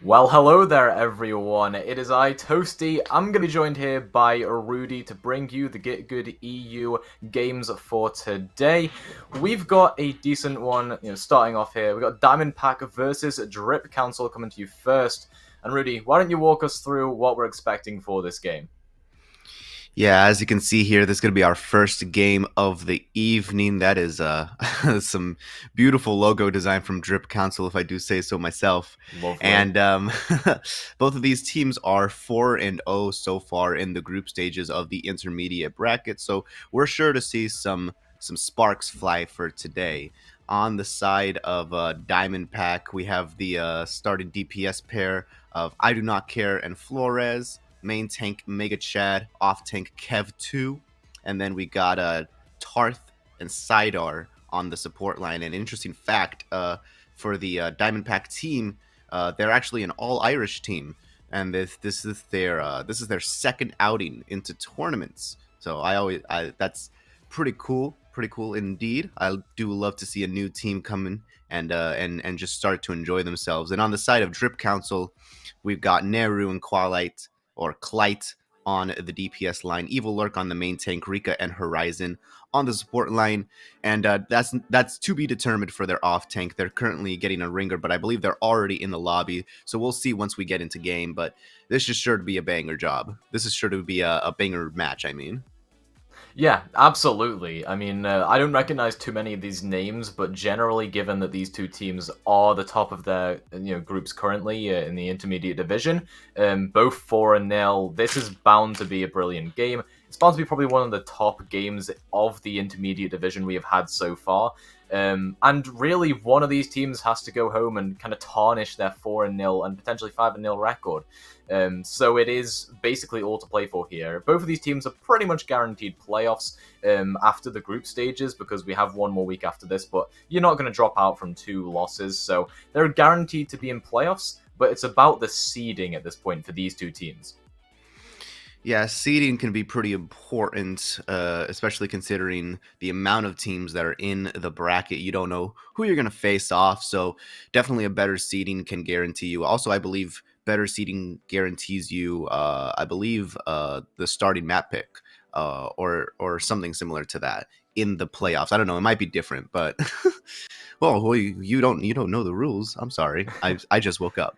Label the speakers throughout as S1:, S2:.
S1: Well, hello there, everyone. It is I, Toasty. I'm going to be joined here by Rudy to bring you the GitGud EU games for today. We've got a decent one, starting off here. We've got Diamond Pack versus Drip Council coming to you first. And Rudy, why don't you walk us through what we're expecting for this game?
S2: Yeah, as you can see here, this is going to be our first game of the evening. That is some beautiful logo design from Drip Council, if I do say so myself.
S1: Lovely.
S2: And both of these teams are 4-0 so far in the group stages of the intermediate bracket. So we're sure to see some sparks fly for today. On the side of Diamond Pack, we have the starting DPS pair of I Do Not Care and Flores, main tank Mega Chad, off tank Kev2, and then we got Tarth and Sidar on the support line. An interesting fact for the Diamond Pack team, they're actually an all Irish team, and this is their second outing into tournaments. So that's pretty cool indeed. I do love to see a new team come in and just start to enjoy themselves. And on the side of Drip Council, we've got Neru and Qualite or Clyte on the DPS line, Evil Lurk on the main tank, Rika and Horizon on the support line, and that's to be determined for their off tank. They're currently getting a ringer, but I believe they're already in the lobby, so we'll see once we get into game. But this is sure to be a banger job. This is sure to be a banger match. I mean.
S1: Yeah, absolutely. I mean, I don't recognize too many of these names, but generally, given that these two teams are the top of their groups currently in the intermediate division, both 4-0, this is bound to be a brilliant game. It's bound to be probably one of the top games of the intermediate division we have had so far. And really, one of these teams has to go home and kind of tarnish their 4-0 and potentially 5-0 record. So it is basically all to play for here. Both of these teams are pretty much guaranteed playoffs after the group stages because we have one more week after this, but you're not going to drop out from 2 losses, so they're guaranteed to be in playoffs, but it's about the seeding at this point for these two teams.
S2: Yeah, seeding can be pretty important, especially considering the amount of teams that are in the bracket. You don't know who you're going to face off, so definitely a better seeding can guarantee you. Also, I believe better seeding guarantees you, I believe, the starting map pick, or something similar to that in the playoffs. I don't know; it might be different, but well, you don't know the rules. I'm sorry, I just woke up.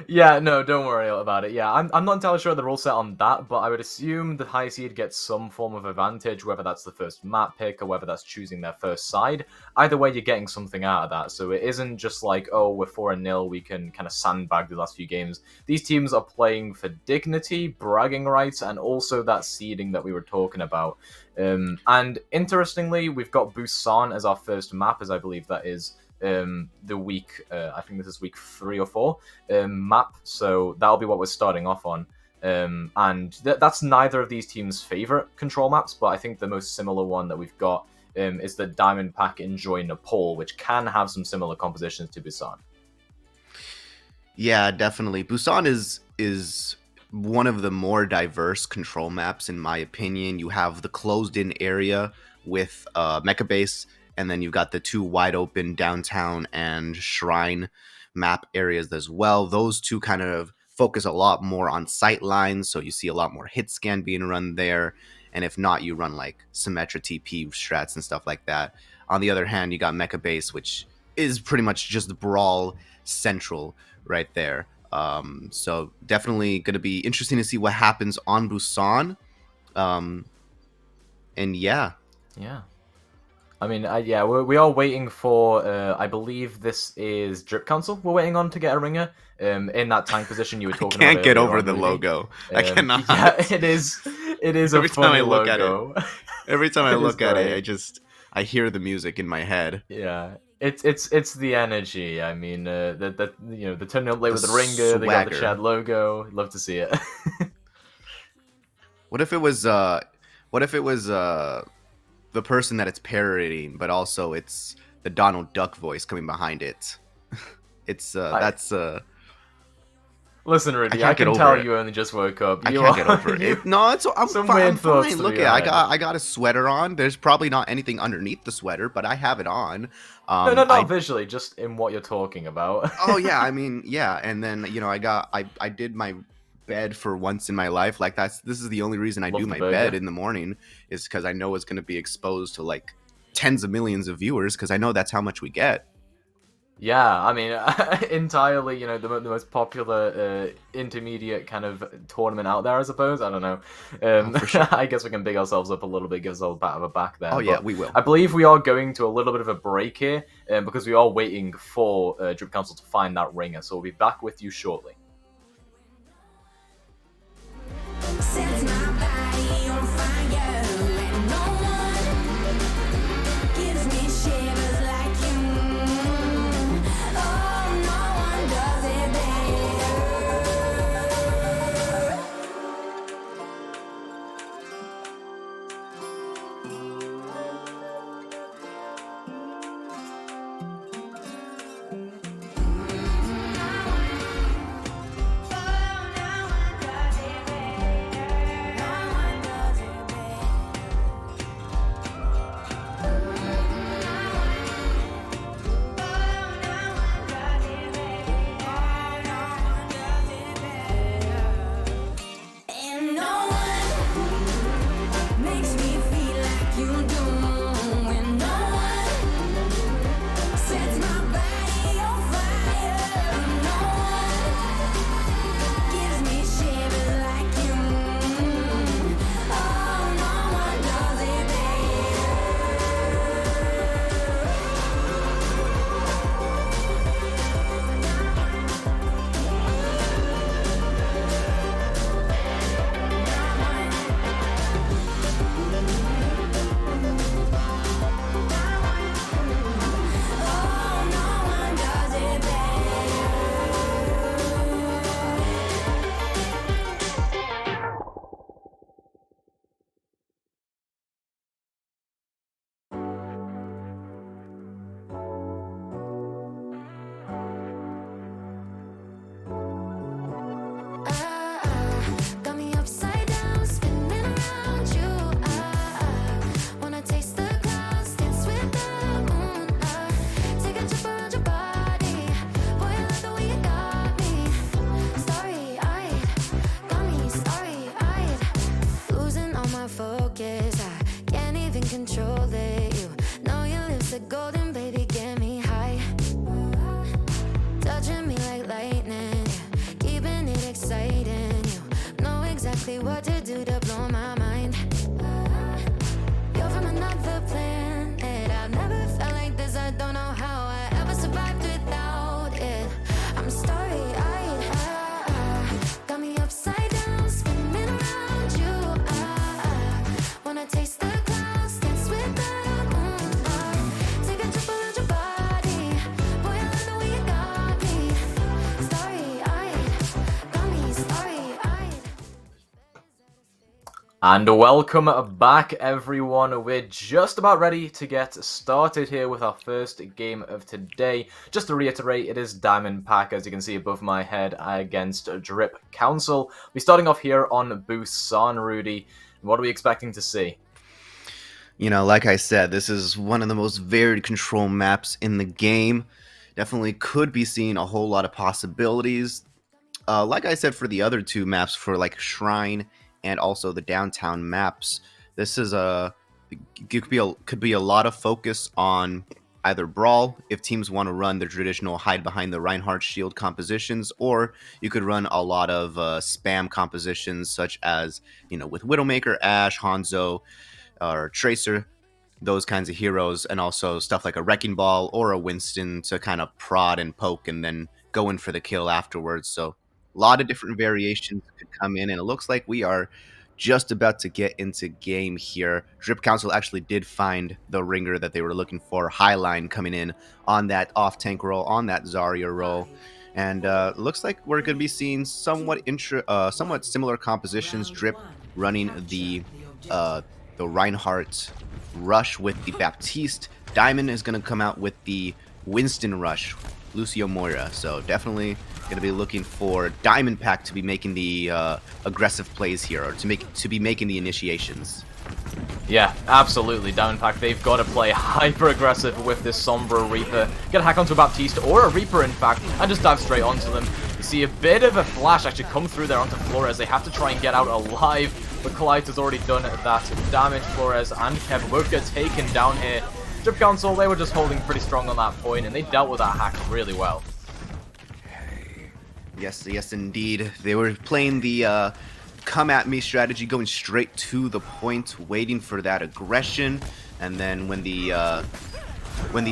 S1: Yeah, no, don't worry about it. Yeah, I'm not entirely sure the rule set on that, but I would assume the high seed gets some form of advantage, whether that's the first map pick or whether that's choosing their first side. Either way, you're getting something out of that. So it isn't just like, oh, we're 4-0, we can kind of sandbag the last few games. These teams are playing for dignity, bragging rights, and also that seeding that we were talking about. And interestingly, we've got Busan as our first map, as I believe that is the week, I think this is week 3 or 4 map, so that'll be what we're starting off on. And that's neither of these teams' favorite control maps, but I think the most similar one that we've got is the Diamond Pack Enjoy Nepal, which can have some similar compositions to Busan.
S2: Yeah, definitely. Busan is one of the more diverse control maps in my opinion. You have the closed-in area with Mecha Base, and then you've got the two wide open downtown and shrine map areas as well. Those two kind of focus a lot more on sight lines, so you see a lot more hit scan being run there. And if not, you run like Symmetra TP strats and stuff like that. On the other hand, you got Mecha Base, which is pretty much just Brawl Central right there. So definitely going to be interesting to see what happens on Busan. Um, and yeah,
S1: Yeah. I mean, yeah, we are waiting for. I believe this is Drip Council. We're waiting on to get a ringer. In that tank position you were
S2: I
S1: talking about
S2: can't get
S1: earlier
S2: over
S1: on,
S2: the
S1: Rudy.
S2: logo. I
S1: Yeah,
S2: cannot.
S1: it is. It is a
S2: Every time I
S1: funny
S2: look at it,
S1: logo.
S2: every time I
S1: It is
S2: look at it,
S1: great.
S2: I hear the music in my head.
S1: Yeah, it's the energy. I mean, the turning up late
S2: The
S1: with the ringer. They got the
S2: swagger.
S1: Chad logo. Love to see it.
S2: What if it was what if it was the person that it's parodying, but also it's the Donald Duck voice coming behind it? It's
S1: I
S2: that's
S1: Listen,
S2: I
S1: Rudy, I
S2: can't get
S1: can
S2: over
S1: tell
S2: it.
S1: you only just woke up.
S2: I
S1: You
S2: can't get
S1: are
S2: over it.
S1: you.
S2: No, I'm
S1: Some
S2: fine. I'm
S1: weird thoughts
S2: fine.
S1: to be
S2: Look, I
S1: behind it.
S2: got a sweater on. There's probably not anything underneath the sweater, but I have it on.
S1: No, no, not
S2: I
S1: visually, just in what you're talking about.
S2: Oh yeah, I mean, yeah, and then I did my bed for once in my life. Like this is the only reason I do
S1: Love the
S2: my bed
S1: burger.
S2: in the morning is because I know it's going to be exposed to like tens of millions of viewers because I know that's how much we get.
S1: Yeah, I mean, entirely, the most popular intermediate kind of tournament out there, I suppose. I don't know.
S2: Oh, for sure.
S1: I guess we can big ourselves up a little bit, give ourselves a pat on the back
S2: Oh
S1: there.
S2: yeah,
S1: But
S2: we will.
S1: I believe we are going to a little bit of a break here because we are waiting for Drip Council to find that ringer. So we'll be back with you shortly.
S3: Sets my body on fire, and no one gives me shivers like you. Oh, no one does it and no one makes me feel like you do. And no one sets my body on fire. No one gives me shivers like you. Oh, no one does it Oh, no one does it got me upside down, spinning around you. Wanna taste the clouds, dance with the moon. Take a trip around your body. Boy, I love the way you got me. Starry-eyed, got me starry-eyed. Losing all my focus, I can't even control it. You know your lips are golden, baby, get me high. Touching me like lightning, keeping it exciting. You know exactly what to do to blow my mind. You're from another planet. I've never felt like this. I don't know how I ever survived without it. I'm starry-eyed, got me upside down, spinning around you. Wanna taste the clouds, dance with the moon. Take a trip around your body. Boy, I love the way you got me. Starry-eyed, got me starry-eyed.
S1: And welcome back, everyone. We're just about ready to get started here with our first game of today. Just to reiterate, it is Diamond Pack, as you can see above my head, against Drip Council. We're starting off here on Busan, Rudy. What are we expecting to see?
S2: Like I said, this is one of the most varied control maps in the game. Definitely could be seeing a whole lot of possibilities. Like I said, for the other two maps, for like Shrine and also the downtown maps, this is could be a lot of focus on either brawl if teams want to run the traditional hide behind the Reinhardt shield compositions, or you could run a lot of spam compositions such as with Widowmaker, Ashe, Hanzo, or Tracer, those kinds of heroes, and also stuff like a Wrecking Ball or a Winston to kind of prod and poke and then go in for the kill afterwards. So a lot of different variations could come in, and it looks like we are just about to get into game here. Drip Council actually did find the ringer that they were looking for, Highline, coming in on that off-tank roll, on that Zarya roll. And looks like we're going to be seeing somewhat similar compositions. Drip running the Reinhardt Rush with the Baptiste. Diamond is going to come out with the Winston Rush, Lucio Moira. So definitely going to be looking for Diamondpack to be making the aggressive plays here, or to be making the initiations.
S1: Yeah, absolutely. Diamondpack, they've got to play hyper-aggressive with this Sombra Reaper. Get a hack onto a Baptiste, or a Reaper in fact, and just dive straight onto them. You see a bit of a flash actually come through there onto Flores. They have to try and get out alive, but Clyde has already done that damage. Flores and Kev both get taken down here. Drip Council, they were just holding pretty strong on that point, and they dealt with that hack really well.
S2: Yes, indeed. They were playing the come at me strategy, going straight to the point, waiting for that aggression, and then when the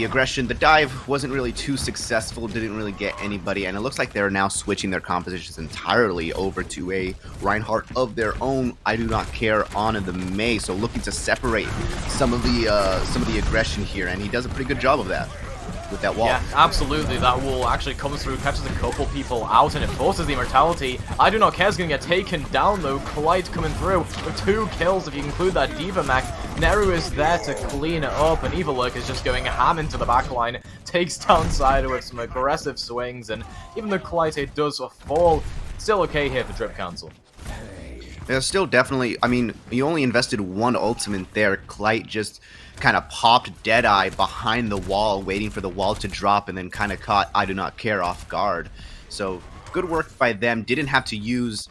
S2: aggression, the dive wasn't really too successful, didn't really get anybody, and it looks like they're now switching their compositions entirely over to a Reinhardt of their own. I do not care on the Mei, so looking to separate some of the aggression here, and he does a pretty good job of that with that wall.
S1: Yeah, absolutely. That wall actually comes through, catches a couple people out, and it forces the immortality. I do not care is going to get taken down, though. Clyde coming through with 2 kills, if you include that Diva mech. Neru is there to clean it up, and Evil Lurk is just going ham into the backline. Takes down Cider with some aggressive swings, and even though Clyde does fall, still okay here for Drip Council.
S2: There's still definitely, I mean, you only invested 1 ultimate there. Clyde just kind of popped Deadeye behind the wall, waiting for the wall to drop, and then kind of caught I Do Not Care off guard. So good work by them. Didn't have to use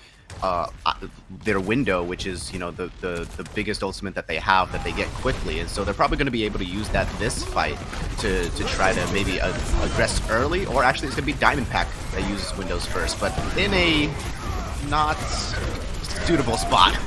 S2: their window, which is, you know, the biggest ultimate that they have that they get quickly, and so they're probably going to be able to use that this fight to try to maybe aggress early, or actually it's going to be Diamondpack that uses windows first, but in a not suitable spot.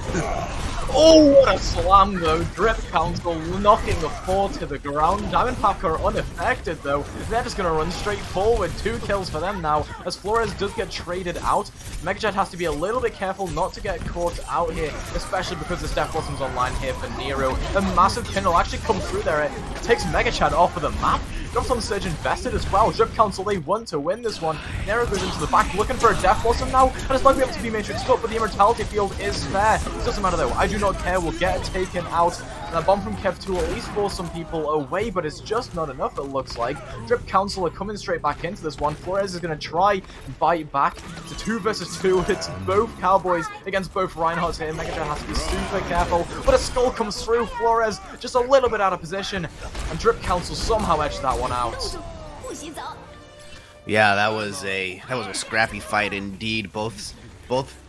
S1: Oh, what a slam, though. Drip Council knocking the 4 to the ground. Diamondpack are unaffected, though. They're just going to run straight forward. 2 kills for them now, as Flores does get traded out. Megachat has to be a little bit careful not to get caught out here, especially because the Steph Blossoms online here for Nero. A massive Kindle actually comes through there. It takes Megachat off of the map. Drops on Surge invested as well. Drip Council, they want to win this one. Nero goes into the back, looking for a Death Blossom now, and it's likely able to be Matrix Foot, but the Immortality field is fair. It doesn't matter though. I Do Not Care will get taken out. And a bomb from Kev 2 will at least force some people away, but it's just not enough, it looks like. Drip Council are coming straight back into this one. Flores is going to try and bite back. It's a 2 versus 2. It's both Cowboys against both Reinhardts here. Megachat has to be super careful, but a skull comes through. Flores just a little bit out of position, and Drip Council somehow edged that one out.
S2: Yeah, that was a scrappy fight indeed. Both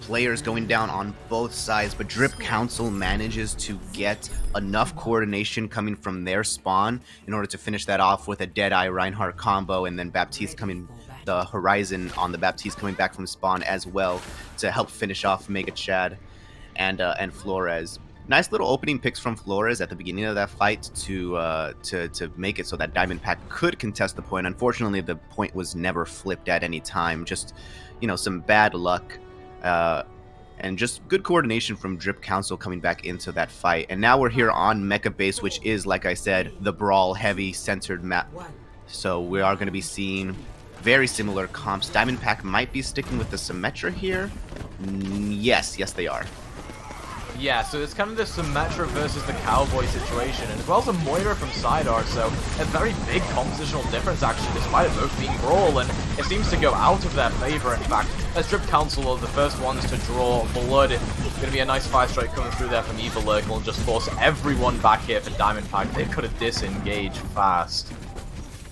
S2: players going down on both sides, but Drip Council manages to get enough coordination coming from their spawn in order to finish that off with a Deadeye Reinhardt combo, and then Baptiste coming, the Horizon on the Baptiste coming back from spawn as well to help finish off Mega Chad and Flores. Nice little opening picks from Flores at the beginning of that fight to make it so that Diamondpack could contest the point. Unfortunately, the point was never flipped at any time. Just, you know, some bad luck. And just good coordination from Drip Council coming back into that fight. And now we're here on Mecha Base, which is, like I said, the Brawl heavy centered map. So we are going to be seeing very similar comps. Diamondpack might be sticking with the Symmetra here. Yes, they are.
S1: Yeah, so it's kind of the Symmetra versus the Cowboy situation, and as well as a Moira from Sidar, so a very big compositional difference actually, despite it both being Brawl, and it seems to go out of their favor, in fact, as Drip Council are the first ones to draw blood. It's going to be a nice 5 strike coming through there from Evil Lurk, and will just force everyone back here for Diamondpack. They could have disengaged fast.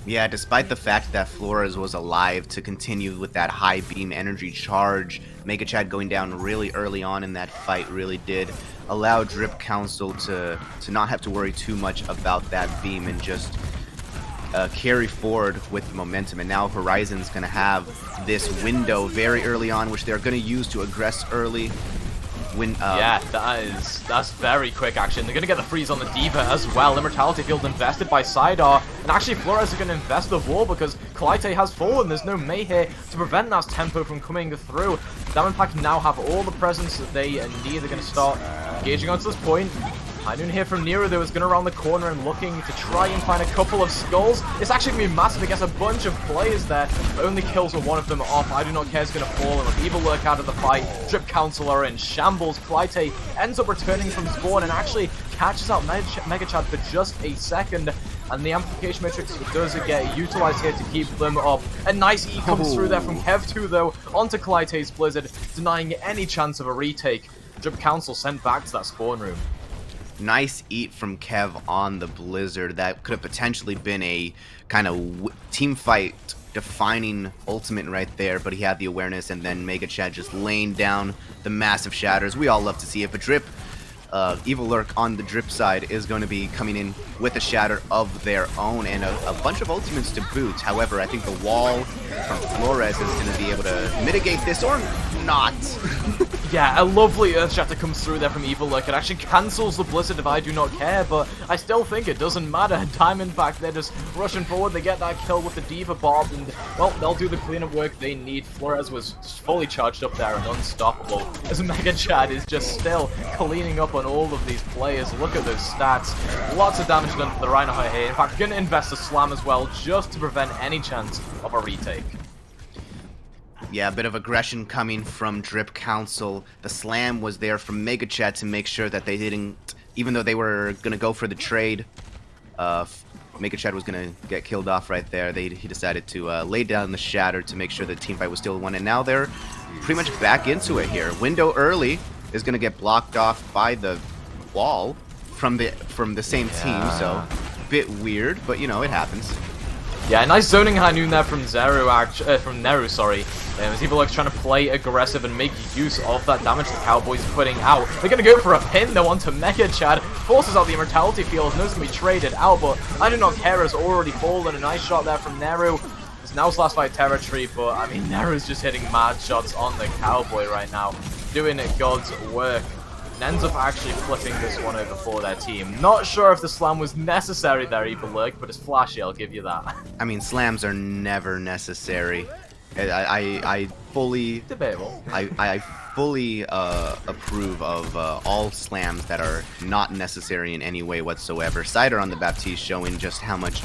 S2: Yeah, despite the fact that Flores was alive to continue with that high beam energy charge, Mega Chad going down really early on in that fight really did allow Drip Council to not have to worry too much about that beam and just carry forward with momentum. And now Horizon's going to have this window very early on, which they're going to use to aggress early.
S1: Yeah, that's very quick action. They're going to get the freeze on the Diva as well. Immortality field invested by Sidar. And actually Flores are going to invest the wall because Clyde has fallen. There's no Mei here to prevent that tempo from coming through. Diamondpack now have all the presence that they need. They're going to start engaging onto this point. I didn't hear from Nero that was going around the corner and looking to try and find a couple of skulls. It's actually going to be massive against a bunch of players there. Only kills one of them off. I Do Not Care is going to fall, and with Evil Lurk out of the fight, Drip Council are in shambles. Clyde ends up returning from spawn and actually catches out Mega Chad for just a second. and the Amplification Matrix does get utilized here to keep them up. A nice E comes through there from Kev2, though, onto Clyte's Blizzard, denying any chance of a retake. Drip Council sent back to that spawn room.
S2: Nice eat from Kev on the Blizzard. That could have potentially been a kind of team fight defining ultimate right there, but he had the awareness, and then Mega Chad just laying down the massive shatters. We all love to see it, but Drip, Evil Lurk on the Drip side is going to be coming in with a shatter of their own and a bunch of ultimates to boot. However, I think the wall from Flores is going to be able to mitigate this, or not.
S1: Yeah, a lovely Earthshatter comes through there from Evil Lurk. It actually cancels the Blizzard if I do not care, but I still think it doesn't matter. Diamondback, they're just rushing forward. They get that kill with the Diva Bomb, and, well, they'll do the cleanup work they need. Flores was just fully charged up there and unstoppable, as Mega Chad is just still cleaning up on all of these players. Look at those stats. Lots of damage done for the Rhino here. In fact, going to invest a Slam as well, just to prevent any chance of a retake.
S2: Yeah, a bit of aggression coming from Drip Council. The Slam was there from Mega Chad to make sure that they didn't, even though they were going to go for the trade, Mega Chad was going to get killed off right there. He decided to lay down the shatter to make sure the team fight was still won, and now they're pretty much back into it here. Window early is going to get blocked off by the wall from the same team, so a bit weird, but you know, it happens.
S1: Yeah, nice zoning high noon there from Neru, sorry. As Evil Lurk's trying to play aggressive and make use of that damage the Cowboys putting out. They're going to go for a pin, though, onto Mega Chad. Forces out the Immortality Field, knows it's going to be traded out, but I do not care, has already fallen. A nice shot there from Neru. It's now last fight territory, but, I mean, Neru's just hitting mad shots on the Cowboy right now. Doing God's work. And ends up actually flipping this one over for their team. Not sure if the Slam was necessary there, Evil Lurk, but it's flashy, I'll give you that.
S2: I mean, slams are never necessary. I fully...
S1: Debatable.
S2: I fully approve of all slams that are not necessary in any way whatsoever. Cider on the Baptiste showing just how much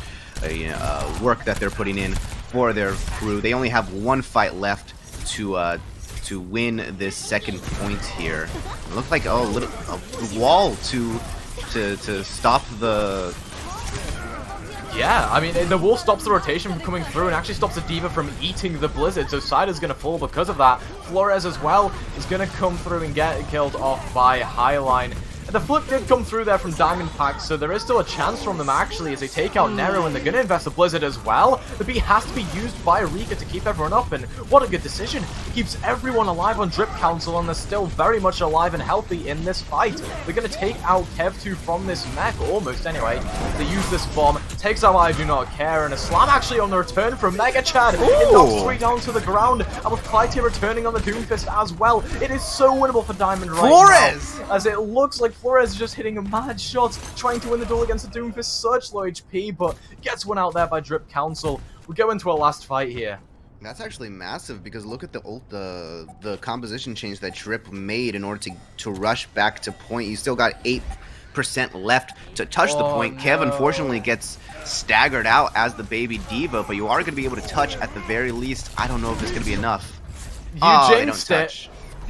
S2: work that they're putting in for their crew. They only have one fight left to win this second point here. It looked like a wall to stop the...
S1: Yeah, I mean, the wall stops the rotation from coming through and actually stops the Diva from eating the Blizzard, so Cider's going to fall because of that. Flores as well is going to come through and get killed off by Highline. And the flip did come through there from Diamondback, so there is still a chance from them actually as they take out Nero, and they're going to invest the Blizzard as well. The beat has to be used by Rika to keep everyone up, and what a good decision. It keeps everyone alive on Drip Council, and they're still very much alive and healthy in this fight. They're going to take out Kev2 from this mech, almost anyway. They use this bomb, takes out I Do Not Care, and a Slam actually on the return from Mega Chad. It knocks 3 down to the ground, and with Clyde here returning on the Doomfist as well. It is so winnable for Diamond right now, as it looks like Flores is just hitting a mad shots, trying to win the duel against the Doomfist. Such low HP, but gets one out there by Drip Council. We go into a last fight here.
S2: That's actually massive, because look at the composition change that Drip made in order to rush back to point. You still got 8% left to touch the point. No. Kev unfortunately gets staggered out as the baby Diva, but you are going to be able to touch at the very least. I don't know if it's going to be enough.
S1: You jinxed it.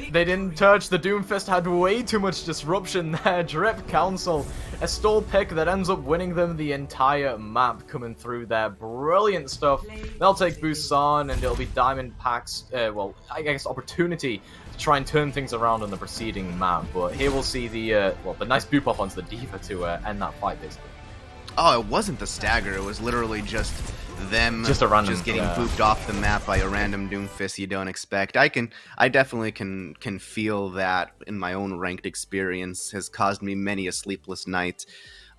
S1: They didn't touch. The Doomfist had way too much disruption there. Drip Council, a stall pick that ends up winning them the entire map coming through there. Brilliant stuff. They'll take Busan, and it'll be Diamondback's, well, I guess opportunity to try and turn things around on the preceding map. But here we'll see the, well, the nice boop off onto the Diva to end that fight, basically.
S2: Oh, it wasn't the stagger. It was literally just them
S1: just
S2: getting booped off the map by a random Doomfist you don't expect. I definitely can feel that in my own ranked experience. Has caused me many a sleepless night.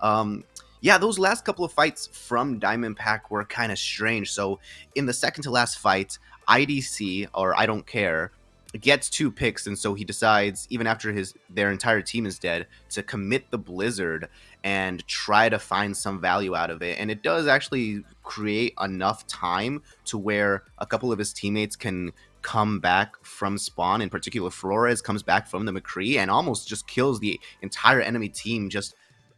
S2: Yeah, those last couple of fights from Diamondback were kind of strange. So in the second to last fight, IDC, or I Don't Care, gets 2 picks, and so he decides, even after their entire team is dead, to commit the Blizzard and try to find some value out of it. And it does actually create enough time to where a couple of his teammates can come back from spawn. In particular, Flores comes back from the McCree and almost just kills the entire enemy team just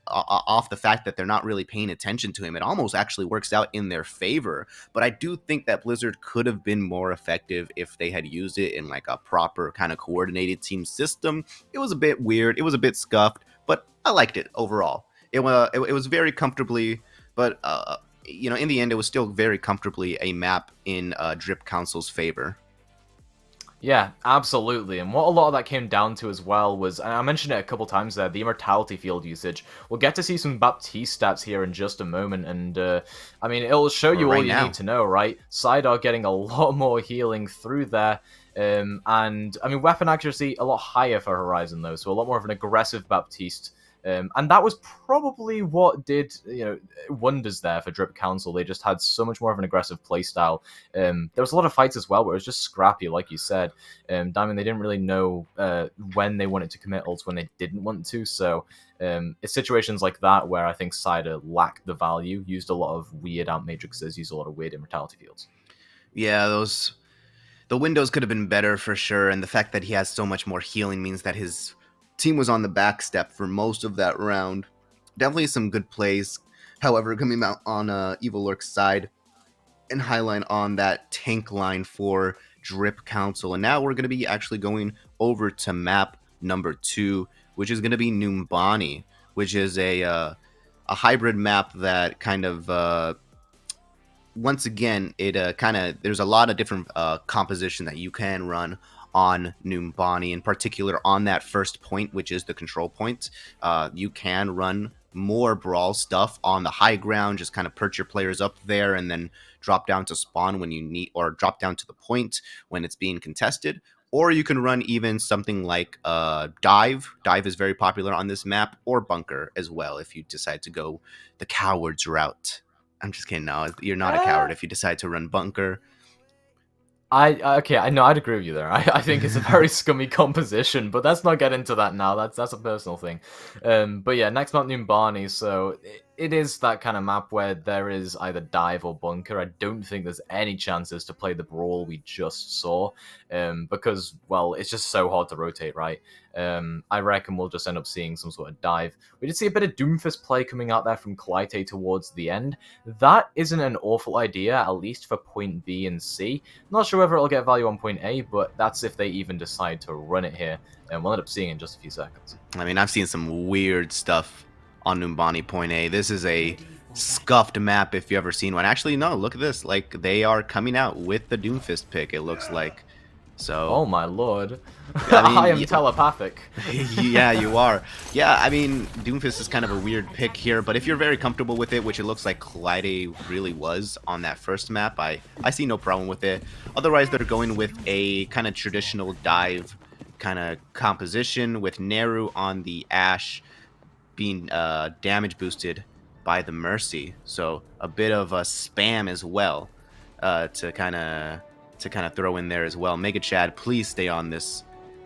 S2: off the fact that they're not really paying attention to him. It almost actually works out in their favor. But I do think that Blizzard could have been more effective if they had used it in like a proper kind of coordinated team system. It was a bit weird. It was a bit scuffed, but I liked it overall. It was very comfortably But in the end, it was still very comfortably a map in Drip Council's favor.
S1: Yeah, absolutely. And what a lot of that came down to as well was, and I mentioned it a couple times there, the immortality field usage. We'll get to see some Baptiste stats here in just a moment, and I mean, it'll show you all you need to know, right? Sidar getting a lot more healing through there. And I mean, weapon accuracy a lot higher for Horizon though, so a lot more of an aggressive Baptiste. And that was probably what did wonders there for Drip Council. They just had so much more of an aggressive playstyle. There was a lot of fights as well where it was just scrappy, like you said. Diamond, they didn't really know when they wanted to commit ults, when they didn't want to. So it's situations like that where I think Cider lacked the value, used a lot of weird amp matrices, used a lot of weird immortality fields.
S2: Yeah, the windows could have been better for sure, and the fact that he has so much more healing means that his team was on the back step for most of that round. Definitely some good plays. However, coming out on Evil Lurk's side and Highline on that tank line for Drip Council. And now we're going to be actually going over to map number 2, which is going to be Numbani, which is a hybrid map that kind of once again, it there's a lot of different composition that you can run on Numbani, in particular on that first point, which is the control point. You can run more brawl stuff on the high ground, just kind of perch your players up there and then drop down to spawn when you need, or drop down to the point when it's being contested. Or you can run even something like dive. Dive is very popular on this map, or bunker as well if you decide to go the coward's route. I'm just kidding. No, you're not a coward if you decide to run bunker.
S1: Okay, I know, I'd agree with you there. I think it's a very scummy composition, but let's not get into that now. That's a personal thing. But yeah, next map, Numbani. So it is that kind of map where there is either dive or bunker. I don't think there's any chances to play the brawl we just saw, because, well, it's just so hard to rotate, right? I reckon we'll just end up seeing some sort of dive. We did see a bit of Doomfist play coming out there from Clyde towards the end. That isn't an awful idea, at least for point B and C. Not sure whether it'll get value on point A, but that's if they even decide to run it here, and we'll end up seeing in just a few seconds.
S2: I mean, I've seen some weird stuff on Numbani point A. This is a scuffed map if you've ever seen one. Actually, no, look at this. Like, they are coming out with the Doomfist pick, it looks like. So,
S1: oh my lord.
S2: I mean,
S1: I am telepathic.
S2: Yeah, you are. Yeah, I mean, Doomfist is kind of a weird pick here, but if you're very comfortable with it, which it looks like Clyde really was on that first map, I see no problem with it. Otherwise, they're going with a kind of traditional dive kind of composition with Neru on the Ashe being damage boosted by the Mercy. So a bit of a spam as well to kind of throw in there as well. Mega Chad, please stay on this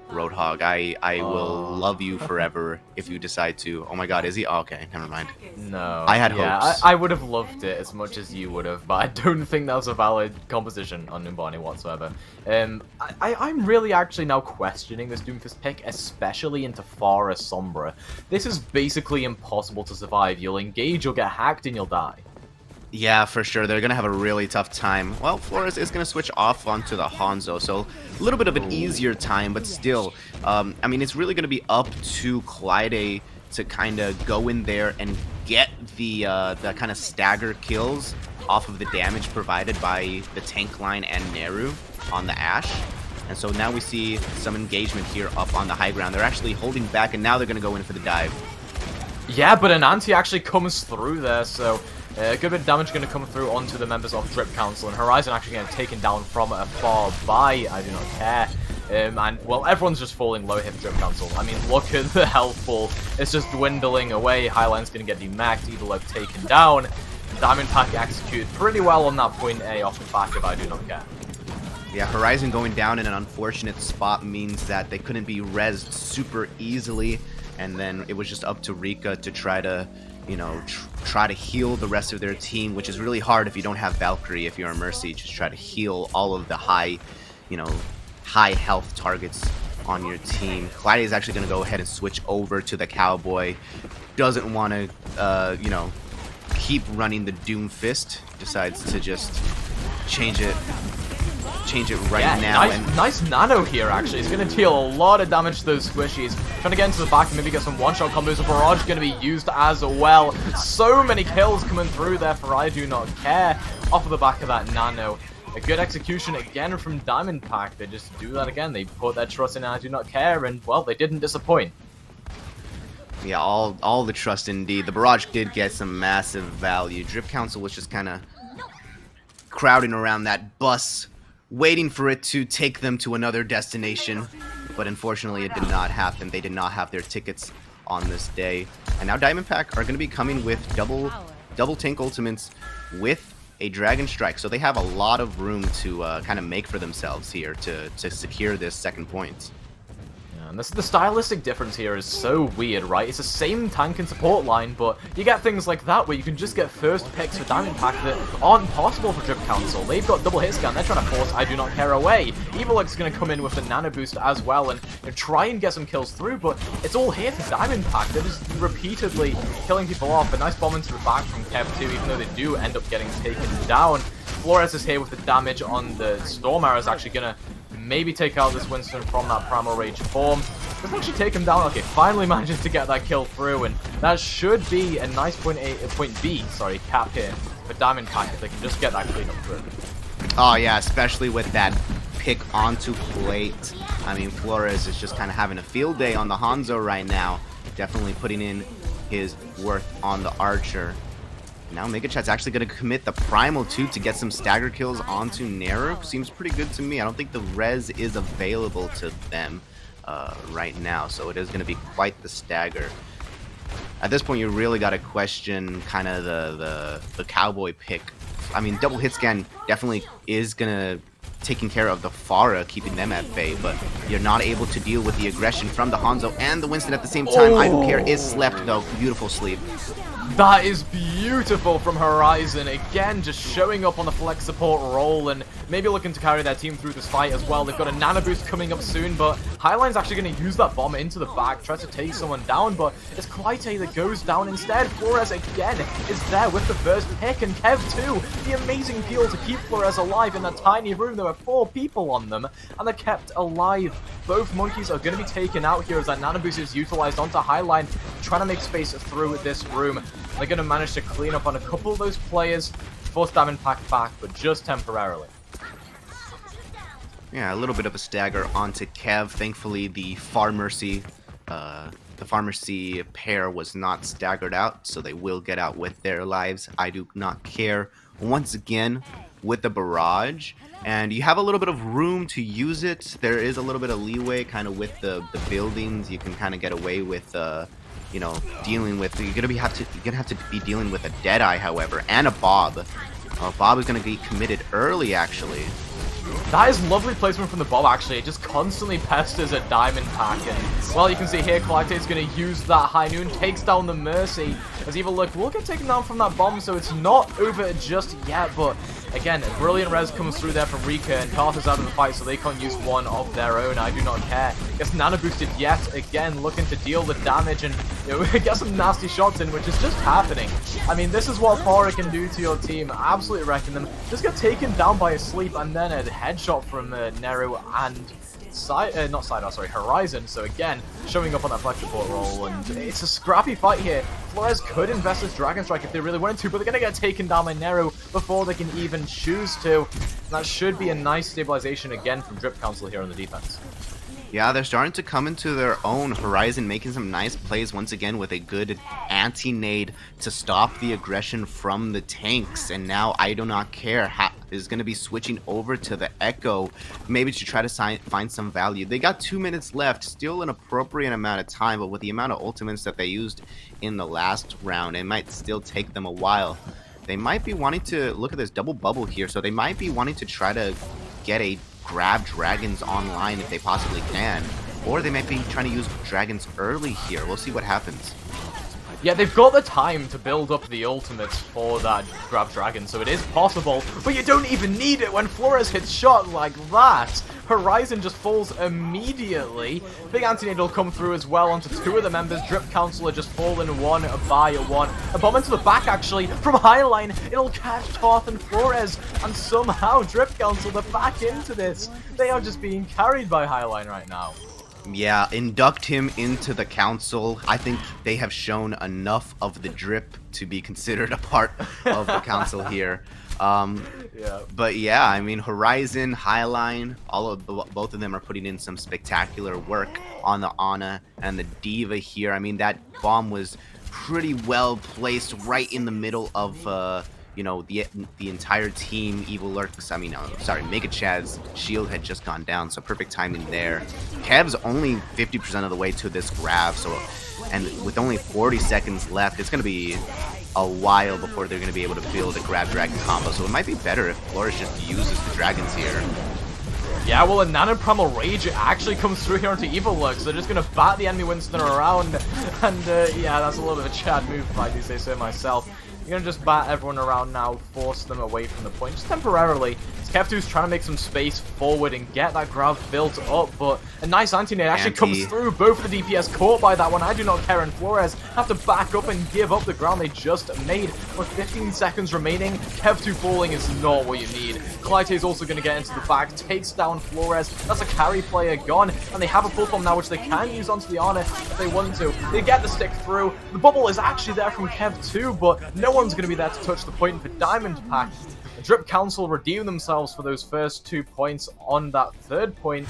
S2: Roadhog. I will love you forever if you decide to. Oh my god, is he? Oh, okay, never mind.
S1: No.
S2: I had hopes.
S1: I would have loved it as much as you would have, but I don't think that was a valid composition on Numbani whatsoever. I'm really actually now questioning this Doomfist pick, especially into Fara Sombra. This is basically impossible to survive. You'll engage, you'll get hacked, and you'll die.
S2: Yeah, for sure. They're going to have a really tough time. Well, Flores is going to switch off onto the Hanzo, so a little bit of an easier time, but still, I mean, it's really going to be up to Clyde to kind of go in there and get the kind of stagger kills off of the damage provided by the tank line and Neru on the Ashe. And so now we see some engagement here up on the high ground. They're actually holding back, and now they're going to go in for the dive.
S1: Yeah, but an anti actually comes through there, so a good bit of damage going to come through onto the members of Drip Council, and Horizon actually getting taken down from afar by I Do Not Care. And, well, everyone's just falling low here for Drip Council. I mean, look at the health pool. It's just dwindling away. Highline's going to get demaxed, Evil Lurk taken down. Diamond Pack executed pretty well on that point A off the back of I Do Not Care.
S2: Yeah, Horizon going down in an unfortunate spot means that they couldn't be rezzed super easily, and then it was just up to Rika to try to, you know, try to heal the rest of their team, which is really hard if you don't have Valkyrie. If you're a Mercy, just try to heal all of the high health targets on your team. Clyde is actually going to go ahead and switch over to the Cowboy. Doesn't want to, keep running the Doom Fist. Decides to just change change it right
S1: Yeah,
S2: now.
S1: nice nano here, actually. It's going to deal a lot of damage to those squishies. Trying to get into the back and maybe get some one-shot combos. The barrage going to be used as well. So many kills coming through there for I Do Not Care off of the back of that nano. A good execution again from Diamondpack. They just do that again. They put their trust in I Do Not Care, and, well, they didn't disappoint.
S2: Yeah, all the trust indeed. The barrage did get some massive value. Drip Council was just kind of crowding around that bus, waiting for it to take them to another destination. But unfortunately, it did not happen. They did not have their tickets on this day. And now Diamondpack are going to be coming with double tank ultimates with a Dragon Strike. So they have a lot of room to kind of make for themselves here to secure this second point.
S1: And the stylistic difference here is so weird, right? It's the same tank and support line, but you get things like that where you can just get first picks for Diamondpack that aren't possible for Drip Council. They've got double hit scan, they're trying to force I Do Not Care away. Evilux going to come in with the nano boost as well and try and get some kills through, but it's all here for Diamondpack. They're just repeatedly killing people off. A nice bomb into the back from Kev too, even though they do end up getting taken down. Flores is here with the damage on the Storm Arrow, is actually going to maybe take out this Winston from that Primal Rage form. Doesn't actually take him down. Okay, finally manages to get that kill through, and that should be a nice point B cap here for Diamondpack if they can just get that cleanup through.
S2: Oh yeah, especially with that pick onto plate. I mean, Flores is just kind of having a field day on the Hanzo right now. Definitely putting in his worth on the Archer. Now MegaChat's actually going to commit the Primal too to get some stagger kills onto Neru. Seems pretty good to me. I don't think the res is available to them right now, so it is going to be quite the stagger. At this point, you really got to question kind of the Cowboy pick. I mean, double hit scan definitely is going to taking care of the Pharah, keeping them at bay, but you're not able to deal with the aggression from the Hanzo and the Winston at the same time. I don't care is slept though. Beautiful sleep.
S1: That is beautiful from Horizon. Again, just showing up on the flex support role and maybe looking to carry their team through this fight as well. They've got a nano boost coming up soon, but Highline's actually going to use that bomb into the back, tries to take someone down, but it's Clyde that goes down instead. Flores again is there with the first pick, and Kev too. The amazing peel to keep Flores alive in that tiny room. There were 4 people on them, and they're kept alive. Both monkeys are going to be taken out here as that nano boost is utilized onto Highline, trying to make space through this room. They're going to manage to clean up on a couple of those players, force Diamondpack back, but just temporarily.
S2: Yeah, a little bit of a stagger onto Kev. Thankfully, the Pharmacy pair was not staggered out, so they will get out with their lives. I do not care. Once again, with the barrage, and you have a little bit of room to use it. There is a little bit of leeway, kind of with the buildings. You can kind of get away with, you know, dealing with. You're gonna have to be dealing with a Deadeye, however, and a Bob. Bob is gonna be committed early, actually.
S1: That is lovely placement from the Bob, actually. It just constantly pesters at Diamondpack. And, well, you can see here, Collector is going to use that High Noon, takes down the Mercy. As Evil Look will get taken down from that bomb, so it's not over just yet. But, again, a brilliant res comes through there from Rika, and Carter's out of the fight, so they can't use one of their own. I do not care. Gets nano boosted yet again, looking to deal the damage and, you know, get some nasty shots in, which is just happening. I mean, this is what Pharah can do to your team. Absolutely wrecking them. Just get taken down by a sleep, and then a headshot from Neru and Horizon. So again, showing up on that flex support role, and it's a scrappy fight here. Flores could invest this Dragon Strike if they really wanted to, but they're going to get taken down by Neru before they can even choose to. And that should be a nice stabilization again from Drip Council here on the defense.
S2: Yeah, they're starting to come into their own. Horizon making some nice plays once again with a good anti-nade to stop the aggression from the tanks. And now I do not care is going to be switching over to the Echo, maybe to try to find some value. They got 2 minutes left, still an appropriate amount of time, but with the amount of ultimates that they used in the last round, it might still take them a while. They might be wanting to look at this double bubble here, so they might be wanting to try to get a grab dragons online if they possibly can, or they might be trying to use dragons early here. We'll see what happens.
S1: Yeah, they've got the time to build up the ultimates for that grab dragon, so it is possible, but you don't even need it when Flores hits shot like that. Horizon just falls immediately. Big Anti-Nade will come through as well onto two of the members. Drip Council are just falling one by one. A bomb into the back, actually, from Highline. It'll catch Toth and Flores, and somehow Drip Council are back into this. They are just being carried by Highline right now.
S2: Yeah, induct him into the council. I think they have shown enough of the drip to be considered a part of the council here.
S1: Yeah.
S2: But yeah, I mean, Horizon, Highline, both of them are putting in some spectacular work on the Ana and the Diva here. I mean, that bomb was pretty well placed right in the middle of you know, the entire team. Evil Lurks, I mean, sorry, Mega Chad's shield had just gone down, so perfect timing there. Kev's only 50% of the way to this grab, so, and with only 40 seconds left, it's going to be a while before they're going to be able to build a grab dragon combo, so it might be better if Flores just uses the dragons here.
S1: Yeah, well, a Nanoprimal Rage actually comes through here onto Evil Lurks. They're just going to bat the enemy Winston around, and yeah, that's a little bit of a Chad move if I do say so myself. You're going to just bat everyone around now, force them away from the point, just temporarily. Kev2's trying to make some space forward and get that grab built up, but a nice anti-nade actually comes through. Both of the DPS caught by that one. I do not care, and Flores have to back up and give up the ground they just made. With 15 seconds remaining, Kev2 falling is not what you need. Clyde is also going to get into the back, takes down Flores. That's a carry player gone, and they have a full bomb now, which they can use onto the Ana if they want to. They get the stick through. The bubble is actually there from Kev2, but no one's going to be there to touch the point for Diamond Pack. Drip Council redeem themselves for those first 2 points on that third point,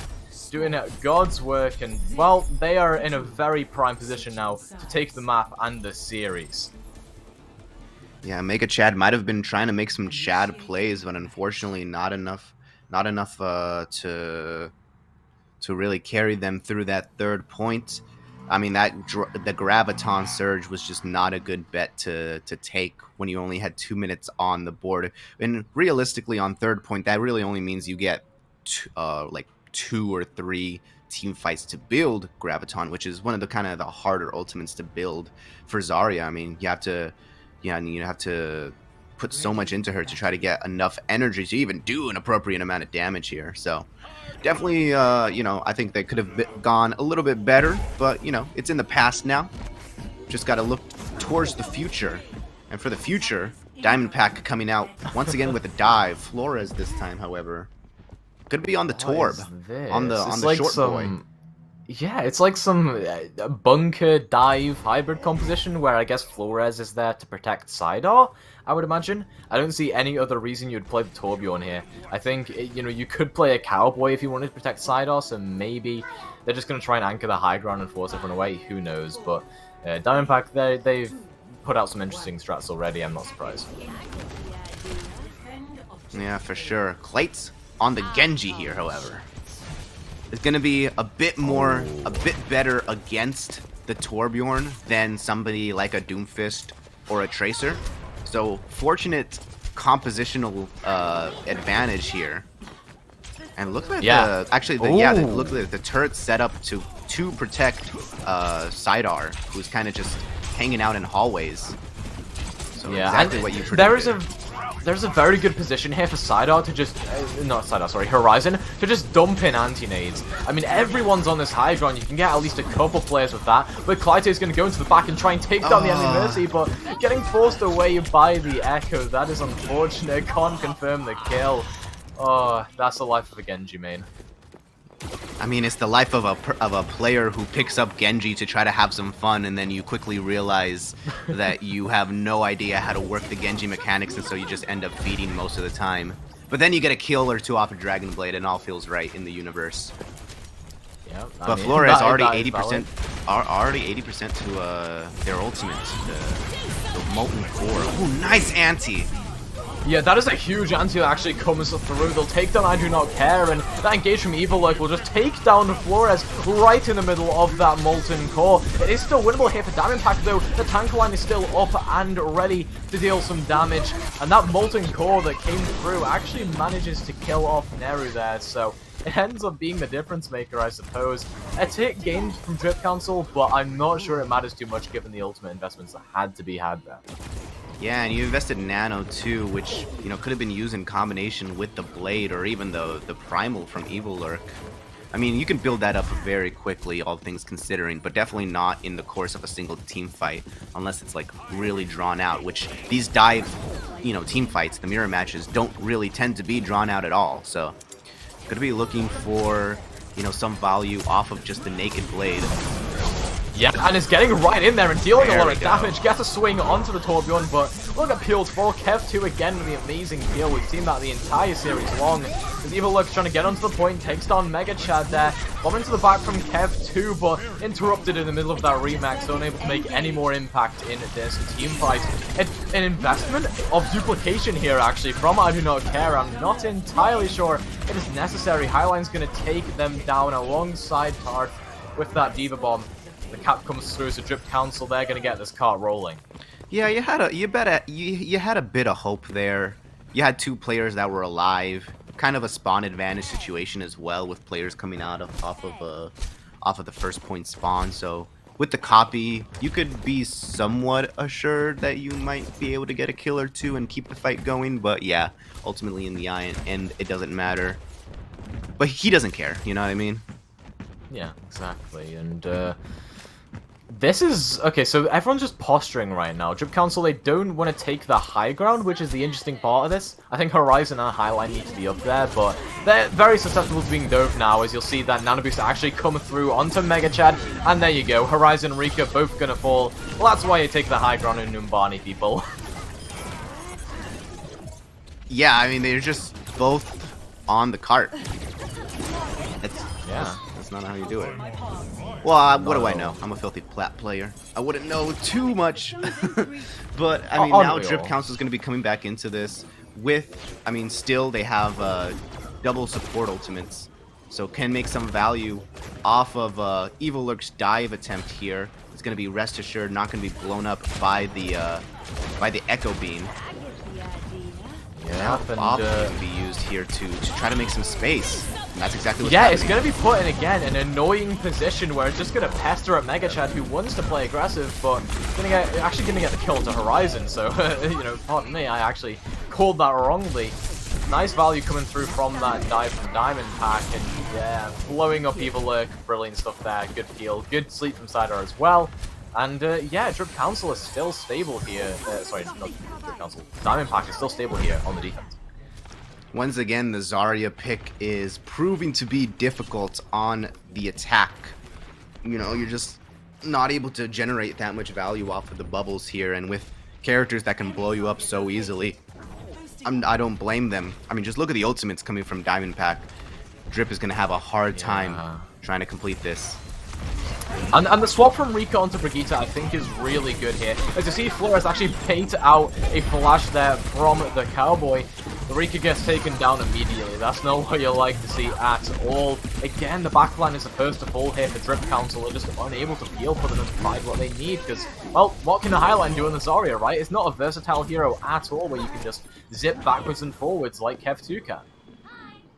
S1: doing God's work, and, well, they are in a very prime position now to take the map and the series.
S2: Yeah, Mega Chad might have been trying to make some Chad plays, but unfortunately not enough to really carry them through that third point. I mean, the Graviton Surge was just not a good bet to take when you only had 2 minutes on the board. And realistically, on third point, that really only means you get like 2 or 3 team fights to build Graviton, which is one of the kind of the harder ultimates to build for Zarya. I mean, you have to put so much into her to try to get enough energy to even do an appropriate amount of damage here. So definitely, you know, I think they could have gone a little bit better, but, you know, it's in the past now. Just got to look towards the future. And for the future, Diamond Pack coming out once again with a dive. Flores this time, however, could be on the Torb, on the
S1: like
S2: short boy.
S1: Yeah, it's like some bunker dive hybrid composition where I guess Flores is there to protect Sidar, I would imagine. I don't see any other reason you'd play the Torbjorn here. I think, you know, you could play a Cowboy if you wanted to protect Sidar, so maybe they're just going to try and anchor the high ground and force everyone away. Who knows? But Diamond Pack, they've put out some interesting strats already. I'm not surprised.
S2: Yeah, for sure. Clates on the Genji here, however. It's going to be a bit better against the Torbjorn than somebody like a Doomfist or a Tracer. So, fortunate compositional advantage here. And look at look at the turret set up to protect Sidar, who's kind of just hanging out in hallways. So
S1: yeah,
S2: exactly what you predicted.
S1: There's a very good position here for Sidar to just, Horizon, to just dump in anti-nades. I mean, everyone's on this high ground. You can get at least a couple players with that. But Clyde is going to go into the back and try and take down the enemy Mercy, but getting forced away by the Echo, that is unfortunate. Can't confirm the kill. Oh, that's the life of a Genji main.
S2: I mean, it's the life of a player who picks up Genji to try to have some fun, and then you quickly realize that you have no idea how to work the Genji mechanics, and so you just end up feeding most of the time. But then you get a kill or two off a Dragon Blade, and all feels right in the universe.
S1: Yeah,
S2: but Flores already 80%, already 80% to their ultimate, the Molten Core. Oh, nice anti.
S1: Yeah, that is a huge anti that actually comes through. They'll take down I Do Not Care, and that engage from Evil Lurk will just take down Flores right in the middle of that Molten Core. It is still winnable here for Diamond Pack, though. The tank line is still up and ready to deal some damage, and that Molten Core that came through actually manages to kill off Neru there, so it ends up being the difference maker, I suppose. A tick gained from Drip Council, but I'm not sure it matters too much given the ultimate investments that had to be had there.
S2: Yeah, and you invested Nano too, which, you know, could have been used in combination with the Blade or even the Primal from Evil Lurk. I mean, you can build that up very quickly, all things considering, but definitely not in the course of a single team fight, unless it's like really drawn out, which these dive, you know, team fights, the mirror matches, don't really tend to be drawn out at all. So, gonna be looking for, you know, some value off of just the naked Blade.
S1: Yeah, and it's getting right in there and dealing
S2: There
S1: a lot
S2: we
S1: of
S2: go.
S1: damage. Gets a swing onto the Torbjorn, but look at peeled for Kev2 again with the amazing heal. We've seen that the entire series long. As Evil Lurk's trying to get onto the point, takes down Mega Chad there. Bomb into the back from Kev2, but interrupted in the middle of that remax, so unable to make any more impact in this team fight. An investment of duplication here, actually, from I Do Not Care. I'm not entirely sure it is necessary. Highline's going to take them down alongside Tard with that Diva Bomb. The cap comes through, so Drip Council, they're going to get this cart rolling.
S2: Yeah, you had a bit of hope there. You had two players that were alive, kind of a spawn advantage situation as well, with players coming out of off of the first point spawn. So with the copy, you could be somewhat assured that you might be able to get a kill or two and keep the fight going. But yeah, ultimately in the end, it doesn't matter. But he doesn't care, you know what I mean?
S1: Yeah, exactly. And this is okay, so everyone's just posturing right now. Drip Council, they don't want to take the high ground, which is the interesting part of this. I think Horizon and Highline need to be up there, but they're very susceptible to being doped now, as you'll see that Nano Boost actually come through onto Mega Chad, and there you go. Horizon and Rika both gonna fall. Well, that's why you take the high ground in Numbani, people.
S2: Yeah, I mean, they're just both on the cart.
S1: Yeah.
S2: That's not how you do it. Well, what do I know? I'm a filthy plat player. I wouldn't know too much. But, I mean, now Drip Council is going to be coming back into this with, I mean, still they have double support ultimates. So can make some value off of Evil Lurk's dive attempt here. It's going to be rest assured not going to be blown up by the Echo Beam.
S1: Yeah,
S2: Bob can be used here to try to make some space. And that's exactly what's happening.
S1: It's going to be put in, again, an annoying position where it's just going to pester at Mega Chad, who wants to play aggressive, but actually going to get the kill to Horizon. So, you know, pardon me, I actually called that wrongly. Nice value coming through from that dive from Diamond Pack, and yeah, blowing up Evil Lurk, brilliant stuff there. Good peel, good sleep from Cider as well. And yeah, Drip Council is still stable here. Sorry, not Drip Council. Diamond Pack is still stable here on the defense.
S2: Once again, the Zarya pick is proving to be difficult on the attack. You know, you're just not able to generate that much value off of the bubbles here, and with characters that can blow you up so easily, I don't blame them. I mean, just look at the ultimates coming from Diamond Pack. Drip is going to have a hard time trying to complete this.
S1: And the swap from Rika onto Brigitte, I think, is really good here. As you see, Flores actually paint out a flash there from the Cowboy. The Rika gets taken down immediately. That's not what you like to see at all. Again, the backline is the first to fall here for Drip Council. They're just unable to peel for them to provide what they need, because, well, what can the Highline do in the Zarya, right? It's not a versatile hero at all, where you can just zip backwards and forwards like Kev2 can.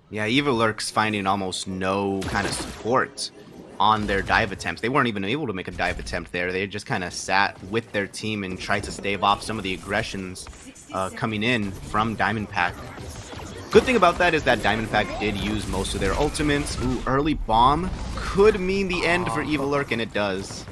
S2: Yeah, Evil Lurk's finding almost no kind of support on their dive attempts. They weren't even able to make a dive attempt there. They just kind of sat with their team and tried to stave off some of the aggressions coming in from Diamond Pack. Good thing about that is that Diamond Pack did use most of their ultimates. Ooh, early bomb could mean the end for Evil Lurk, and it does.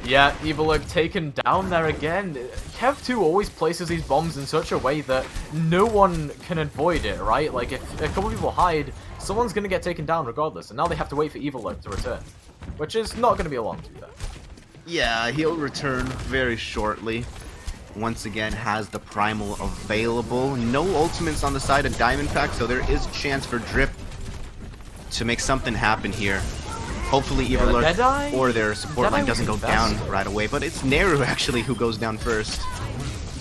S1: Yeah, Evil Lurk taken down there again. Kev2 always places these bombs in such a way that no one can avoid it, right? Like, if a couple people hide, someone's going to get taken down regardless, and now they have to wait for Evil Lurk to return, which is not going to be a long time.
S2: Yeah, he'll return very shortly. Once again, has the Primal available. No ultimates on the side of Diamond Pack, so there is a chance for Drip to make something happen here. Hopefully Evil Lurk or their support line doesn't go down right away, but it's Neru actually who goes down first.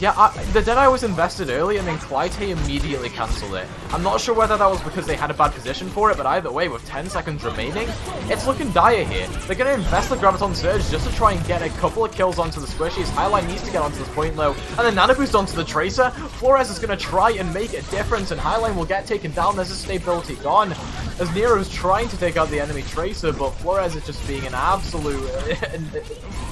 S1: Yeah, the Deadeye was invested early, and then Clyde immediately cancelled it. I'm not sure whether that was because they had a bad position for it, but either way, with 10 seconds remaining, it's looking dire here. They're going to invest the Graviton Surge just to try and get a couple of kills onto the Squishies. Highline needs to get onto this point, though, and then Nano Boost onto the Tracer. Flores is going to try and make a difference, and Highline will get taken down. There's a stability gone, as Nero's trying to take out the enemy Tracer, but Flores is just being an absolute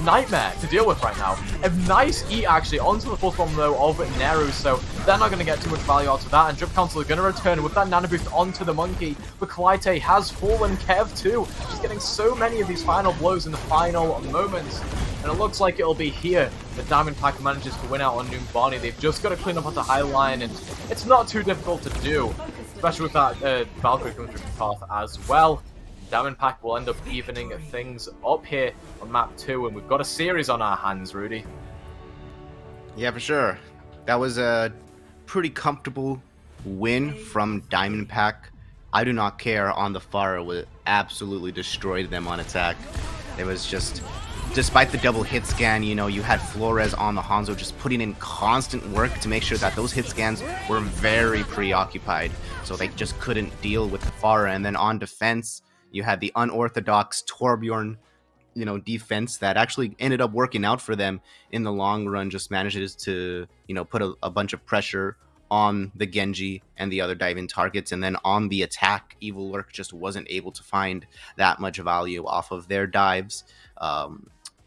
S1: nightmare to deal with right now. A nice E, actually, onto the full from, though, of Neru, so they're not going to get too much value out of that, and Drip Council are going to return with that Nano Boost onto the Monkey, but Clyte has fallen, Kev too, just getting so many of these final blows in the final moments, and it looks like it'll be here that Diamond Pack manages to win out on Numbani. They've just got to clean up at the high line, and it's not too difficult to do, especially with that Valkyrie coming through the path as well. Diamond Pack will end up evening things up here on map 2, and we've got a series on our hands, Rudy.
S2: Yeah, for sure. That was a pretty comfortable win from Diamond Pack. I do not care on the Pharah would absolutely destroyed them on attack. It was just, despite the double hit scan, you know, you had Flores on the Hanzo just putting in constant work to make sure that those hit scans were very preoccupied. So they just couldn't deal with the Pharah. And then on defense, you had the unorthodox Torbjorn, you know, defense that actually ended up working out for them in the long run, just manages to, you know, put a bunch of pressure on the Genji and the other diving targets. And then on the attack, Evil Lurk just wasn't able to find that much value off of their dives.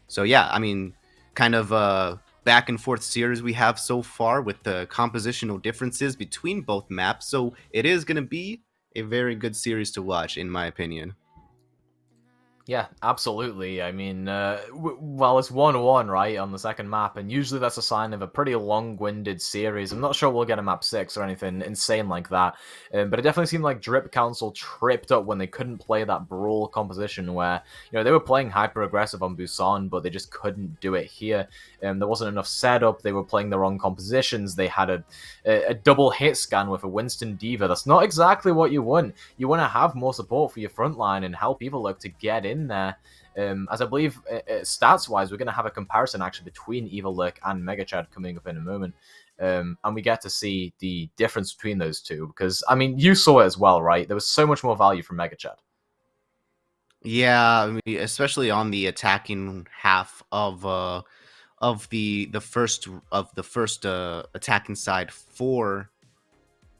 S2: So yeah, I mean, kind of a back and forth series we have so far with the compositional differences between both maps. So it is going to be a very good series to watch, in my opinion.
S1: Yeah, absolutely. I mean, well, it's 1-1, right, on the second map, and usually that's a sign of a pretty long-winded series. I'm not sure we'll get a map 6 or anything insane like that, but it definitely seemed like Drip Council tripped up when they couldn't play that Brawl composition where, you know, they were playing hyper-aggressive on Busan, but they just couldn't do it here. There wasn't enough setup, they were playing the wrong compositions, they had a double hit scan with a Winston Diva. That's not exactly what you want. You want to have more support for your front line and help people look to get in there. As I believe stats wise, we're going to have a comparison actually between Evil Lurk and Mega Chad coming up in a moment, and we get to see the difference between those two, because I mean, you saw it as well, right? There was so much more value from Mega Chad.
S2: Yeah, I mean, especially on the attacking half of the first attacking side for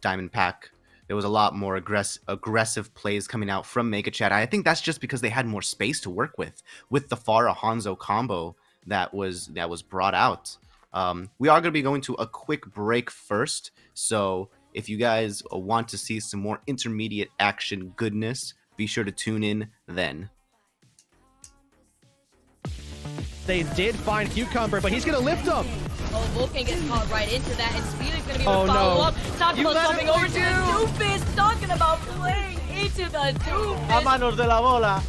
S2: Diamond Pack. There was a lot more aggressive plays coming out from Mega Chad. I think that's just because they had more space to work with the Pharah Hanzo combo that was brought out. We are going to be going to a quick break first, so if you guys want to see some more intermediate action goodness, be sure to tune in then.
S4: They did find Cucumber, but he's going to lift him.
S5: Oh, Vulcan gets caught right into that, and Speed is going to be able to follow up. Talking about jumping over to the Doofus, talking about playing into the Doofus.
S6: A manos de la bola,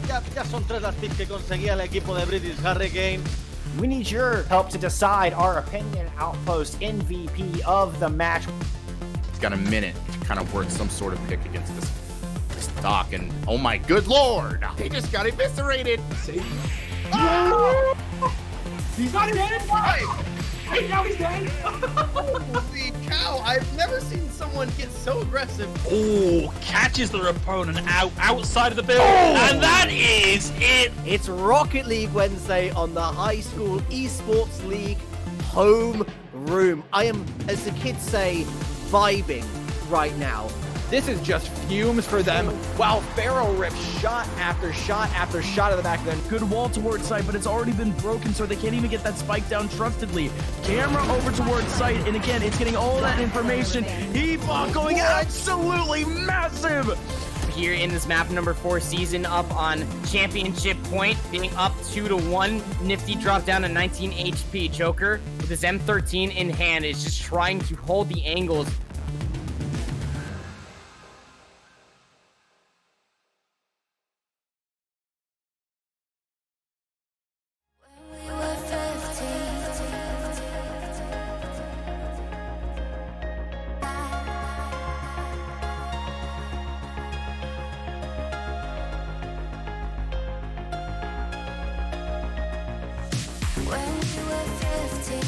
S6: ya son 3 las picks que conseguía el equipo de British Hurricane.
S7: We need your help to decide our opinion outpost MVP of the match.
S8: He's got a minute to kind of work some sort of pick against this stock, and oh my good lord, he just got eviscerated. See?
S9: Oh! He's not dead! Hey, now he's dead!
S8: Holy cow, I've never seen someone get so aggressive.
S10: Oh, catches their opponent outside of the building, and that is it!
S4: It's Rocket League Wednesday on the High School Esports League home room. I am, as the kids say, vibing right now. This is just fumes for them, while Pharaoh rips shot after shot after shot of the back of them.
S10: Good wall towards site, but it's already been broken, so they can't even get that spike down trustedly. Camera over towards site, and again, it's getting all that information. Hebot going absolutely massive!
S11: Here in this map number 4 season, up on championship point, being up 2-1. Nifty dropped down to 19 HP. Joker with his M13 in hand is just trying to hold the angles.
S3: When we were 15,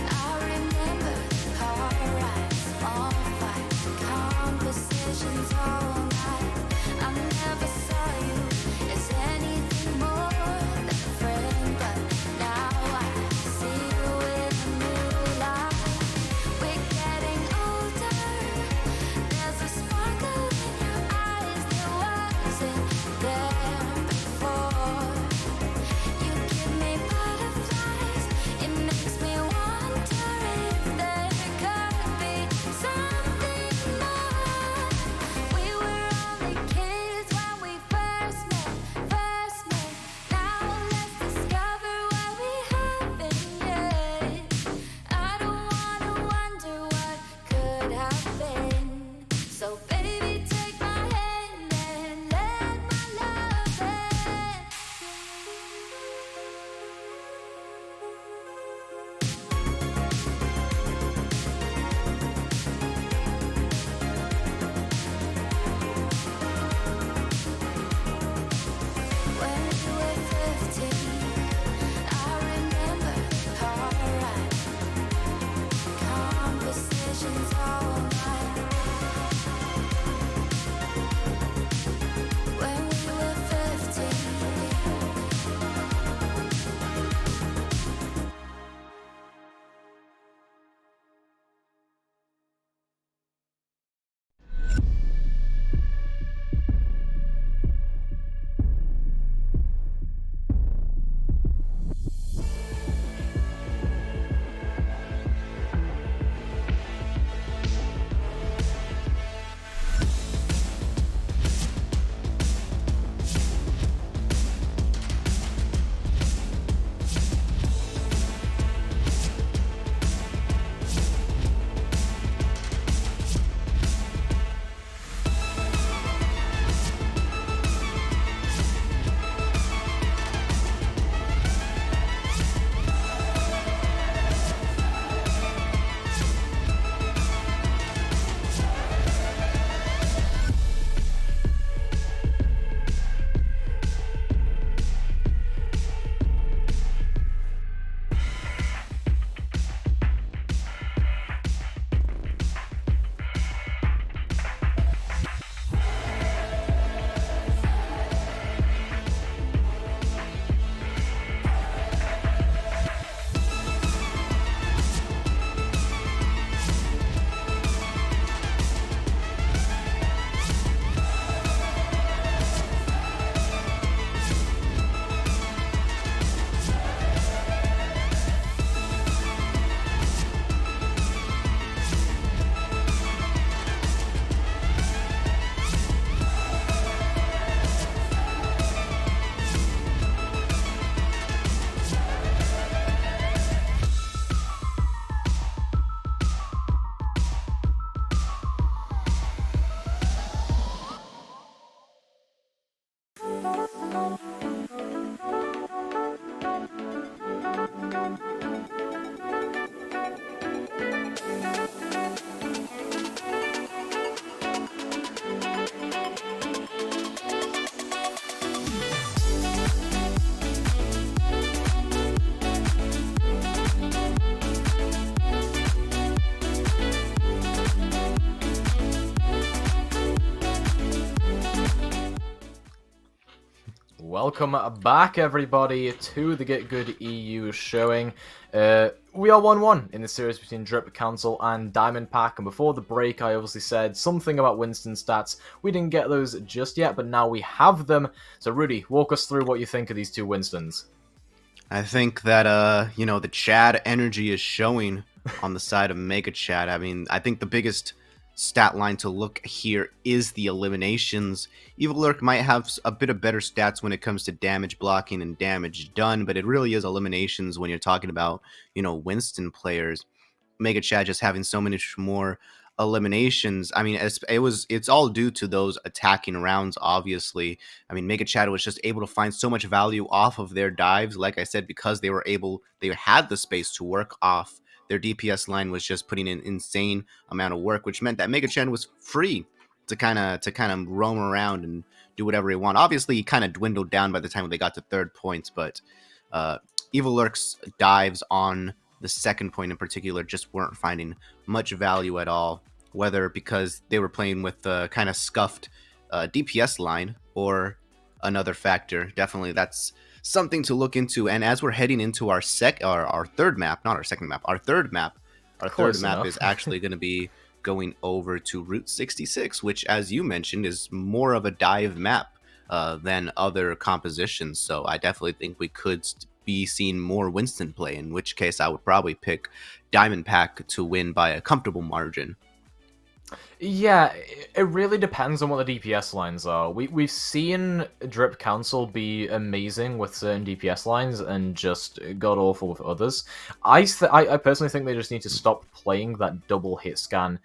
S3: I remember car rides, small fights, conversations all night. I never saw you as anything more than a friend, but now I see you in a new light. We're getting older, there's a sparkle in your eyes that wasn't there before. You give me butterflies, it makes me
S1: Welcome back, everybody, to the GitGud EU showing. We are 1-1 in the series between Drip Council and Diamond Pack, and before the break I obviously said something about Winston's stats. We didn't get those just yet, but now we have them. So Rudy, walk us through what you think of these two Winstons.
S2: I think that, you know, the Chad energy is showing on the side of Mega Chad. I mean, I think the biggest stat line to look here is the eliminations. Evil Lurk might have a bit of better stats when it comes to damage blocking and damage done, but it really is eliminations when you're talking about, you know, Winston players. Mega Chad just having so many more eliminations. I mean, it's all due to those attacking rounds, obviously. I mean, Mega Chad was just able to find so much value off of their dives, like I said, because they had the space to work off. Their DPS line was just putting in insane amount of work, which meant that Mega Chad was free to kind of roam around and do whatever he wanted. Obviously, he kind of dwindled down by the time they got to third points, but Evil Lurk's dives on the second point in particular just weren't finding much value at all, whether because they were playing with the kind of scuffed DPS line or another factor. Definitely, that's something to look into. And as we're heading into our third map, not our second map, our third map is actually going to be going over to Route 66, which, as you mentioned, is more of a dive map than other compositions. So I definitely think we could be seeing more Winston play, in which case I would probably pick Diamond Pack to win by a comfortable margin.
S1: Yeah, it really depends on what the DPS lines are. We've seen Drip Council be amazing with certain DPS lines and just god-awful with others. I personally think they just need to stop playing that double hit scan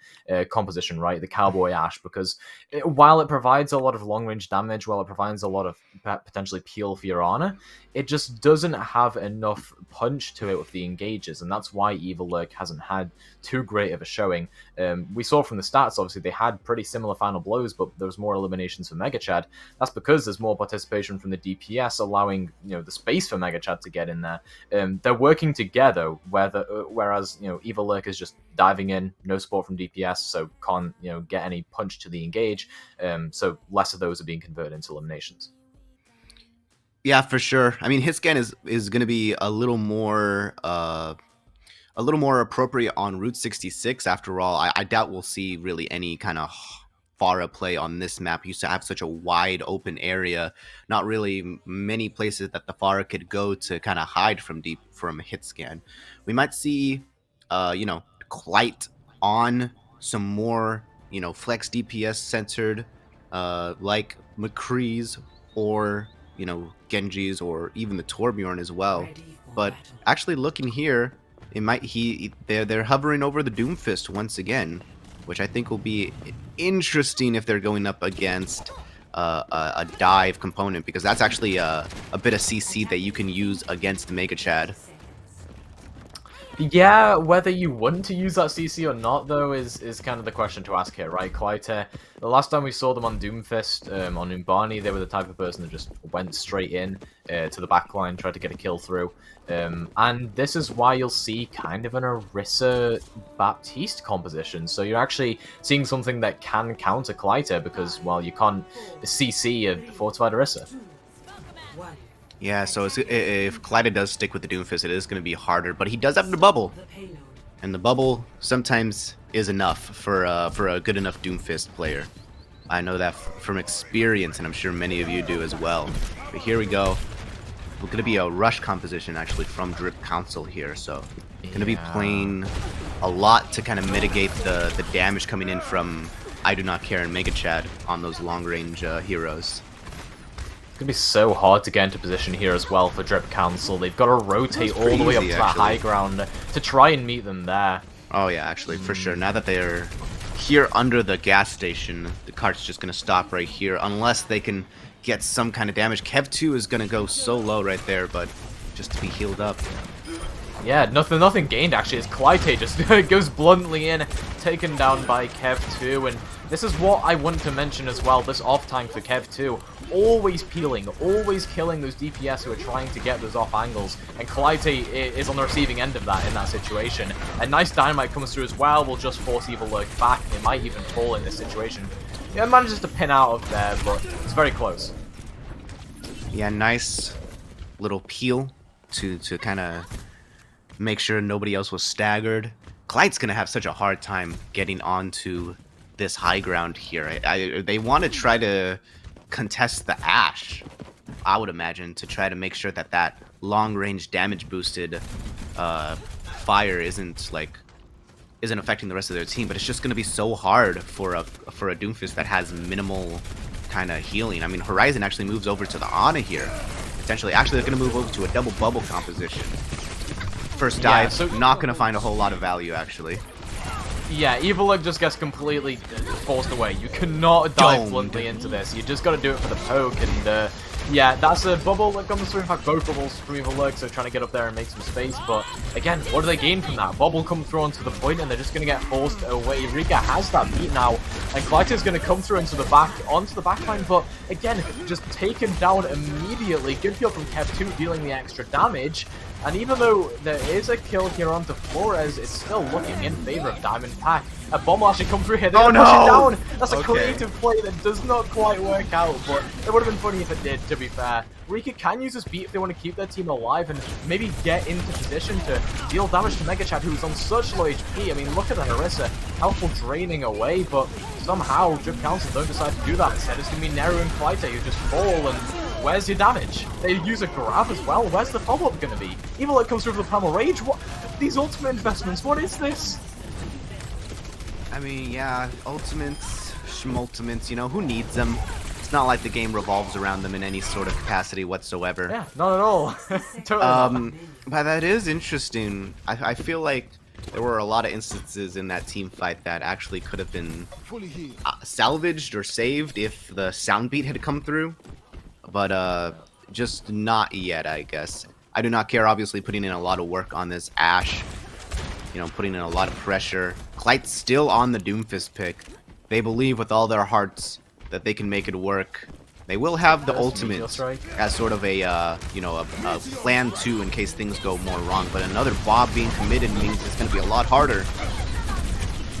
S1: composition, right? The Cowboy Ash, because while it provides a lot of long-range damage, while it provides a lot of potentially peel for your Ana, it just doesn't have enough punch to it with the engages, and that's why Evil Lurk hasn't had too great of a showing. We saw from the stats, obviously, they had pretty similar final blows, but there was more eliminations for Mega Chad. That's because there's more participation from the DPS, allowing, you know, the space for Mega Chad to get in there. They're working together, whereas, you know, Evil Lurk is just diving in, no support from DPS, so can't, you know, get any punch to the engage. So less of those are being converted into eliminations.
S2: Yeah, for sure. I mean, his scan is going to be a little more appropriate on Route 66. After all, I doubt we'll see really any kind of Pharah play on this map. Used to have such a wide open area, not really many places that the Pharah could go to kind of hide from hit scan. We might see, you know, Clyte on some more, you know, flex DPS centered, like McCree's or, you know, Genji's or even the Torbjorn as well. But actually looking here, they're hovering over the Doomfist once again, which I think will be interesting if they're going up against a dive component, because that's actually a bit of CC that you can use against Mega Chad.
S1: Yeah, whether you want to use that CC or not, though, is kind of the question to ask here, right? Clyte, the last time we saw them on Doomfist, on Umbani, they were the type of person that just went straight in to the backline, tried to get a kill through. And this is why you'll see kind of an Orisa Baptiste composition. So you're actually seeing something that can counter Clyte, because, well, you can't CC a fortified Orisa.
S2: Yeah, so if Clyde does stick with the Doomfist, it is going to be harder. But he does have the bubble, and the bubble sometimes is enough for a good enough Doomfist player. I know that from experience, and I'm sure many of you do as well. But here we go. We're going to be a rush composition, actually, from Drip Council here. So going to be playing a lot to kind of mitigate the damage coming in from I Do Not Care and Mega Chad on those long-range heroes.
S1: It's going to be so hard to get into position here as well for Drip Council. They've got to rotate all the way up to that high ground to try and meet them there.
S2: Oh yeah, actually, for sure. Now that they're here under the gas station. The cart's just going to stop right here unless they can get some kind of damage. Kev 2 is going to go so low right there, but just to be healed up.
S1: Yeah, nothing gained actually, as Clyde just goes bluntly in, taken down by Kev 2, and this is what I want to mention as well, this off tank for Kev 2. Always peeling, always killing those DPS who are trying to get those off angles, and Clyde is on the receiving end of that in that situation. A nice dynamite comes through as well, will just force Evil Lurk back, and it might even fall in this situation. Yeah, manages to pin out of there, but it's very close.
S2: Yeah, nice little peel to kind of make sure nobody else was staggered. Clyde's going to have such a hard time getting onto this high ground here. They want to try to contest the Ash, I would imagine, to try to make sure that that long-range damage boosted fire isn't affecting the rest of their team. But it's just going to be so hard for a Doomfist that has minimal kind of healing. I mean, Horizon actually moves over to the Ana here. Potentially, actually, they're going to move over to a double bubble composition. First dive,
S1: yeah, so
S2: not going to find a whole lot of value, actually.
S1: Yeah, Evil Lurk just gets completely forced away. You cannot dive bluntly into this. You just got to do it for the poke, and yeah, that's a bubble that comes through. In fact, both bubbles from Evil Lurk, so trying to get up there and make some space. But again, what do they gain from that? Bubble comes through onto the point, and they're just going to get forced away. Rika has that beat now, and Clyde is going to come through onto the back line. But again, just taken down immediately. Good kill from Kev 2, dealing the extra damage. And even though there is a kill here onto Flores, it's still looking in favor of Diamond Pack. A bomb will actually come through here. They're gonna push it down. That's a creative play that does not quite work out, but it would have been funny if it did, to be fair. Rika can use this beat if they want to keep their team alive and maybe get into position to deal damage to Mega Chad, who's on such low HP. I mean, look at the Harissa. Health will draining away, but somehow Drip Council don't decide to do that. Instead, it's going to be Neru and Clyde who just fall, and where's your damage? They use a grab as well. Where's the follow-up going to be? Evil Lurk comes through for the Primal Rage. What? These ultimate investments, what is this?
S2: I mean, yeah, ultimates, schmultimates, you know, who needs them? It's not like the game revolves around them in any sort of capacity whatsoever.
S1: Yeah, not at all. Totally
S2: but that is interesting. I feel like there were a lot of instances in that team fight that actually could have been salvaged or saved if the sound beat had come through. But just not yet, I guess. I do not care, obviously, putting in a lot of work on this Ash. You know, putting in a lot of pressure. Clyde's still on the Doomfist pick. They believe with all their hearts that they can make it work. They will have the ultimate as sort of a, you know, a plan 2 in case things go more wrong. But another Bob being committed means it's going to be a lot harder.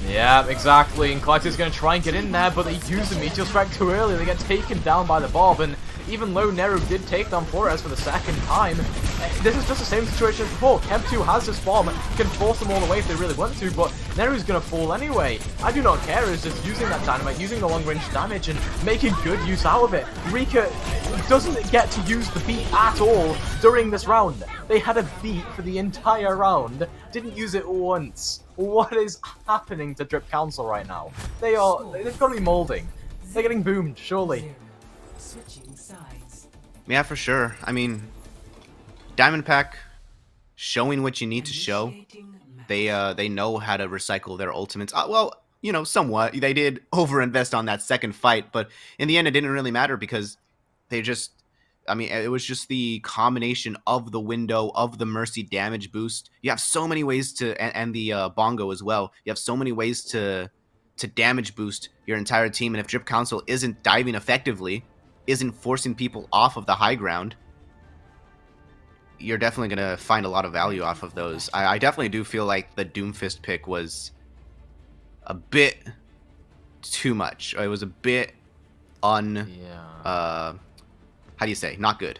S1: Yeah, exactly. And Clyde is going to try and get in there, but they use the Meteor Strike too early. They get taken down by the Bob, and even though Neru did take down Flores for the second time, this is just the same situation as before. Kev 2 has this bomb, can force them all away if they really want to, but Neru's going to fall anyway. I do not care, it's just using that dynamite, using the long range damage, and making good use out of it. Rika doesn't get to use the beat at all during this round. They had a beat for the entire round, didn't use it once. What is happening to Drip Council right now? They've got to be molding. They're getting boomed, surely.
S2: Yeah, for sure. I mean, Diamond Pack showing what you need to show. They know how to recycle their ultimates. Well, you know, somewhat. They did overinvest on that second fight, but in the end, it didn't really matter because they just. I mean, it was just the combination of the window, of the Mercy damage boost. You have so many ways to, and the Bongo as well. You have so many ways to damage boost your entire team. And if Drip Council isn't diving effectively, isn't forcing people off of the high ground, you're definitely going to find a lot of value off of those. I definitely do feel like the Doomfist pick was a bit too much. It was a bit how do you say? Not good.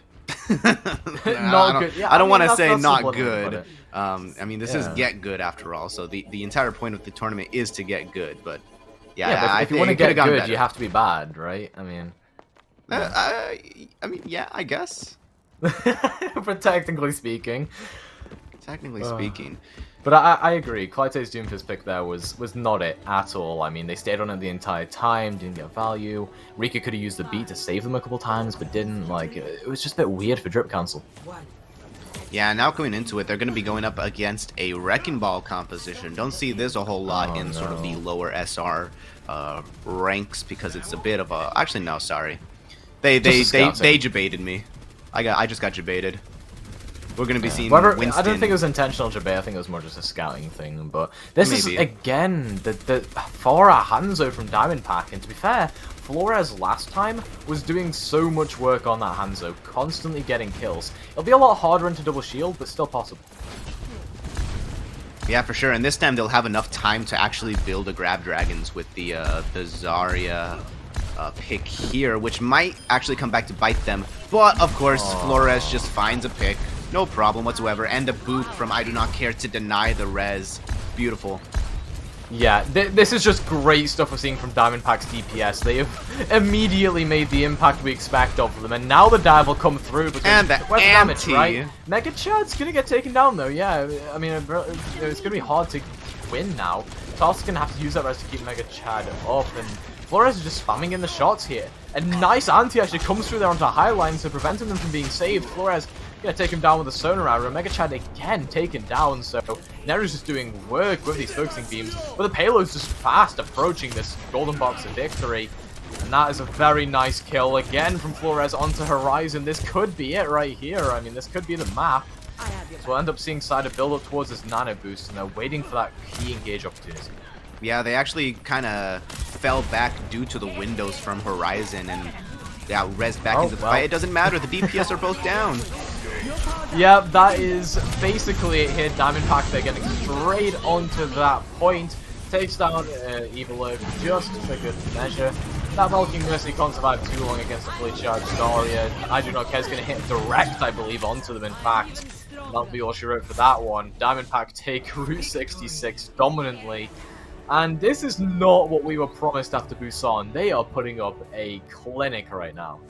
S1: Not good. Yeah,
S2: I don't want to say
S1: that's
S2: not
S1: what
S2: good. I mean, this is get good after all. So the entire point of the tournament is to get good. But yeah,
S1: but if you want to get good, you have to be bad, right? I mean,
S2: yeah, I guess.
S1: But technically speaking.
S2: Speaking.
S1: But I agree. Clyde's Doomfist pick there was not it at all. I mean, they stayed on it the entire time, didn't get value. Rika could have used the beat to save them a couple times, but didn't. Like, it was just a bit weird for Drip Council.
S2: Yeah, now coming into it, they're going to be going up against a Wrecking Ball composition. Don't see this a whole lot in sort of the lower SR ranks because it's a bit of a... Actually, no, sorry. They jebaited me. I just got jebaited. We're going to be seeing Winston.
S1: I don't think it was intentional jebait. I think it was more just a scouting thing. But this is, again, the Flora Hanzo from Diamond Pack. And to be fair, Flores last time was doing so much work on that Hanzo, constantly getting kills. It'll be a lot harder into double shield, but still possible.
S2: Yeah, for sure. And this time they'll have enough time to actually build a Grab Dragons with the Zarya pick here, which might actually come back to bite them. But, of course, Flores just finds a pick. No problem whatsoever. And a boop from I Do Not Care to deny the res. Beautiful.
S1: Yeah, this is just great stuff we're seeing from Diamond Pack's DPS. They have immediately made the impact we expect of them, and now the dive will come through.
S2: And the
S1: damage, right? Mega Chad's gonna get taken down though. Yeah, I mean it's gonna be hard to win now. Toss gonna have to use that res to keep Mega Chad up, and Flores is just spamming in the shots here. A nice anti actually comes through there onto high line, so preventing them from being saved. Flores gonna take him down with a sonar arrow. Mega Chad again taken down, so Neru's just doing work with these focusing beams. But the payload's just fast approaching this golden box of victory. And that is a very nice kill again from Flores onto Horizon. This could be it right here. I mean, this could be the map. So we'll end up seeing Cider build up towards this nano boost, and they're waiting for that key engage opportunity.
S2: Yeah, they actually kind of fell back due to the windows from Horizon, and yeah, res back into the fight. It doesn't matter. The DPS are both down.
S1: Yeah, that is basically it here. Diamond Pack, they're getting straight onto that point. Takes down Evil Oak just for good measure. That Valkyrie Mercy can't survive too long against the fully charged Zarya. I Do Not Care is going to hit direct, I believe, onto them, in fact. That'll be all she wrote for that one. Diamond Pack take Route 66 dominantly. And this is not what we were promised after Busan. They are putting up a clinic right now.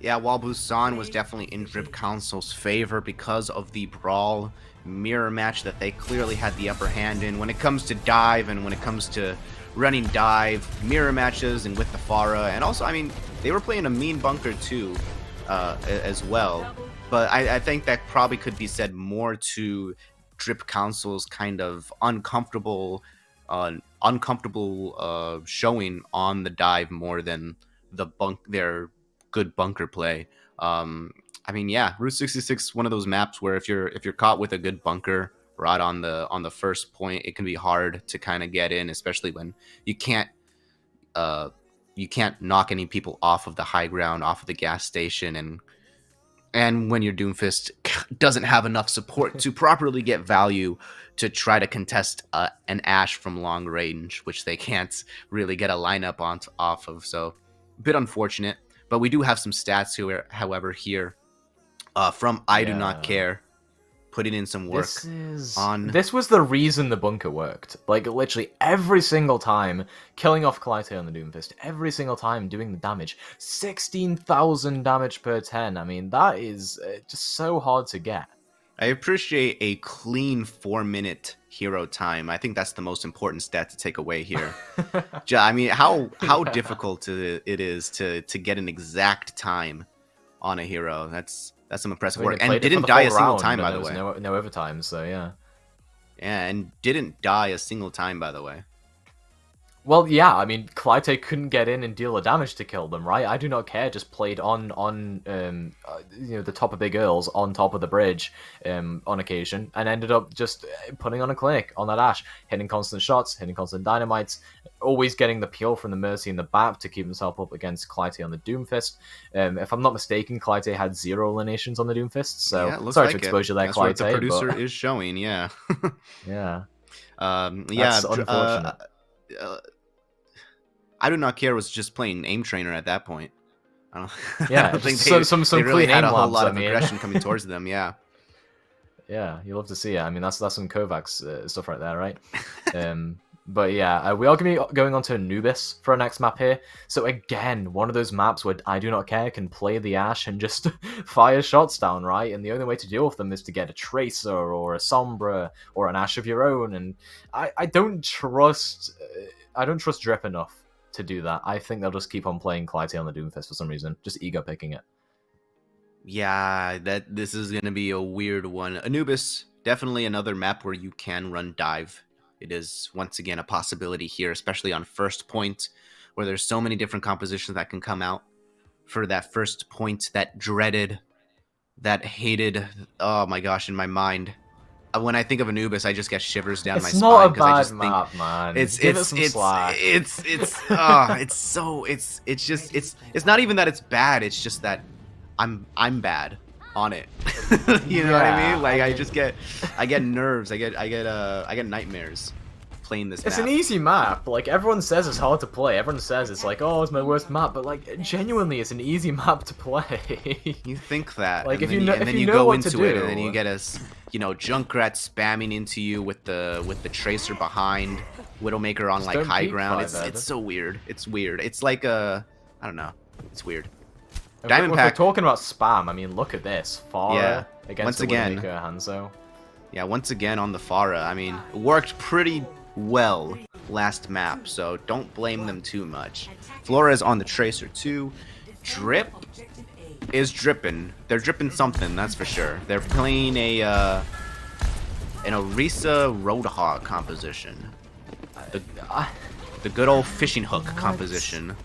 S2: Yeah, while Busan was definitely in Drip Council's favor because of the Brawl mirror match that they clearly had the upper hand in. When it comes to dive and when it comes to running dive, mirror matches, and with the Pharah. And also, I mean, they were playing a mean bunker too, as well. But I think that probably could be said more to Drip Council's kind of uncomfortable showing on the dive more than their good bunker play. I mean, yeah, Route 66, one of those maps where if you're caught with a good bunker right on the first point, it can be hard to kind of get in, especially when you can't knock any people off of the high ground, off of the gas station, and when your Doomfist doesn't have enough support to properly get value to try to contest an Ashe from long range, which they can't really get a lineup off of. So, a bit unfortunate. But we do have some stats here, however, here from I Do Not Care, putting in some work on...
S1: This was the reason the bunker worked. Like, literally every single time, killing off Clyde on the Doomfist, every single time doing the damage. 16,000 damage per 10. I mean, that is just so hard to get.
S2: I appreciate a clean 4-minute hero time. I think that's the most important stat to take away here. I mean, how difficult it is to get an exact time on a hero. That's some impressive work. And didn't die a single time, by the way.
S1: No overtime, so yeah.
S2: Yeah, and didn't die a single time, by the way.
S1: Well, yeah, I mean, Clyde couldn't get in and deal the damage to kill them, right? I Do Not Care just played on the top of Big Earls, on top of the bridge on occasion, and ended up just putting on a clinic on that Ashe, hitting constant shots, hitting constant dynamites, always getting the peel from the Mercy in the back to keep himself up against Clyde on the Doomfist. If I'm not mistaken, Clyde had 0 eliminations on the Doomfist, so
S2: yeah,
S1: sorry to expose you there, Clyde.
S2: That's what the producer is showing, yeah.
S1: Yeah.
S2: That's
S1: unfortunate.
S2: I Do Not Care was just playing Aim Trainer at that point. I don't,
S1: yeah,
S2: I don't think
S1: some
S2: they really
S1: clean
S2: had
S1: aim
S2: a whole
S1: labs,
S2: lot of aggression coming towards them. Yeah,
S1: yeah, you love to see it. I mean, that's some Kovacs stuff right there, right? But yeah, we are going to be going on to Anubis for our next map here. So again, one of those maps where I Do Not Care can play the Ashe and just fire shots down, right? And the only way to deal with them is to get a Tracer or a Sombra or an Ashe of your own. And I don't trust Drip enough to do that. I think they'll just keep on playing Clyde on the Doomfist for some reason, just ego picking it.
S2: Yeah, this is gonna be a weird one. Anubis, definitely another map where you can run dive. It is once again a possibility here, especially on first point, where there's so many different compositions that can come out for that first point, that dreaded, that hated. Oh my gosh, in my mind, when I think of Anubis, I just get shivers down my
S1: It's not
S2: spine
S1: a
S2: because I
S1: bad
S2: just think
S1: map, man.
S2: it's
S1: Give it
S2: it's
S1: some
S2: it's
S1: slack.
S2: it's just it's not even that it's bad. It's just that I'm bad on it. You know what I mean? Like I get nerves. I get nightmares playing this
S1: It's
S2: map.
S1: an easy map. Like, everyone says it's hard to play. Everyone says it's like, oh, it's my worst map. But, like, genuinely, it's an easy map to play.
S2: You think that,
S1: Like,
S2: and
S1: if
S2: then
S1: you know,
S2: and
S1: if
S2: then
S1: you
S2: you
S1: know
S2: go
S1: what
S2: into
S1: to
S2: it,
S1: do,
S2: and then you get us, Junkrat spamming into you with the tracer behind, Widowmaker on
S1: Just
S2: like
S1: don't
S2: high
S1: peek
S2: ground.
S1: by
S2: It's
S1: then.
S2: it's so weird. It's weird. It's like I don't know. It's weird.
S1: If
S2: Diamond
S1: we're
S2: Pack.
S1: talking about spam, I mean, look at this. Farah
S2: Yeah.
S1: against
S2: Once
S1: the
S2: again.
S1: Widowmaker Hanzo.
S2: Yeah, once again on the Farah. I mean, it worked pretty well last map, so don't blame them too much. Flores on the Tracer too. Drip is dripping. They're dripping something, that's for sure. They're playing an Orisa Roadhog composition. The good old fishing hook composition.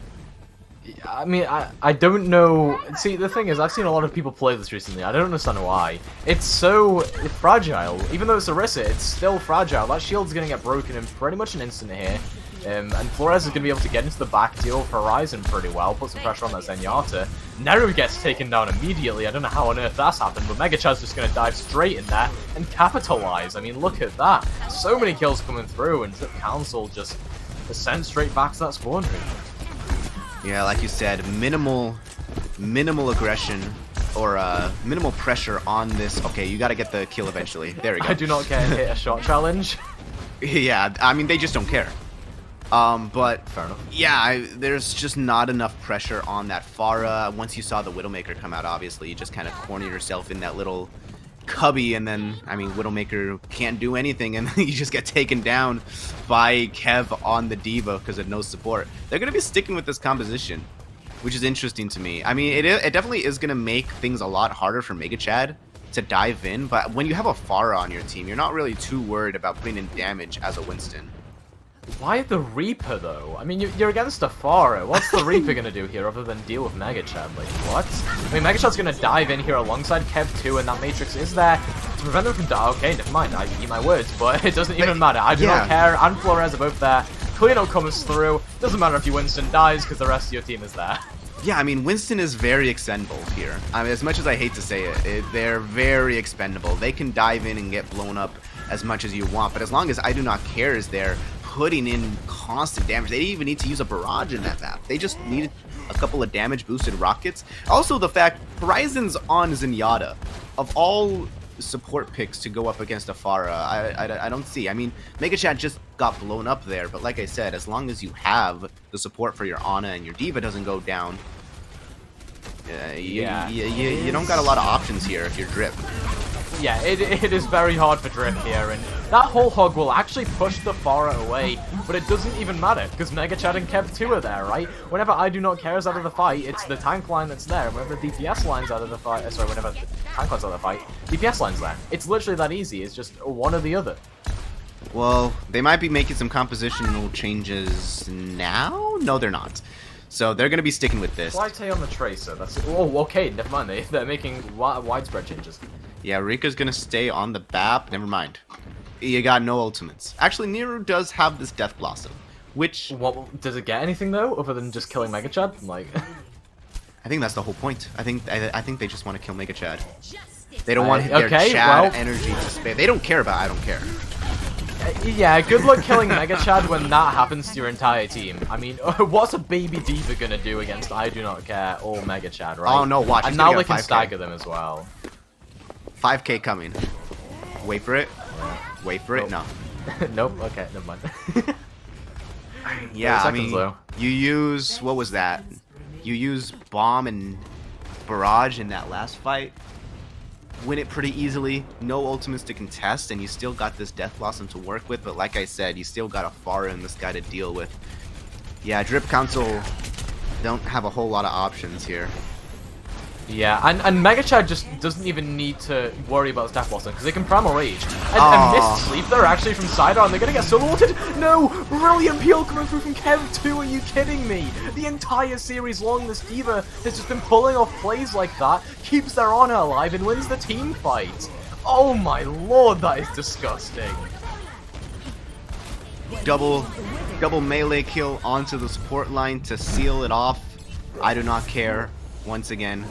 S1: I mean, I don't know. See, the thing is, I've seen a lot of people play this recently. I don't understand why. It's so fragile. Even though it's Orisa, it's still fragile. That shield's going to get broken in pretty much an instant here. And Flores is going to be able to get into the back, deal with Horizon pretty well, put some pressure on that Zenyatta. Neru gets taken down immediately. I don't know how on earth that's happened, but Megachad's just going to dive straight in there and capitalize. I mean, look at that. So many kills coming through, and Drip Council just sent straight back to that spawn room.
S2: Yeah, like you said, minimal aggression or minimal pressure on this. Okay, you got to get the kill eventually. There we go.
S1: I do not care hit a shot challenge.
S2: Yeah, I mean, they just don't care. But
S1: Fair enough.
S2: yeah, there's just not enough pressure on that Farah. Once you saw the Widowmaker come out, obviously, you just kind of corner yourself in that little cubby, and then, I mean, Widowmaker can't do anything, and then you just get taken down by Kev on the Diva because of no support. They're going to be sticking with this composition, which is interesting to me. I mean, it definitely is going to make things a lot harder for Megachad to dive in, but when you have a Farah on your team, you're not really too worried about putting in damage as a Winston.
S1: Why the Reaper, though? I mean, you're against a Farah. What's the Reaper gonna do here other than deal with Megachad? Like, what? I mean, Megachad's gonna dive in here alongside Kev too, and that Matrix is there to prevent them from dying. Okay, never mind. I eat my words, but it doesn't even matter. I do not care. And Flores are both there. Cleano comes through. Doesn't matter if your Winston dies, because the rest of your team is there.
S2: Yeah, I mean, Winston is very expendable here. I mean, as much as I hate to say it, they're very expendable. They can dive in and get blown up as much as you want, but as long as I Do Not Care is there, putting in constant damage. They didn't even need to use a barrage in that map. They just needed a couple of damage boosted rockets. Also, the fact Horizon's on Zenyatta. Of all support picks to go up against a Farah, I don't see. I mean, Megachad just got blown up there, but like I said, as long as you have the support for your Ana and your Diva doesn't go down, you don't got a lot of options here if you're Drip.
S1: Yeah, it is very hard for Drip here, and that whole hog will actually push the Farah away, but it doesn't even matter, because Megachad and Kev 2 are there, right? Whenever I Do Not Care is out of the fight, it's the tank line that's there, and whenever the DPS line's out of the fight, whenever the tank line's out of the fight, DPS line's there. It's literally that easy, it's just one or the other.
S2: Well, they might be making some compositional changes now? No, they're not. So they're going to be sticking with this.
S1: Why on the Tracer? That's oh, okay, never mind, they're making widespread changes.
S2: Yeah, Rika's gonna stay on the BAP. Never mind. You got no ultimates. Actually, Neru does have this Death Blossom, which...
S1: What, does it get anything, though, other than just killing Megachad? Like...
S2: I think that's the whole point. I think they just want to kill Megachad. They don't want their
S1: okay,
S2: Chad energy to spare. They don't care about I don't care.
S1: Yeah, good luck killing Megachad when that happens to your entire team. I mean, what's a baby Diva gonna do against I Do Not Care or Megachad, right?
S2: Oh no, watch.
S1: And now they can stagger them as well.
S2: 5k coming. Wait for it. Wait for it. No.
S1: Nope. Okay, never mind.
S2: Yeah, I mean, you use, what was that? You use Bomb and Barrage in that last fight. Win it pretty easily. No ultimates to contest, and you still got this Death Blossom to work with. But like I said, you still got a Farah in this guy to deal with. Yeah, Drip Council don't have a whole lot of options here.
S1: Yeah, and Mega Chad just doesn't even need to worry about Staff Blossom because they can Primal Rage. And Mist Sleep there actually from Sidar, and they're gonna get solo-ulted. No! Brilliant peel coming through from Kev 2, are you kidding me? The entire series long, this Diva has just been pulling off plays like that, keeps their honor alive, and wins the team fight. Oh my lord, that is disgusting.
S2: Double melee kill onto the support line to seal it off. I do not care. Once again,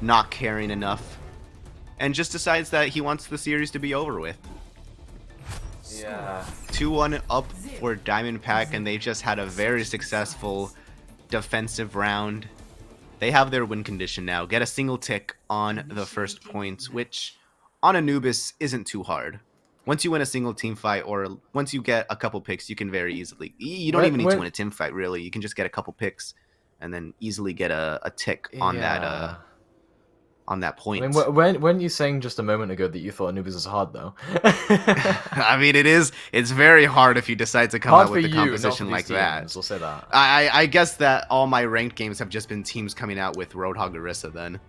S2: not caring enough. And just decides that he wants the series to be over with.
S1: Yeah.
S2: 2-1 up for Diamond Pack, and they've just had a very successful defensive round. They have their win condition now. Get a single tick on the first points, which on Anubis isn't too hard. Once you win a single team fight, or once you get a couple picks, you can very easily... You don't even need to win a team fight, really. You can just get a couple picks and then easily get a tick on that point.
S1: I mean, weren't you saying just a moment ago that you thought Anubis was hard, though?
S2: I mean, it's very hard if you decide to come
S1: hard
S2: out with a composition
S1: not for
S2: like
S1: these
S2: that.
S1: teams, we'll say that.
S2: I guess that all my ranked games have just been teams coming out with Roadhog Orisa then.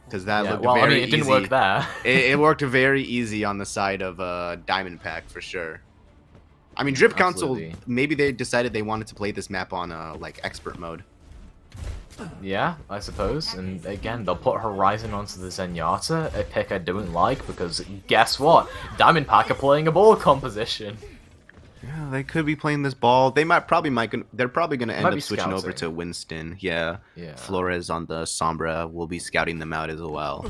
S2: Because that looked very easy.
S1: I mean, it didn't work there.
S2: it worked very easy on the side of Diamond Pack, for sure. I mean, Drip Council, maybe they decided they wanted to play this map on like expert mode.
S1: Yeah, I suppose. And again, they'll put Horizon onto the Zenyatta, a pick I don't like, because guess what? Diamond Pack are playing a ball composition.
S2: Yeah, they could be playing this ball. They're probably going to end up switching over to Winston. Yeah. Flores on the Sombra will be scouting them out as well.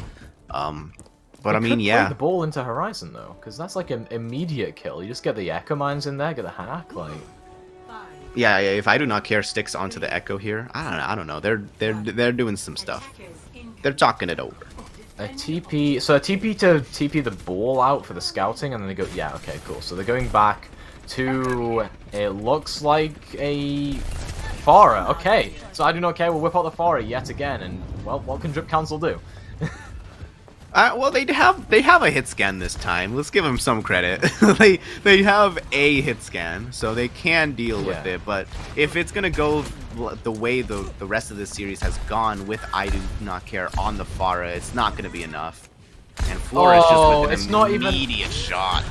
S2: But I mean, yeah.
S1: Play the ball into Horizon though, because that's like an immediate kill. You just get the Echo Mines in there, get the hack, like.
S2: Yeah, if I do not care sticks onto the Echo here, I don't know. They're doing some stuff. They're talking it over.
S1: A TP, so a TP to TP the ball out for the scouting, and then they go. Yeah, okay, cool. So they're going back to, it looks like a Pharah. Okay, so I do not care. We'll whip out the Pharah yet again, and well, what can Drip Council do?
S2: Well, they have a hit scan this time. Let's give them some credit. they have a hit scan, so they can deal with it. But if it's gonna go the way the rest of this series has gone with I do not care on the Pharah, it's not gonna be enough. And Flores just with an immediate shot.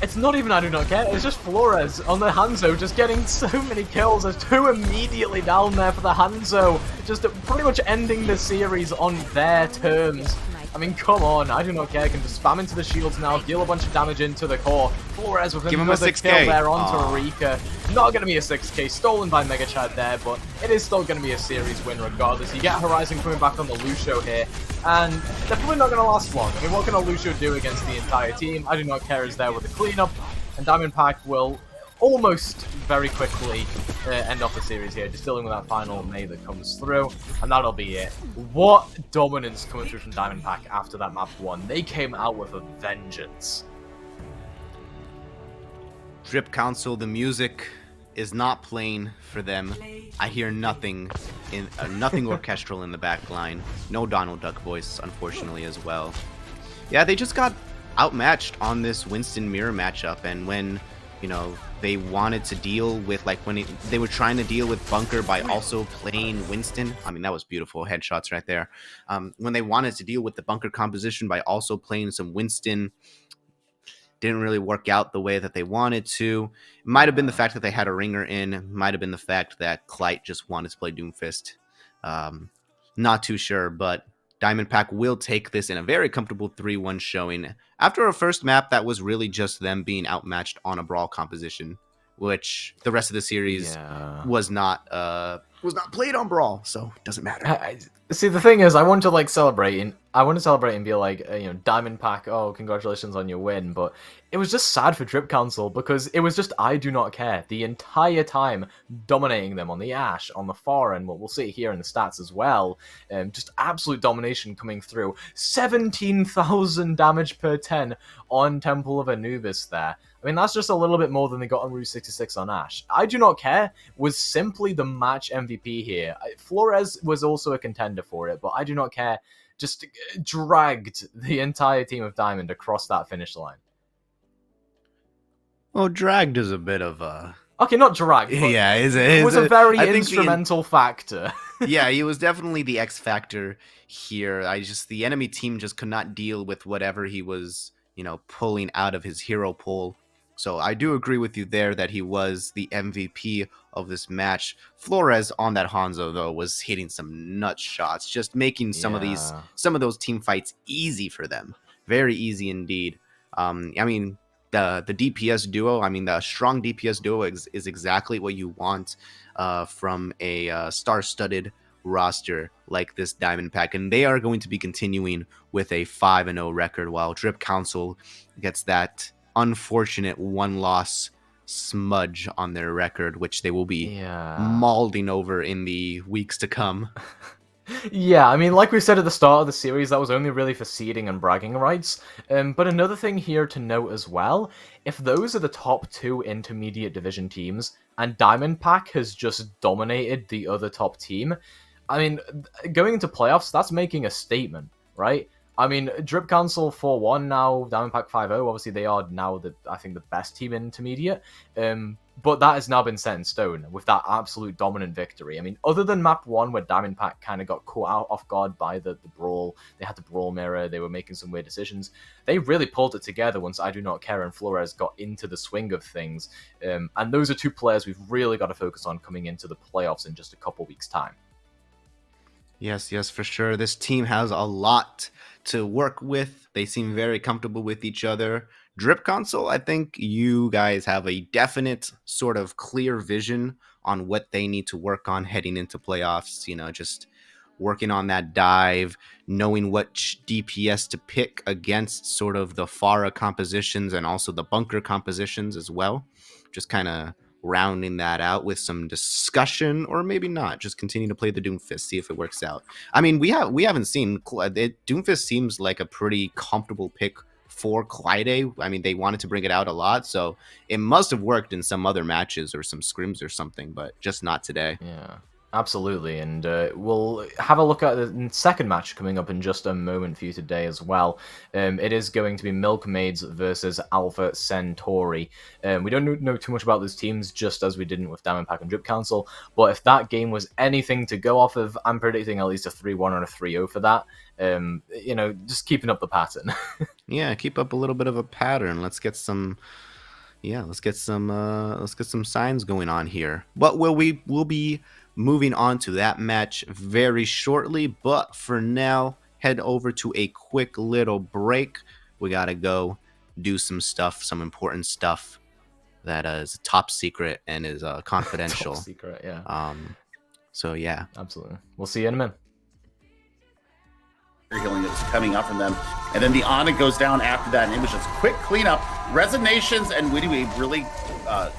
S1: It's not even I do not care, it's just Flores on the Hanzo just getting so many kills. There's two immediately down there for the Hanzo, just pretty much ending the series on their terms. I mean, come on, I do not care. Can just spam into the shields now, deal a bunch of damage into the core. Flores with another kill there onto Rika. Not going to be a 6k, stolen by Mega Chad there, but it is still going to be a series win regardless. You get Horizon coming back on the Lucio here, and they're probably not going to last long. I mean, what can a Lucio do against the entire team? I do not care is there with the cleanup, and Diamond Pack will almost very quickly end off the series here, just dealing with that final May that comes through, and that'll be it. What dominance coming through from Diamond Pack after that map 1. They came out with a vengeance.
S2: Drip Council, the music is not playing for them. I hear nothing nothing orchestral in the back line. No Donald Duck voice, unfortunately, as well. Yeah, they just got outmatched on this Winston Mirror matchup, and when, you know, they wanted to deal with, like, when they were trying to deal with Bunker by also playing Winston. I mean, that was beautiful headshots right there. When they wanted to deal with the Bunker composition by also playing some Winston, didn't really work out the way that they wanted to. It might have been the fact that they had a ringer in. Might have been the fact that Clyde just wanted to play Doomfist. Not too sure, but Diamond Pack will take this in a very comfortable 3-1 showing after a first map that was really just them being outmatched on a brawl composition, which the rest of the series was not played on brawl, so it doesn't matter.
S1: See, the thing is, I want to like celebrate, and I want to celebrate and be like, you know, Diamond Pack, oh, congratulations on your win, but it was just sad for Drip Council because it was just I do not care the entire time, dominating them on the Ashe, on the far end. We'll see here in the stats as well. Just absolute domination coming through. 17,000 damage per 10 on Temple of Anubis there. I mean, that's just a little bit more than they got on Route 66 on Ashe. I do not care was simply the match MVP here. Flores was also a contender for it, but I do not care. Just dragged the entire team of Diamond across that finish line.
S2: Well, dragged is a bit of a
S1: Okay, not drag. But
S2: Yeah,
S1: it was a very
S2: I think
S1: instrumental factor.
S2: Yeah, he was definitely the X factor here. The enemy team just could not deal with whatever he was, pulling out of his hero pool. So I do agree with you there that he was the MVP of this match. Flores on that Hanzo though was hitting some nut shots, just making some of those team fights easy for them. Very easy indeed. I mean, the DPS duo, the strong DPS duo is exactly what you want from a star-studded roster like this Diamond Pack, and they are going to be continuing with a 5-0 record, while Drip Council gets that unfortunate one-loss smudge on their record, which they will be mauling over in the weeks to come.
S1: Yeah, I mean, like we said at the start of the series, that was only really for seeding and bragging rights. But another thing here to note as well, if those are the top 2 intermediate division teams, and Diamond Pack has just dominated the other top team, I mean, going into playoffs, that's making a statement, right? I mean, Drip Council 4-1 now, Diamond Pack 5-0, obviously they are now, I think, the best team in intermediate. But that has now been set in stone with that absolute dominant victory. I mean, other than map 1 where Diamond Pack kind of got caught out off guard by the brawl, they had the brawl mirror, they were making some weird decisions. They really pulled it together once I Do Not Care and Flores got into the swing of things. And those are 2 players we've really got to focus on coming into the playoffs in just a couple weeks' time.
S2: Yes, for sure. This team has a lot to work with. They seem very comfortable with each other. Drip Console, I think you guys have a definite sort of clear vision on what they need to work on heading into playoffs. Just working on that dive, knowing which DPS to pick against sort of the Pharah compositions and also the bunker compositions as well. Just kind of rounding that out with some discussion, or maybe not. Just continue to play the Doomfist, see if it works out. I mean, we haven't seen Doomfist seems like a pretty comfortable pick for Clyde. I mean, they wanted to bring it out a lot, so it must have worked in some other matches or some scrims or something, but just not today.
S1: Yeah, absolutely. And we'll have a look at the second match coming up in just a moment for you today as well. It is going to be Milkmaids versus Alpha Centauri. We don't know too much about those teams, just as we didn't with Diamond Pack and Drip Council, but if that game was anything to go off of, I'm predicting at least a 3-1 or a 3-0 for that. Just keeping up the pattern.
S2: Yeah, keep up a little bit of a pattern. Let's get some signs going on here. But we'll be moving on to that match very shortly. But for now, head over to a quick little break. We gotta go do some stuff, some important stuff that is top secret and is confidential.
S1: Top secret, yeah.
S2: So yeah,
S1: absolutely. We'll see you in a minute.
S12: Healing that's coming up from them, and then the Ana goes down after that, and it was just quick cleanup. Resignations and Witty Wave really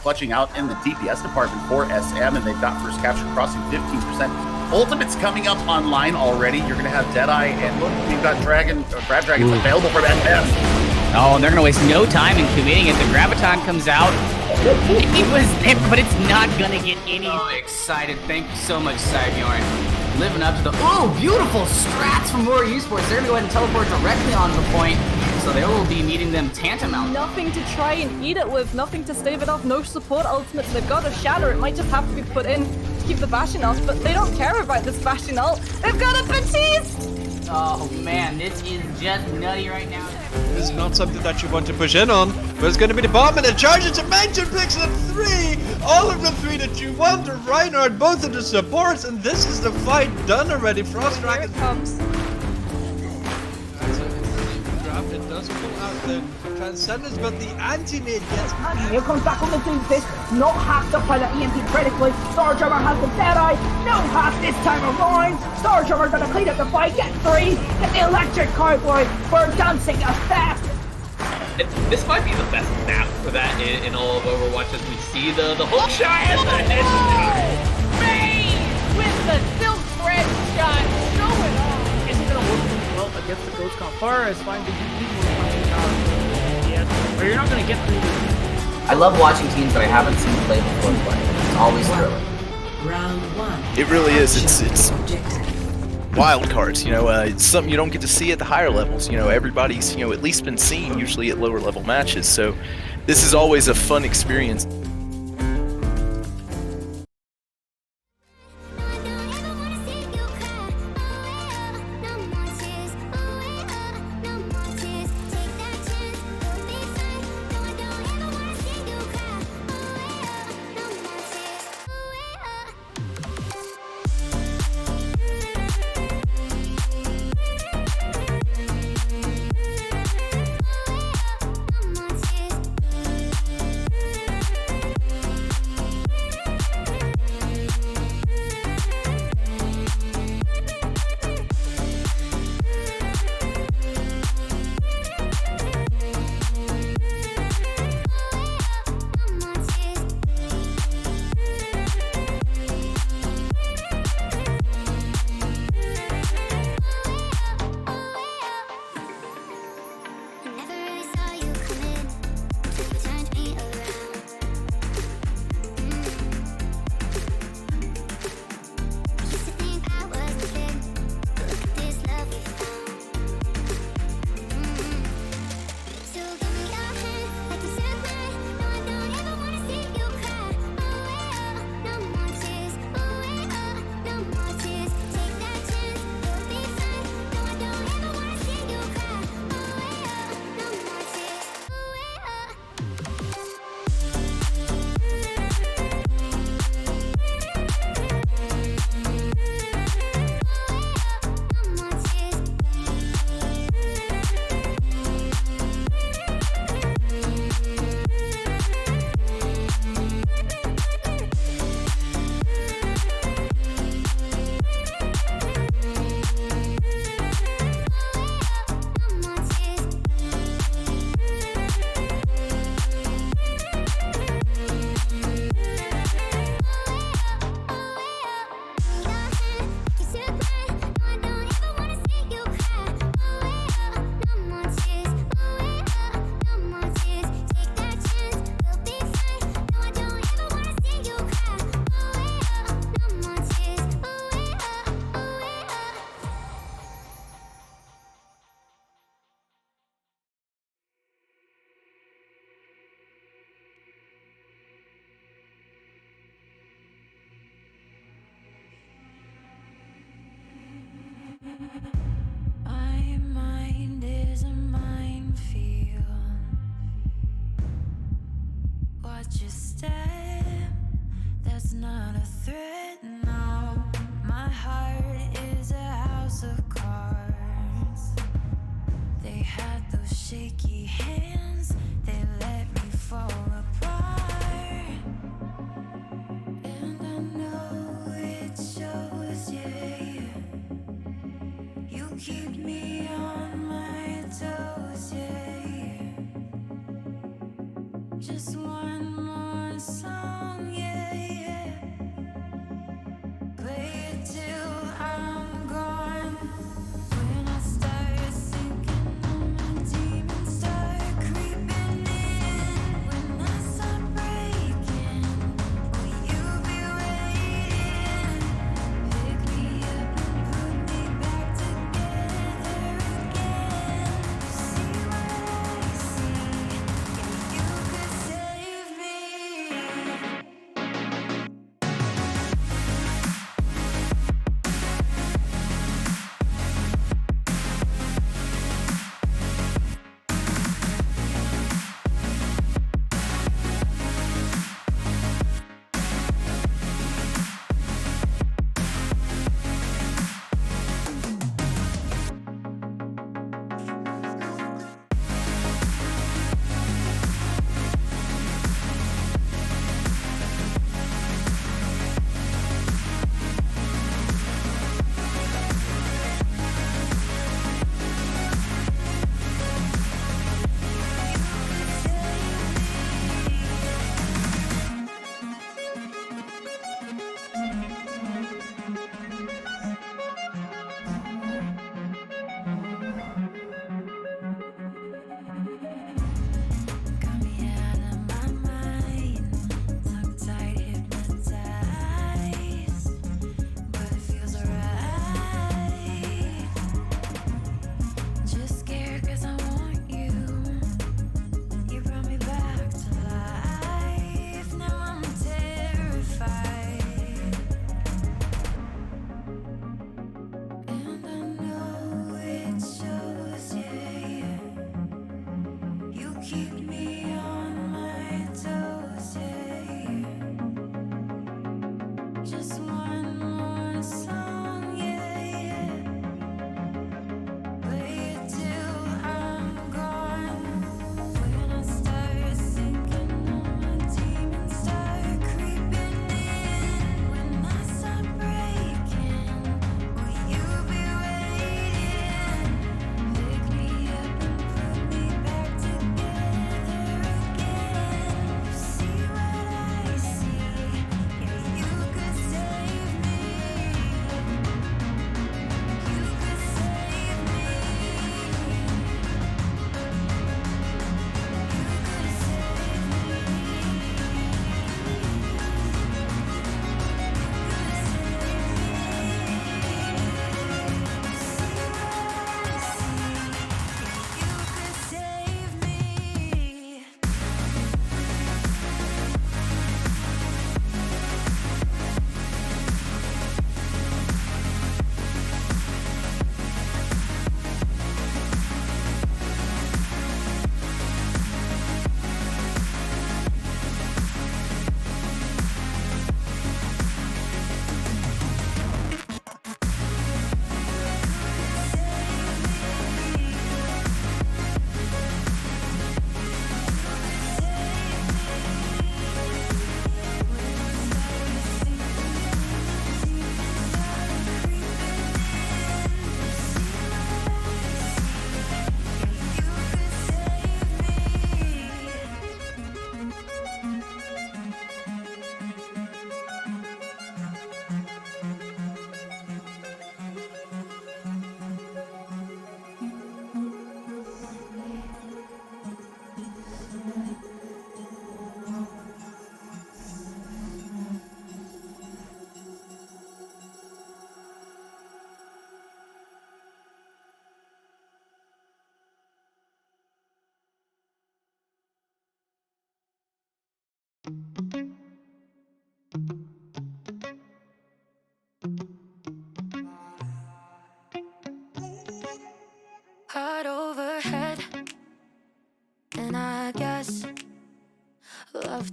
S12: clutching out in the DPS department for SM, and they've got first capture crossing 15%. Ultimate's coming up online already. You're going to have Deadeye, and look, we've got Grab Dragons available for SS.
S11: Oh, and they're going to waste no time in committing it. The Graviton comes out. It was there, but it's not going to get any.
S13: Oh, excited. Thank you so much, Cybjorn. Living up to the beautiful strats from Roar Esports. They're gonna go ahead and teleport directly onto the point, so they will be meeting them tantamount.
S5: Nothing to try and eat it with, nothing to stave it off, no support ultimates. They've got a shatter. It might just have to be put in to keep the Bastion ult, but they don't care about this Bastion ult. They've got a Batiste!
S13: Oh man, this is just nutty right now.
S14: This is not something that you want to push in on, but it's going to be the bomb and the charge into Mansion picks up 3! All of the 3 that you want are Reinhardt, both of the supports, and this is the fight done already. Frost
S5: Here it comes.
S14: It does pull out the Transcendence, but the anti-mid gets...
S9: Here comes back on the Doomfist. Not half the pilot EMP critically. Starjummer has the Deadeye. No half this time around. Starjummer gonna clean up the fight. Get 3. Get the Electric Cowboy. We're dancing effect.
S15: This might be the best map for that in all of Overwatch, as we see the hook shot and
S5: Bane with the silk thread shot. Going on.
S16: Isn't gonna work well against the Ghost Confar as fine the but you're not gonna get through this.
S13: I love watching teams that I haven't seen play before play. It's always thrilling.
S17: Round 1.
S18: It really is. It's wild cards. It's something you don't get to see at the higher levels. Everybody's at least been seen usually at lower level matches. So this is always a fun experience.
S3: step. That's not a threat, no. My heart is a house of cards. They had those shaky hands, they let me fall apart. And I know it shows, yeah. You keep me on my toes, yeah. Just one more song, yeah, yeah. Play it till I'm gone. When I start sinking, all my demons start creeping in. When I start breaking, will you be waiting? Pick me up and put me back together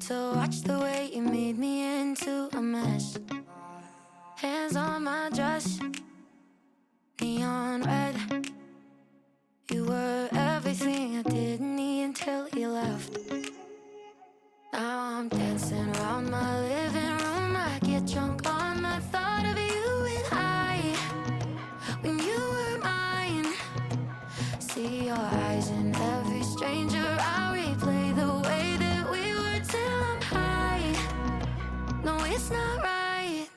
S3: to watch the way you made me into a mess. Hands on my dress, neon red. You were everything I didn't need until you left. Now I'm dancing around my living room. I get drunk on the thought of you and I. When you were mine, see your eyes in every stranger. I replay the way that we were till I'm high. No, it's not right.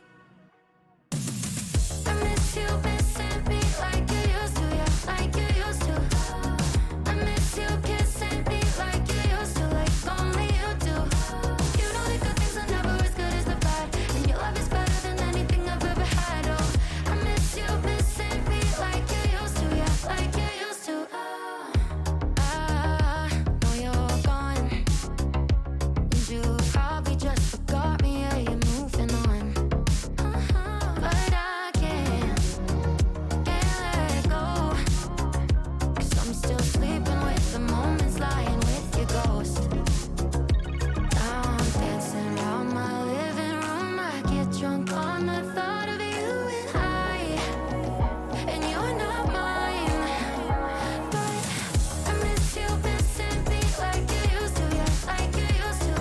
S3: I miss you missing me like you used to, yeah, like you used to. I miss you kissing me like you used to, like only you do. You know the good things are never as good as the bad, and your love is better than anything I've ever had. Oh, I miss you missing me like you used to, yeah, like you used to. I know you're gone, and you probably just forgot me. Yeah, you're moving on. But I can't let go, 'cause I'm still sleeping with the moments, lying with your ghost. Now I'm dancing around my living room. I get drunk on the thought of you and you're not mine. But I miss you missing me like you used to, yeah, like you used to.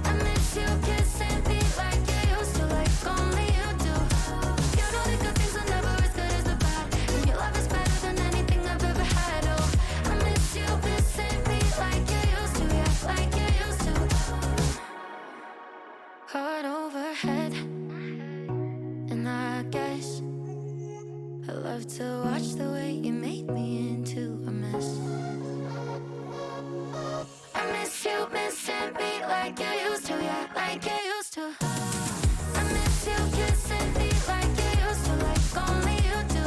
S3: I miss you kissing me like you used to, like only you do. You know the good things are never as good as the bad, and your love is better than anything I've ever had. Oh, I miss you missing me like you used to, yeah, like you used to. Heart overhead, and I guess I love to watch the way you made me into a mess. I miss you missing me like you used to, yeah, like you used to. I miss you kissing me like you used to, like only you do.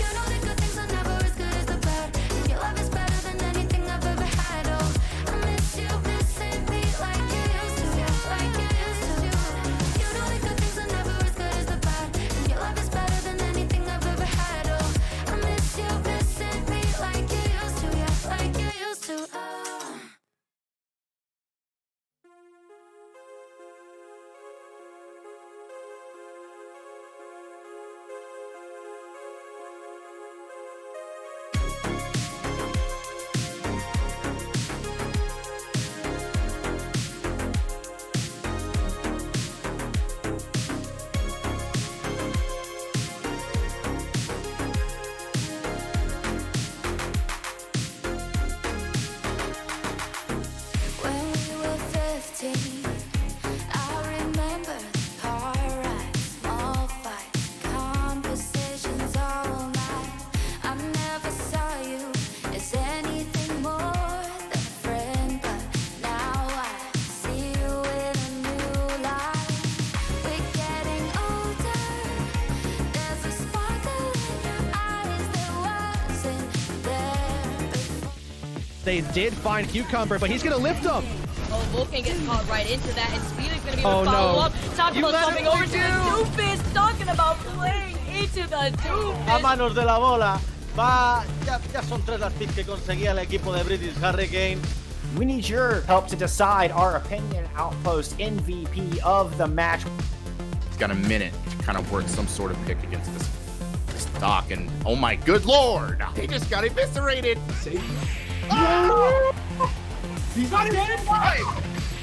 S3: You know the good things are never as good as the bad, and your love is better than anything I've ever had. Oh, I miss you missing me like you used to, yeah, like you used to. You know the good things are never as good as the bad, and your love is better than anything I've ever had. Oh, I miss you missing me like you used to, yeah, like you used to. When we were 15, I remember the car rides, small fights, conversations all night. I never saw you as anything more than a friend, but now I see you in a new light. We're getting older, there's a sparkle in your eyes that wasn't there before.
S4: They did find Cucumber, but he's gonna lift him.
S5: Oh, Vulcan gets caught right into that, and Speed is gonna be
S4: Oh,
S5: able to follow
S4: no.
S5: up. Taco
S4: You let
S5: jumping
S4: him
S5: over to the
S4: do.
S5: Doofus, talking about playing into the Doofus.
S6: A manos de la bola. Ya son 3 las picks que conseguía el equipo de British Hurricane.
S7: We need your help to decide our opinion outpost MVP of the match.
S8: He's got a minute to kind of work some sort of pick against this Doc, and oh my good lord, he just got eviscerated.
S9: He's not dead!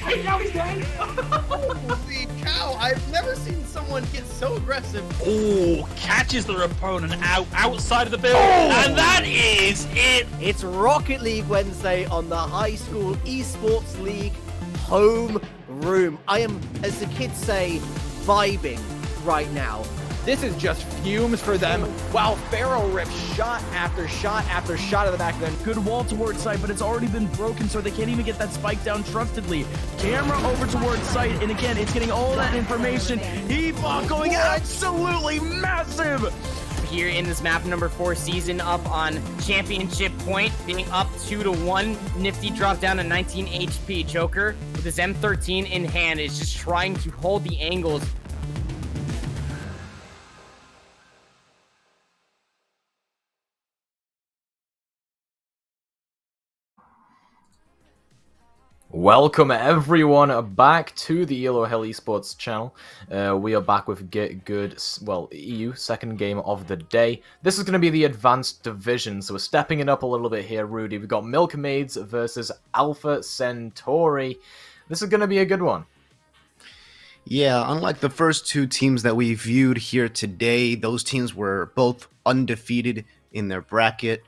S9: Hey, now he's dead!
S14: Holy cow, I've never seen someone get so aggressive.
S10: Oh, catches their opponent outside of the building, and that is it.
S4: It's Rocket League Wednesday on the High School Esports League home room. I am, as the kids say, vibing right now. This is just fumes for them, while Pharaoh rips shot after shot after shot of the back of them.
S10: Good wall towards site, but it's already been broken, so they can't even get that spike down trustedly. Camera over towards site, and again, it's getting all that information. Ebot going absolutely massive.
S11: Here in this map number 4 season, up on championship point, being up 2-1. Nifty dropped down to 19 HP. Joker with his M13 in hand is just trying to hold the angles.
S1: Welcome everyone back to the Yellow Hell Esports channel. We are back with GitGud, well, EU, second game of the day. This is going to be the advanced division, so we're stepping it up a little bit here, Rudy. We've got Milkmaids versus Alpha Centauri. This is going to be a good one.
S2: Yeah, unlike the first two teams that we viewed here today, those teams were both undefeated in their bracket.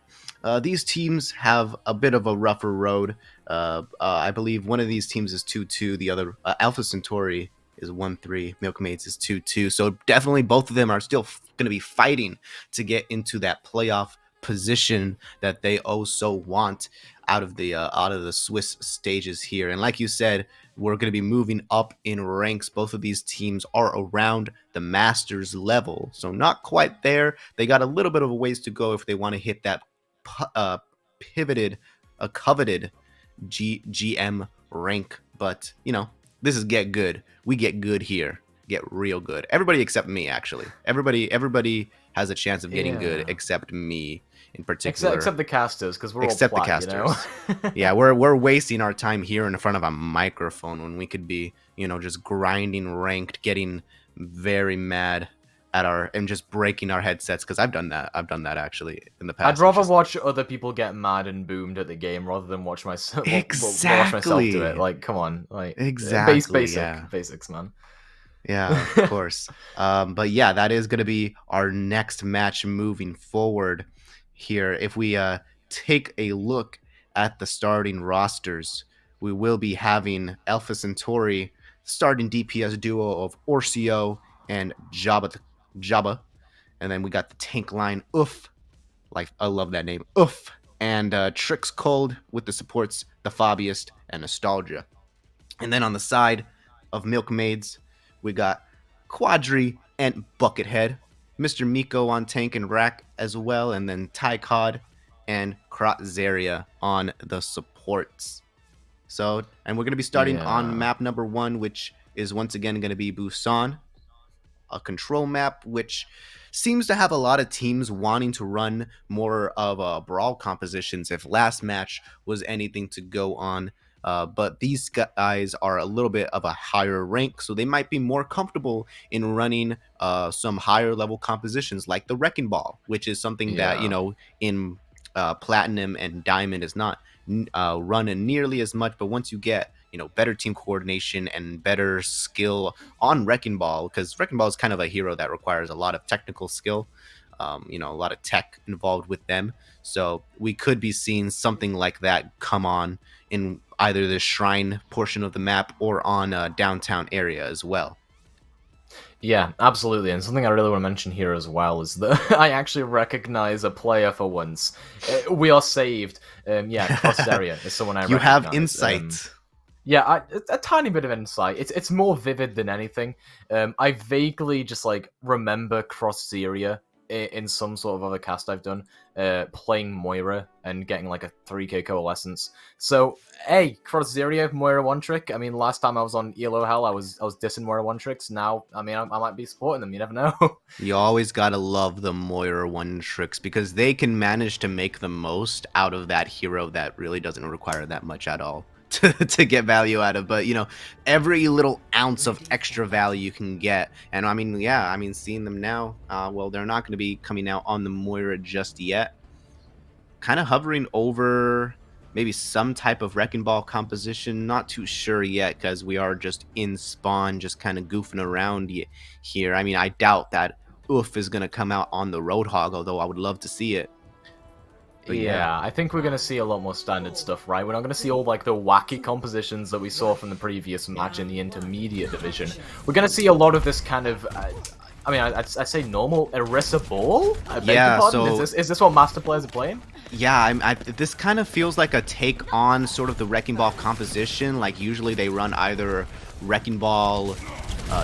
S2: These teams have a bit of a rougher road. I believe one of these teams is 2-2. The other, Alpha Centauri, is 1-3. Milkmaids is 2-2. So definitely both of them are still going to be fighting to get into that playoff position that they so want out of the Swiss stages here. And like you said, we're going to be moving up in ranks. Both of these teams are around the Masters level, so not quite there. They got a little bit of a ways to go if they want to hit that coveted GM rank. But you know, this is get good. We get good here, get real good. Everybody except me, actually. Everybody has a chance of getting good except me in particular.
S1: Except the casters, because we're
S2: except
S1: all plat,
S2: the casters.
S1: You know?
S2: Yeah, we're wasting our time here in front of a microphone when we could be, you know, just grinding ranked, getting very mad at and just breaking our headsets, because I've done that actually in the past.
S1: I'd rather watch other people get mad and boomed at the game rather than watch myself watch myself do it. Like, come on, like
S2: exactly,
S1: basics, man.
S2: Yeah, of course. But yeah, that is going to be our next match moving forward here. If we take a look at the starting rosters, we will be having Alpha Centauri starting DPS duo of Orcio and Jabba, and then we got the tank line like I love that name, and Trix Cold with the supports, the Fabiist and Nostalgia. And then on the side of Milkmaids, we got Quadri and Buckethead, Mr. Miko on tank and rack as well, and then Tykod and Krotzaria on the supports. So, and we're going to be starting on map number 1, which is once again going to be Busan, a control map, which seems to have a lot of teams wanting to run more of brawl compositions if last match was anything to go on. But these guys are a little bit of a higher rank, so they might be more comfortable in running some higher level compositions like the Wrecking Ball, which is something that, you know, in Platinum and Diamond is not run nearly as much. But once you get, you know, better team coordination and better skill on Wrecking Ball, because Wrecking Ball is kind of a hero that requires a lot of technical skill, you know, a lot of tech involved with them. So we could be seeing something like that come on in either the shrine portion of the map or on a downtown area as well.
S1: Yeah, absolutely. And something I really want to mention here as well is that I actually recognize a player for once. We are saved. Yeah, Krotzaria is someone I recognize.
S2: You have insight.
S1: Yeah, a tiny bit of insight. It's more vivid than anything. I vaguely just like remember Krotzaria in some sort of other cast I've done, playing Moira and getting like a 3k coalescence. So, hey, Krotzaria, Moira one trick. I mean, last time I was on Yellow Hell, I was dissing Moira one tricks. Now, I mean, I might be supporting them. You never know.
S2: You always gotta love the Moira one tricks because they can manage to make the most out of that hero that really doesn't require that much at all to get value out of. But you know, every little ounce of extra value you can get. And I mean, yeah, I mean, seeing them now, well, they're not going to be coming out on the Moira just yet. Kind of hovering over maybe some type of Wrecking Ball composition. Not too sure yet because we are just in spawn, just kind of goofing around here. I mean, I doubt that is going to come out on the Roadhog, although I would love to see it.
S1: But yeah, I think we're going to see a lot more standard stuff, right? We're not going to see all like the wacky compositions that we saw from the previous match in the intermediate division. We're going to see a lot of this kind of, I mean, I'd say normal Orisa Ball?
S2: Yeah, so...
S1: Is this what Master players are playing?
S2: Yeah, this kind of feels like a take on sort of the Wrecking Ball composition. Like, usually they run either Wrecking Ball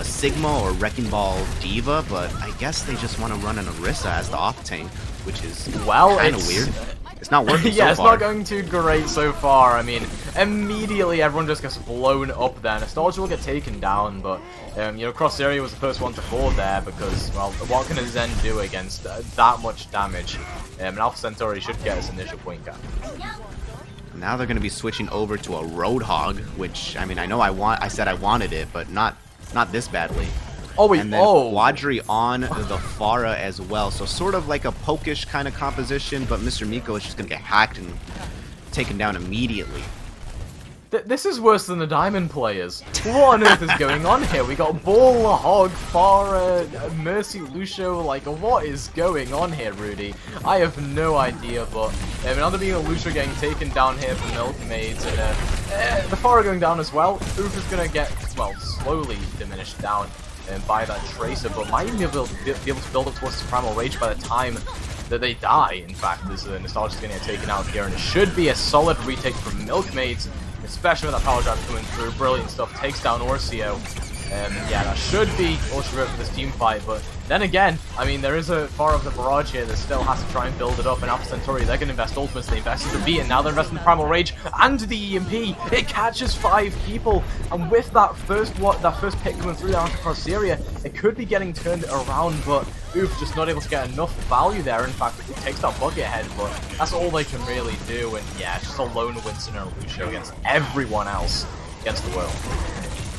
S2: Sigma or Wrecking Ball Diva, but I guess they just want to run an Orisa as the off-tank, which is kind of weird. It's not working
S1: yeah,
S2: so
S1: it's
S2: far.
S1: not going too great so far. I mean, immediately everyone just gets blown up there. Nostalgia will get taken down, but, you know, Krotzaria was the first one to fall there because, well, what can a Zen do against that much damage? And Alpha Centauri should get his initial point gap.
S2: Now they're going to be switching over to a Roadhog, which, I mean, I know I said I wanted it, but not this badly.
S1: Oh, wait,
S2: and then Quadri on the Pharah as well. So sort of like a pokish kind of composition, but Mr. Miko is just going to get hacked and taken down immediately.
S1: This is worse than the Diamond players. What on earth is going on here? We got Bull, Hog, Pharah, Mercy, Lucio. Like, what is going on here, Rudy? I have no idea, but another being a Lucio getting taken down here from Milkmaids, and the Pharah going down as well. Oof is going to get, well, slowly diminished down by that Tracer, but might even be able to build up towards the Primal Rage by the time that they die. In fact, this Nostalgia's going to get taken out here, and it should be a solid retake from Milkmaids, especially with that power drive coming through. Brilliant stuff. Takes down Orcio. Yeah, that should be all she wrote for this team fight, but then again, I mean, there is a far of the barrage here that still has to try and build it up, and Alpha Centauri, they're going to invest ultimates, they invested the beat, and now they're investing the Primal Rage and the EMP. It catches 5 people, and with that first pick coming through down across Syria, it could be getting turned around, but Oof just not able to get enough value there. In fact, it takes down Buckethead, but that's all they can really do, and yeah, it's just a lone Winston and Lucio against everyone else against the world.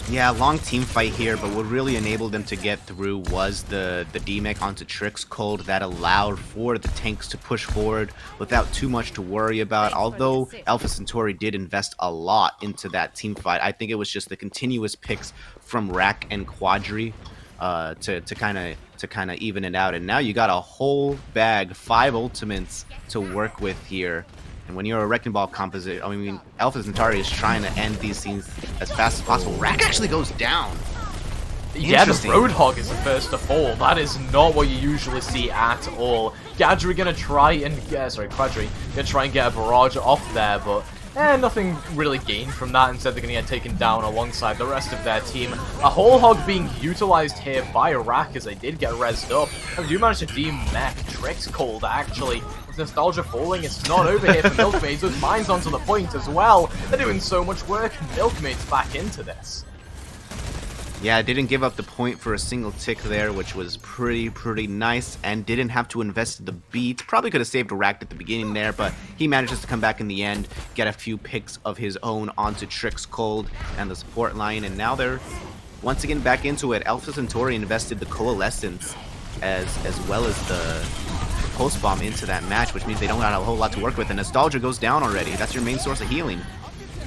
S2: Yeah, long team fight here, but what really enabled them to get through was the D-Mech onto Trix Cold that allowed for the tanks to push forward without too much to worry about. Although Alpha Centauri did invest a lot into that team fight, I think it was just the continuous picks from Rack and Quadri to kind of even it out. And now you got a whole bag, 5 ultimates to work with here. And when you're a Wrecking Ball composite, I mean, Alpha Centauri is trying to end these scenes as fast as possible. Rack actually goes down.
S1: Yeah, the Roadhog is the first to fall. That is not what you usually see at all. Quadri gonna try and get a barrage off there, but nothing really gained from that. Instead, they're gonna get taken down alongside the rest of their team. A whole hog being utilized here by Rack as they did get rezzed up. And they do manage to de-mech Trix Cold, actually. With Nostalgia falling, it's not over here for Milkmaids. Those mines onto the point as well. They're doing so much work. Milkmaids back into this.
S2: Yeah, didn't give up the point for a single tick there, which was pretty nice, and didn't have to invest the beat. Probably could have saved Rack at the beginning there, but he manages to come back in the end, get a few picks of his own onto Trix Cold and the support line, and now they're once again back into it. Alpha Centauri invested the Coalescence as well as the Pulse Bomb into that match, which means they don't have a whole lot to work with, and Nostalgia goes down already. That's your main source of healing.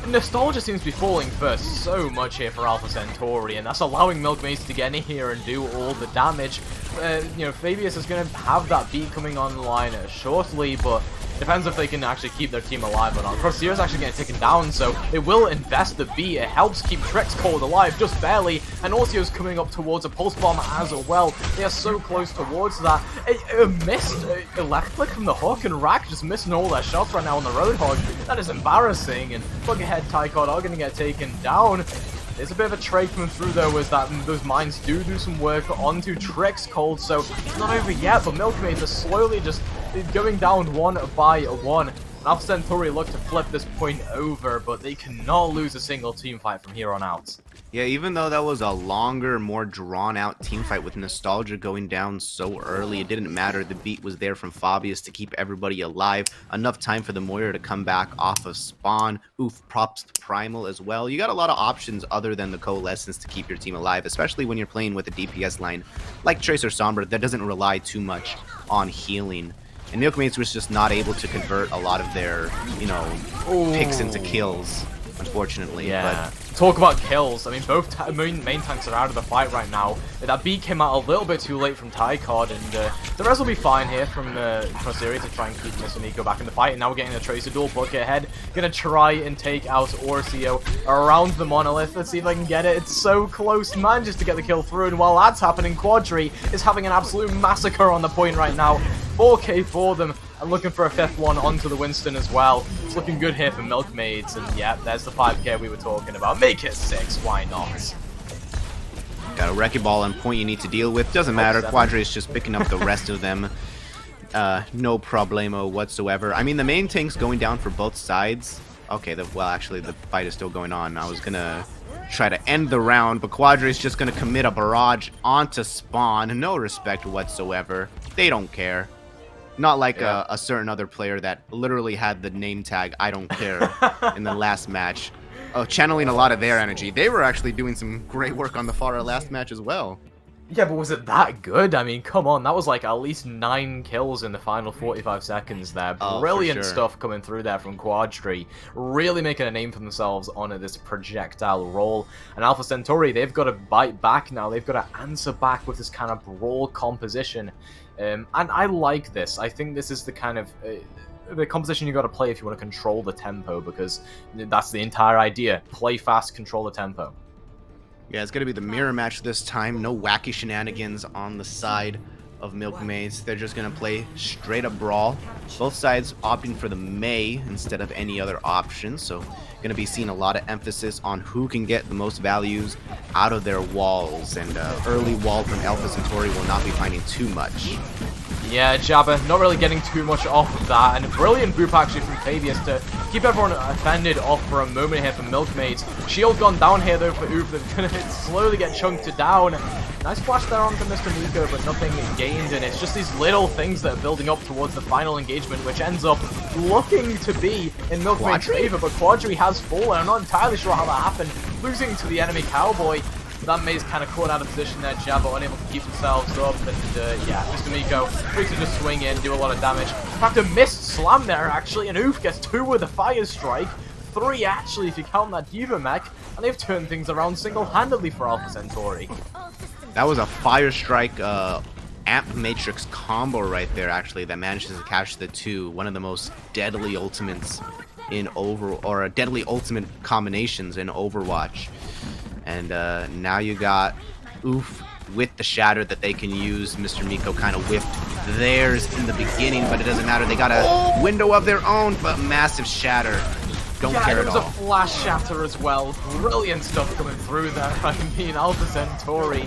S1: Nostalgia seems to be falling first so much here for Alpha Centauri, and that's allowing Milkmaids to get in here and do all the damage. Fabius is going to have that beat coming online shortly, but depends if they can actually keep their team alive or not. Crossier's actually getting taken down, so they will invest the beat. It helps keep Trix Cold alive, just barely, and Orcio's coming up towards a Pulse Bomb as well. They are so close towards that. A left click from the Hook, and Rack just missing all their shots right now on the Roadhog. That is embarrassing, and Buckethead, Tycod are going to get taken down. There's a bit of a trade coming through though, as those mines do some work onto Trix Cold, so it's not over yet, but Milkmaids are slowly just going down one by one. And Alpha Centauri look to flip this point over, but they cannot lose a single team fight from here on out.
S2: Yeah, even though that was a longer, more drawn-out team fight with Nostalgia going down so early, it didn't matter. The beat was there from Fabius to keep everybody alive. Enough time for the Moira to come back off of spawn. Oof, props to Primal as well. You got a lot of options other than the Coalescence to keep your team alive, especially when you're playing with a DPS line like Tracer Sombra that doesn't rely too much on healing. And Milkmaids was just not able to convert a lot of their, picks into kills, unfortunately.
S1: Yeah. But talk about kills. I mean, both main tanks are out of the fight right now. That beat came out a little bit too late from Tycod, and the rest will be fine here from Crossiri to try and keep Mr. Nico back in the fight. And now we're getting a Tracer duel. Buckethead gonna try and take out Orcio around the Monolith. Let's see if I can get it. It's so close. Manages to get the kill through, and while that's happening, Quadri is having an absolute massacre on the point right now. 4k for them. I'm looking for a 5th one onto the Winston as well. It's looking good here for Milkmaids, and yeah, there's the 5k we were talking about. Make it 6, why not?
S2: Got a Wrecking Ball on point you need to deal with. Doesn't matter, Quadri is just picking up the rest of them. No problemo whatsoever. I mean, the main tank's going down for both sides. Okay, well, actually, the fight is still going on. I was gonna try to end the round, but Quadri is just gonna commit a barrage onto spawn. No respect whatsoever. They don't care. Not like a certain other player that literally had the name tag, I don't care, in the last match. Channeling a lot of their energy. They were actually doing some great work on the Pharah last match as well.
S1: Yeah, but was it that good? I mean, come on, that was like at least 9 kills in the final 45 seconds there. Brilliant stuff coming through there from Quadri. Really making a name for themselves on this projectile role. And Alpha Centauri, they've got to bite back now. They've got to answer back with this kind of brawl composition. And I like this. I think this is the kind of... the composition you got to play if you want to control the tempo, because that's the entire idea. Play fast, control the tempo.
S2: Yeah, it's going to be the mirror match this time. No wacky shenanigans on the side of Milkmaids. They're just going to play straight up brawl. Both sides opting for the Mei instead of any other option. So going to be seeing a lot of emphasis on who can get the most values out of their walls. And early wall from Alpha Centauri will not be finding too much.
S1: Yeah, Jabba not really getting too much off of that, and a brilliant boop actually from Fabius to keep everyone offended off for a moment here for Milkmaids. Shield gone down here though for Oof, they're gonna slowly get chunked down. Nice flash there onto Mr. Miko, but nothing gained, and it's just these little things that are building up towards the final engagement, which ends up looking to be in Milkmaid's favor, but Quadri has fallen. I'm not entirely sure how that happened, losing to the enemy Cowboy. That Mei's kind of caught out of position there, Jabba unable to keep themselves up, and yeah, Mr. Miko free to just swing in, do a lot of damage. In fact, a missed slam there actually, and Oof gets 2 with a Fire Strike, 3 actually if you count that Diva mech, and they've turned things around single-handedly for Alpha Centauri.
S2: That was a Fire Strike Amp Matrix combo right there actually that manages to catch the 2, one of the most deadly ultimates in deadly ultimate combinations in Overwatch. And now you got Oof with the shatter that they can use. Mr. Miko kind of whiffed theirs in the beginning, but it doesn't matter. They got a window of their own, but massive shatter. Don't care at all.
S1: There was a flash shatter as well. Brilliant stuff coming through there. I mean, Alpha Centauri,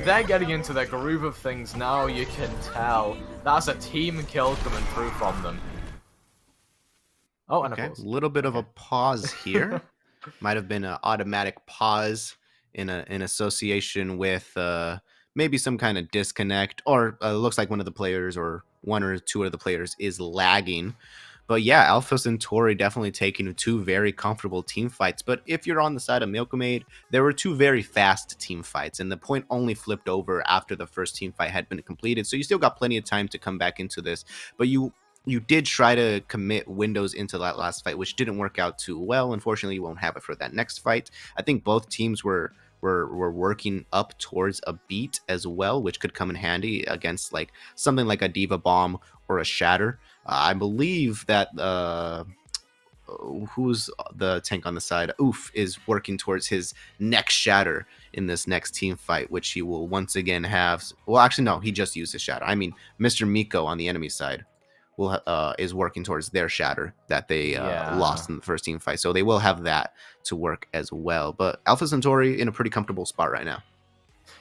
S1: they're getting into their groove of things now, you can tell. That's a team kill coming through from them. Oh, and
S2: okay,
S1: a
S2: little bit of a pause here. Might have been an automatic pause in association with maybe some kind of disconnect, or looks like one of the players or 1 or 2 of the players is lagging. But yeah, Alpha Centauri definitely taking 2 very comfortable team fights. But if you're on the side of Milkmaid, there were 2 very fast team fights, and the point only flipped over after the first team fight had been completed. So you still got plenty of time to come back into this. But you did try to commit windows into that last fight, which didn't work out too well. Unfortunately, you won't have it for that next fight. I think both teams were working up towards a beat as well, which could come in handy against like something like a Diva Bomb or a Shatter. I believe that who's the tank on the side? Oof is working towards his next Shatter in this next team fight, which he will once again have. Well, actually, no, he just used his Shatter. I mean, Mr. Miko on the enemy side is working towards their Shatter that they lost in the first team fight. So they will have that to work as well. But Alpha Centauri in a pretty comfortable spot right now.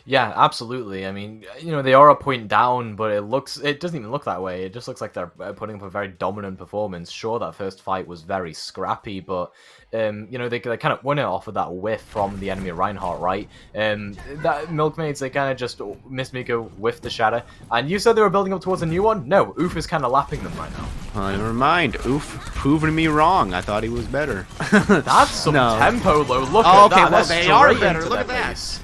S1: Yeah, absolutely. I mean, you know, they are a point down, but it doesn't even look that way. It just looks like they're putting up a very dominant performance. Sure, that first fight was very scrappy, but, you know, they kind of won it off of that whiff from the enemy Reinhardt, right? That Milkmaids, they kind of just missed Miko with the Shatter. And you said they were building up towards a new one? No, Oof is kind of lapping them right now.
S2: Never mind. Oof proving me wrong. I thought he was better.
S1: That's some tempo, though. Look at that.
S2: Well, they are better. Look at that.
S1: Base.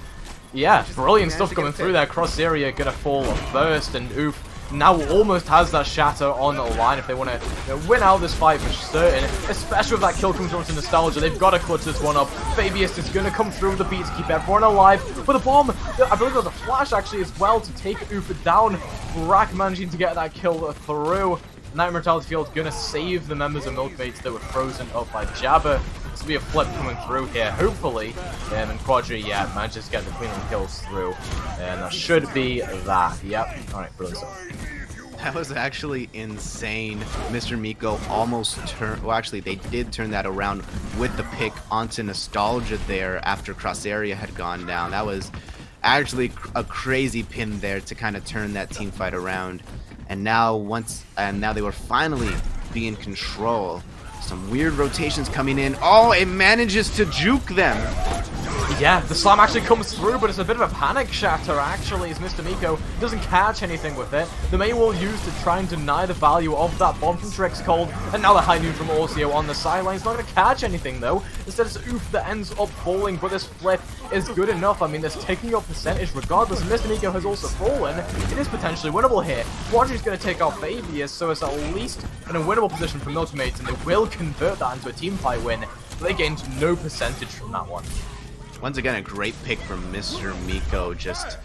S1: Yeah, brilliant stuff coming through there. Cross area gonna fall first, and Oof now almost has that Shatter on the line if they want to win out this fight for certain, especially if that kill comes from Nostalgia. They've got to clutch this one up. Fabius is going to come through with the beat to keep everyone alive. With a bomb, I believe there was a flash actually as well to take Oof down. Brack managing to get that kill through. Nightmare Mortality Field going to save the members of Milkmaids that were frozen up by Jabba. This will be a flip coming through here, hopefully. And Quadri, yeah, manages to get the clean kills through. And that should be that. Yep. Alright, brilliant stuff.
S2: That was actually insane. Mr. Miko almost turned... Well, actually, they did turn that around with the pick onto Nostalgia there after Cross Area had gone down. That was actually a crazy pin there to kind of turn that team fight around. And now they were finally be in control. Some weird rotations coming in. Oh, it manages to juke them.
S1: Yeah, the slam actually comes through, but it's a bit of a panic shatter, actually, as Mr. Miko doesn't catch anything with it. The May will use to try and deny the value of that bomb from Trix Cold, and now the high noon from Orsio on the sidelines. Not going to catch anything, though. Instead, it's Oof that ends up falling, but this flip is good enough. I mean, it's taking up percentage regardless. Mr. Miko has also fallen. It is potentially winnable here. Quadri's going to take out Fabius, so it's at least in a winnable position for Milkmaids, and they will convert that into a team fight win. But they gained no percentage from that one.
S2: Once again, a great pick from Mr. Miko. Just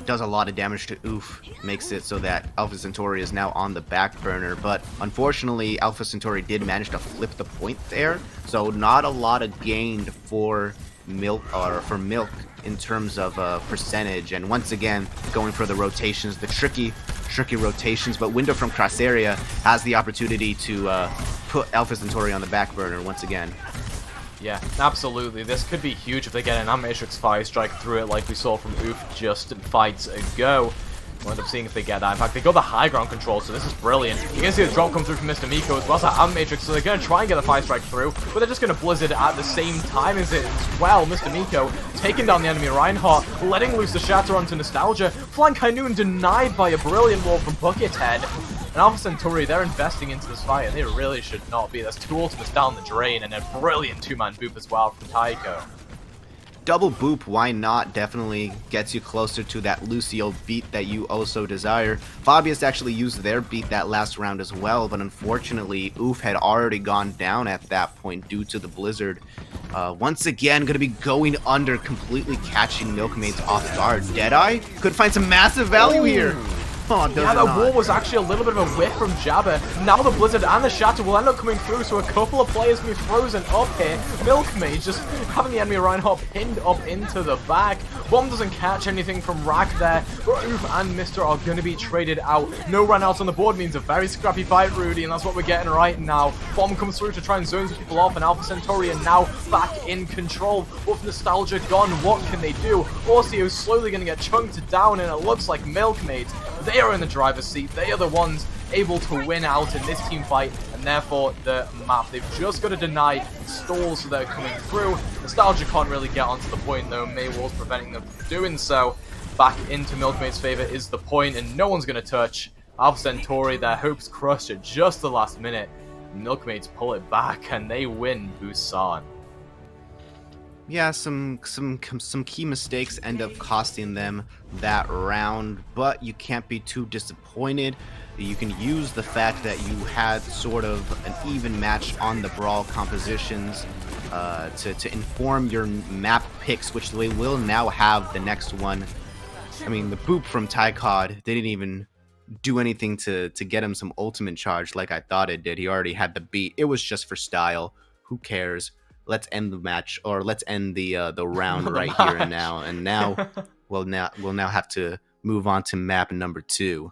S2: does a lot of damage to Oof. Makes it so that Alpha Centauri is now on the back burner. But unfortunately, Alpha Centauri did manage to flip the point there. So not a lot of gained for Milk in terms of percentage. And once again, going for the rotations, the tricky rotations. But Window from Crossaria has the opportunity to put Alpha Centauri on the back burner once again.
S1: Yeah, absolutely. This could be huge if they get an Matrix Fire Strike through it like we saw from Oof just fights ago. We'll end up seeing if they get that. In fact, they got the high ground control, so this is brilliant. You can see the drop come through from Mr. Miko as well as that Matrix, so they're going to try and get the Fire Strike through, but they're just going to Blizzard at the same time as it as well. Mr. Miko taking down the enemy Reinhardt, letting loose the Shatter onto Nostalgia. Flank High Noon denied by a brilliant wall from Buckethead. And Alpha Centauri, they're investing into this fight, and they really should not be. There's 2 ultimates down the drain, and a brilliant 2-man boop as well from Taiko.
S2: Double boop, why not? Definitely gets you closer to that Lucio beat that you also desire. Fabius actually used their beat that last round as well, but unfortunately, Oof had already gone down at that point due to the Blizzard. Once again, going to be going under, completely catching Milkmaids off guard. Deadeye could find some massive value here. Oh,
S1: yeah, that wall was actually a little bit of a whiff from Jabba. Now the Blizzard and the Shatter will end up coming through, so a couple of players can be frozen up here. Milkmaid just having the enemy Reinhardt pinned up into the back. Bomb doesn't catch anything from Rack there, but Oof and Mister are going to be traded out. No run outs on the board means a very scrappy fight, Rudy, and that's what we're getting right now. Bomb comes through to try and zone some people off, and Alpha Centauri are now back in control. With Nostalgia gone, what can they do? Orsio is slowly going to get chunked down, and it looks like Milkmaid, they are in the driver's seat. They are the ones able to win out in this team fight, and therefore the map. They've just got to deny stalls so they're coming through. Nostalgia can't really get onto the point though. Maywall's preventing them from doing so. Back into Milkmaid's favor is the point, and no one's going to touch Alpha Centauri. Their hopes crushed at just the last minute. Milkmaids pull it back, and they win Busan.
S2: Yeah, some key mistakes end up costing them that round, but you can't be too disappointed. You can use the fact that you had sort of an even match on the brawl compositions to inform your map picks, which they will now have the next one. I mean, the boop from Tycod didn't even do anything to get him some ultimate charge like I thought it did. He already had the beat. It was just for style. Who cares? Let's end the match, or let's end the round right here and now. And now we'll now have to move on to map number 2.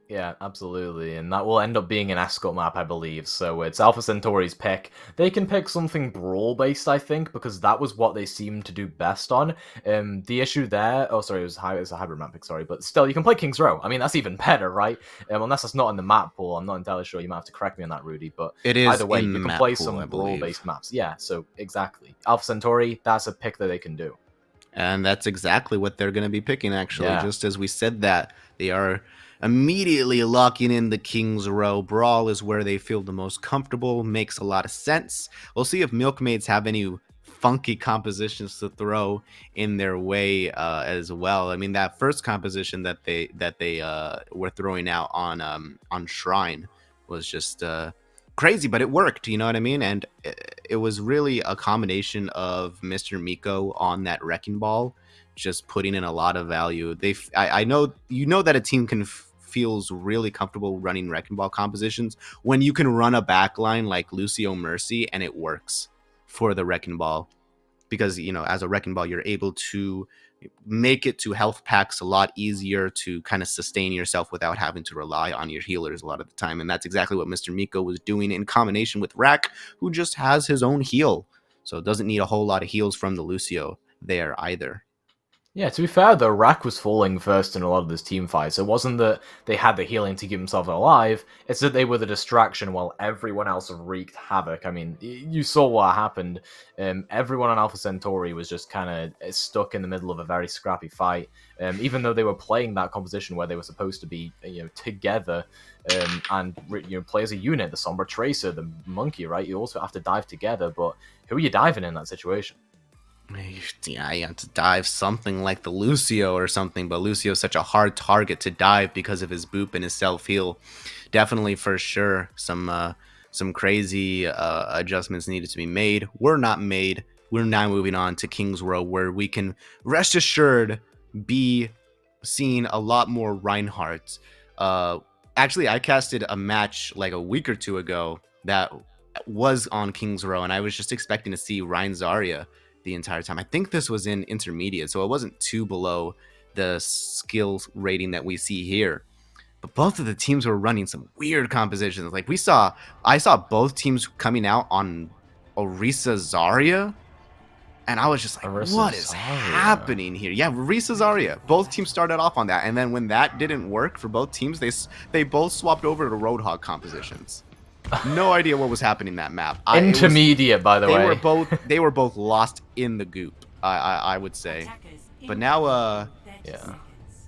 S1: Yeah, absolutely, and that will end up being an escort map, I believe, so it's Alpha Centauri's pick. They can pick something brawl-based, I think, because that was what they seemed to do best on. The issue there... Oh, sorry, it was a hybrid map pick, sorry, but still, you can play King's Row. I mean, that's even better, right? Unless that's not in the map pool, I'm not entirely sure. You might have to correct me on that, Rudy, but
S2: it is
S1: either way,
S2: in
S1: you
S2: the
S1: can
S2: map
S1: play
S2: pool,
S1: some brawl-based maps. Yeah, so exactly. Alpha Centauri, that's a pick that they can do.
S2: And that's exactly what they're going to be picking, actually.
S1: Yeah.
S2: Just as we said that, they are immediately locking in the King's Row. Brawl is where they feel the most comfortable. Makes a lot of sense. We'll see if Milkmaids have any funky compositions to throw in their way as well. I mean, that first composition that they were throwing out on Shrine was just crazy, but it worked, you know what I mean? And it was really a combination of Mr. Miko on that Wrecking Ball, just putting in a lot of value. I know, you know, that a team feels really comfortable running Wrecking Ball compositions when you can run a backline like Lucio Mercy and it works for the Wrecking Ball, because, you know, as a Wrecking Ball, you're able to make it to health packs a lot easier to kind of sustain yourself without having to rely on your healers a lot of the time. And that's exactly what Mr. Miko was doing in combination with Rack, who just has his own heal. So it doesn't need a whole lot of heals from the Lucio there either.
S1: Yeah, to be fair though, Rack was falling first in a lot of this team fights. It wasn't that they had the healing to keep themselves alive, it's that they were the distraction while everyone else wreaked havoc. I mean, you saw what happened. Everyone on Alpha Centauri was just kind of stuck in the middle of a very scrappy fight. Even though they were playing that composition where they were supposed to be, together and play as a unit, the Sombra Tracer, the Monkey, right? You also have to dive together, but who are you diving in that situation?
S2: Yeah, you have to dive something like the Lucio or something, but Lucio's such a hard target to dive because of his boop and his self-heal. Definitely, for sure, some crazy adjustments needed to be made. Were not made. We're now moving on to King's Row, where we can rest assured be seeing a lot more Reinhardt. Actually, I casted a match like a week or two ago that was on King's Row, and I was just expecting to see Rein Zarya the entire time. I think this was in intermediate, so it wasn't too below the skills rating that we see here. But both of the teams were running some weird compositions. Like I saw both teams coming out on Orisa Zarya, and I was just like, what is happening here? Yeah, Orisa Zarya. Both teams started off on that, and then when that didn't work for both teams, they both swapped over to Roadhog compositions. No idea what was happening in that map.
S1: Intermediate, by the way.
S2: They were both lost in the goop, I would say. But now,
S1: yeah,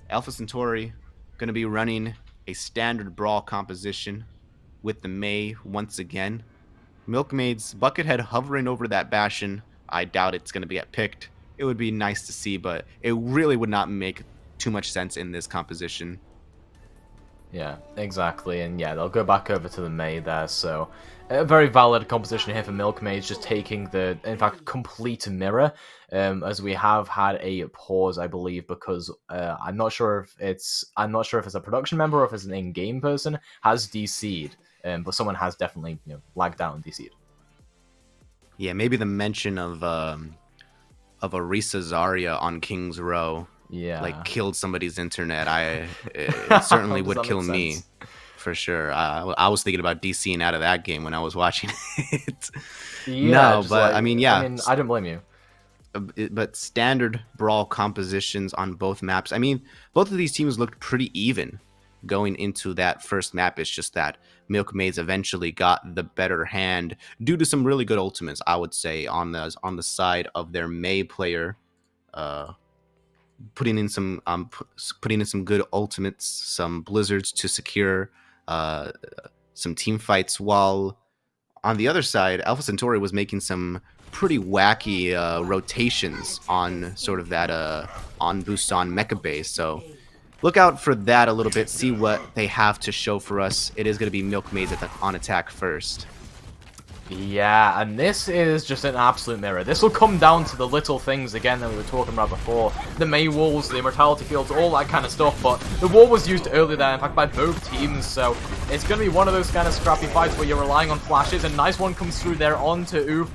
S2: Alpha Centauri gonna be running a standard brawl composition with the Mei once again. Milkmaid's Buckethead hovering over that Bastion. I doubt it's gonna get picked. It would be nice to see, but it really would not make too much sense in this composition.
S1: Yeah, exactly, and yeah, they'll go back over to the Mei there, so a very valid composition here for Milkmaids, just taking the, in fact, complete mirror, as we have had a pause, I believe, because I'm not sure if it's a production member or if it's an in-game person, has DC'd, but someone has definitely, lagged out and DC'd.
S2: Yeah, maybe the mention of Orisa Zarya on King's Row, killed somebody's internet. It certainly would kill me, for sure. I was thinking about DCing out of that game when I was watching it.
S1: Yeah,
S2: no, but I mean, yeah.
S1: I don't blame you.
S2: But standard brawl compositions on both maps. I mean, both of these teams looked pretty even going into that first map. It's just that Milkmaids eventually got the better hand due to some really good ultimates, I would say, on the side of their Mei player. Putting in some good ultimates, some blizzards to secure some team fights, while on the other side, Alpha Centauri was making some pretty wacky rotations on sort of that on Busan mecha base. So look out for that a little bit, see what they have to show for us. It is going to be Milkmaids on attack first.
S1: Yeah, and this is just an absolute mirror. This will come down to the little things, again, that we were talking about before. The Mei walls, the immortality fields, all that kind of stuff, but the wall was used earlier there, in fact, by both teams, so it's going to be one of those kind of scrappy fights where you're relying on flashes. A nice one comes through there onto Oof.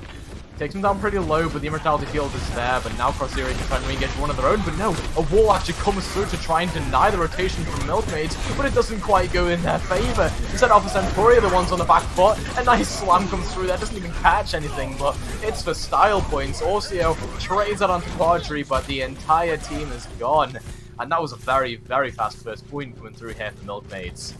S1: Takes him down pretty low, but the immortality field is there, but now Crosshair can try and re-engage one of their own, but no, a wall actually comes through to try and deny the rotation from Milkmaids, but it doesn't quite go in their favor. Instead, Alpha Centauri are the ones on the back foot. A nice slam comes through there, doesn't even catch anything, but it's for style points. Orcio trades that onto Quadri, but the entire team is gone. And that was a very, very fast first point coming through here for Milkmaids.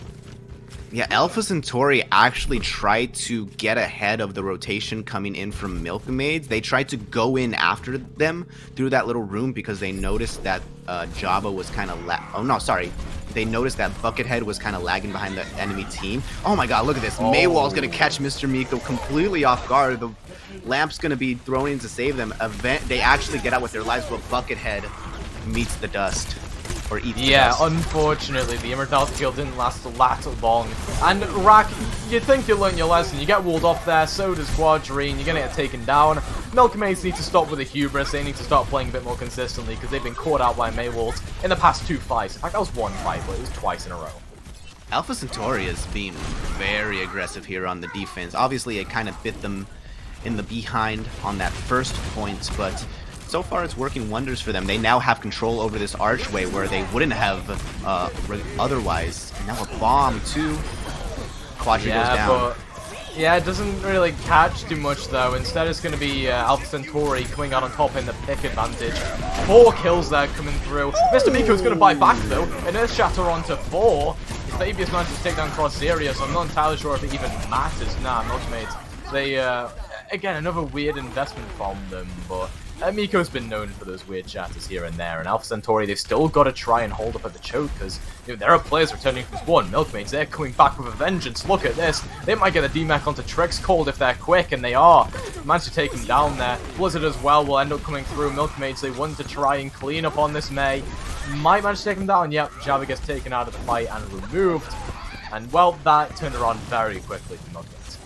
S2: Yeah, Alpha Centauri actually tried to get ahead of the rotation coming in from Milkmaids. They tried to go in after them through that little room because they noticed that Jabba was kind of they noticed that Buckethead was kind of lagging behind the enemy team. Oh my god, look at this. Maywall's going to catch Mr. Miko completely off guard. The lamp's going to be thrown in to save them. They actually get out with their lives, but Buckethead meets the dust.
S1: Yeah, unfortunately, the immortality field didn't last that long. And Rack, you think you learned your lesson. You get walled off there, so does Quadri, and you're going to get taken down. Milkmaids need to stop with the hubris. They need to start playing a bit more consistently because they've been caught out by Maywalls in the past 2 fights. In fact, that was 1 fight, but it was twice in a row.
S2: Alpha Centauri is being very aggressive here on the defense. Obviously, it kind of bit them in the behind on that first point, but so far it's working wonders for them. They now have control over this archway where they wouldn't have otherwise. And now a bomb too. Quadri goes down.
S1: But Yeah, it doesn't really catch too much though. Instead, it's going to be Alpha Centauri coming out on top in the pick advantage. 4 kills there coming through. Mr. Miko's going to buy back though. An Earth Shatter onto 4. His baby has managed to take down Cross Area, so I'm not entirely sure if it even matters. Nah, Milkmaids. They, again, another weird investment from them, but Miko's been known for those weird shatters here and there, and Alpha Centauri, they've still got to try and hold up at the choke, because there are players returning from spawn. Milkmaids, they're coming back with a vengeance. Look at this. They might get a DMAC onto Trix Cold if they're quick, and they are. Managed to take him down there. Blizzard as well will end up coming through. Milkmaids, they want to try and clean up on this May. Might manage to take him down. Yep, Java gets taken out of the fight and removed. And, well, that turned around very quickly for Milkmaids.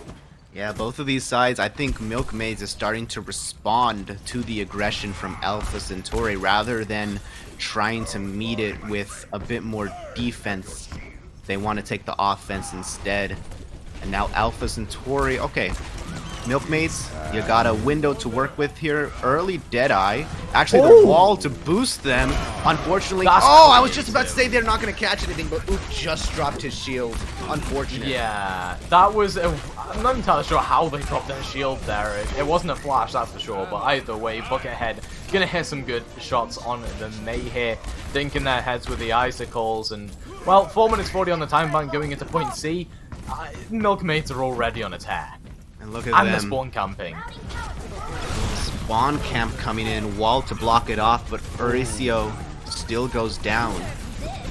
S2: Yeah, both of these sides, I think Milkmaids is starting to respond to the aggression from Alpha Centauri rather than trying to meet it with a bit more defense. They want to take the offense instead. And now Alpha Centauri, okay. Milkmaids, you got a window to work with here. Early Deadeye. Actually, the wall to boost them. Unfortunately, I was just about to say they're not going to catch anything, but Oop just dropped his shield. Unfortunate.
S1: Yeah, that was... I'm not entirely sure how they dropped their shield there. It wasn't a flash, that's for sure, but either way, Buckethead gonna hit some good shots on the May here, dinking their heads with the icicles, and, well, 4 minutes 40 on the time bank going into point C. Milkmaids are already on a tear.
S2: And look at them.
S1: And the spawn camping.
S2: Spawn camp coming in, wall to block it off, but Mauricio still goes down.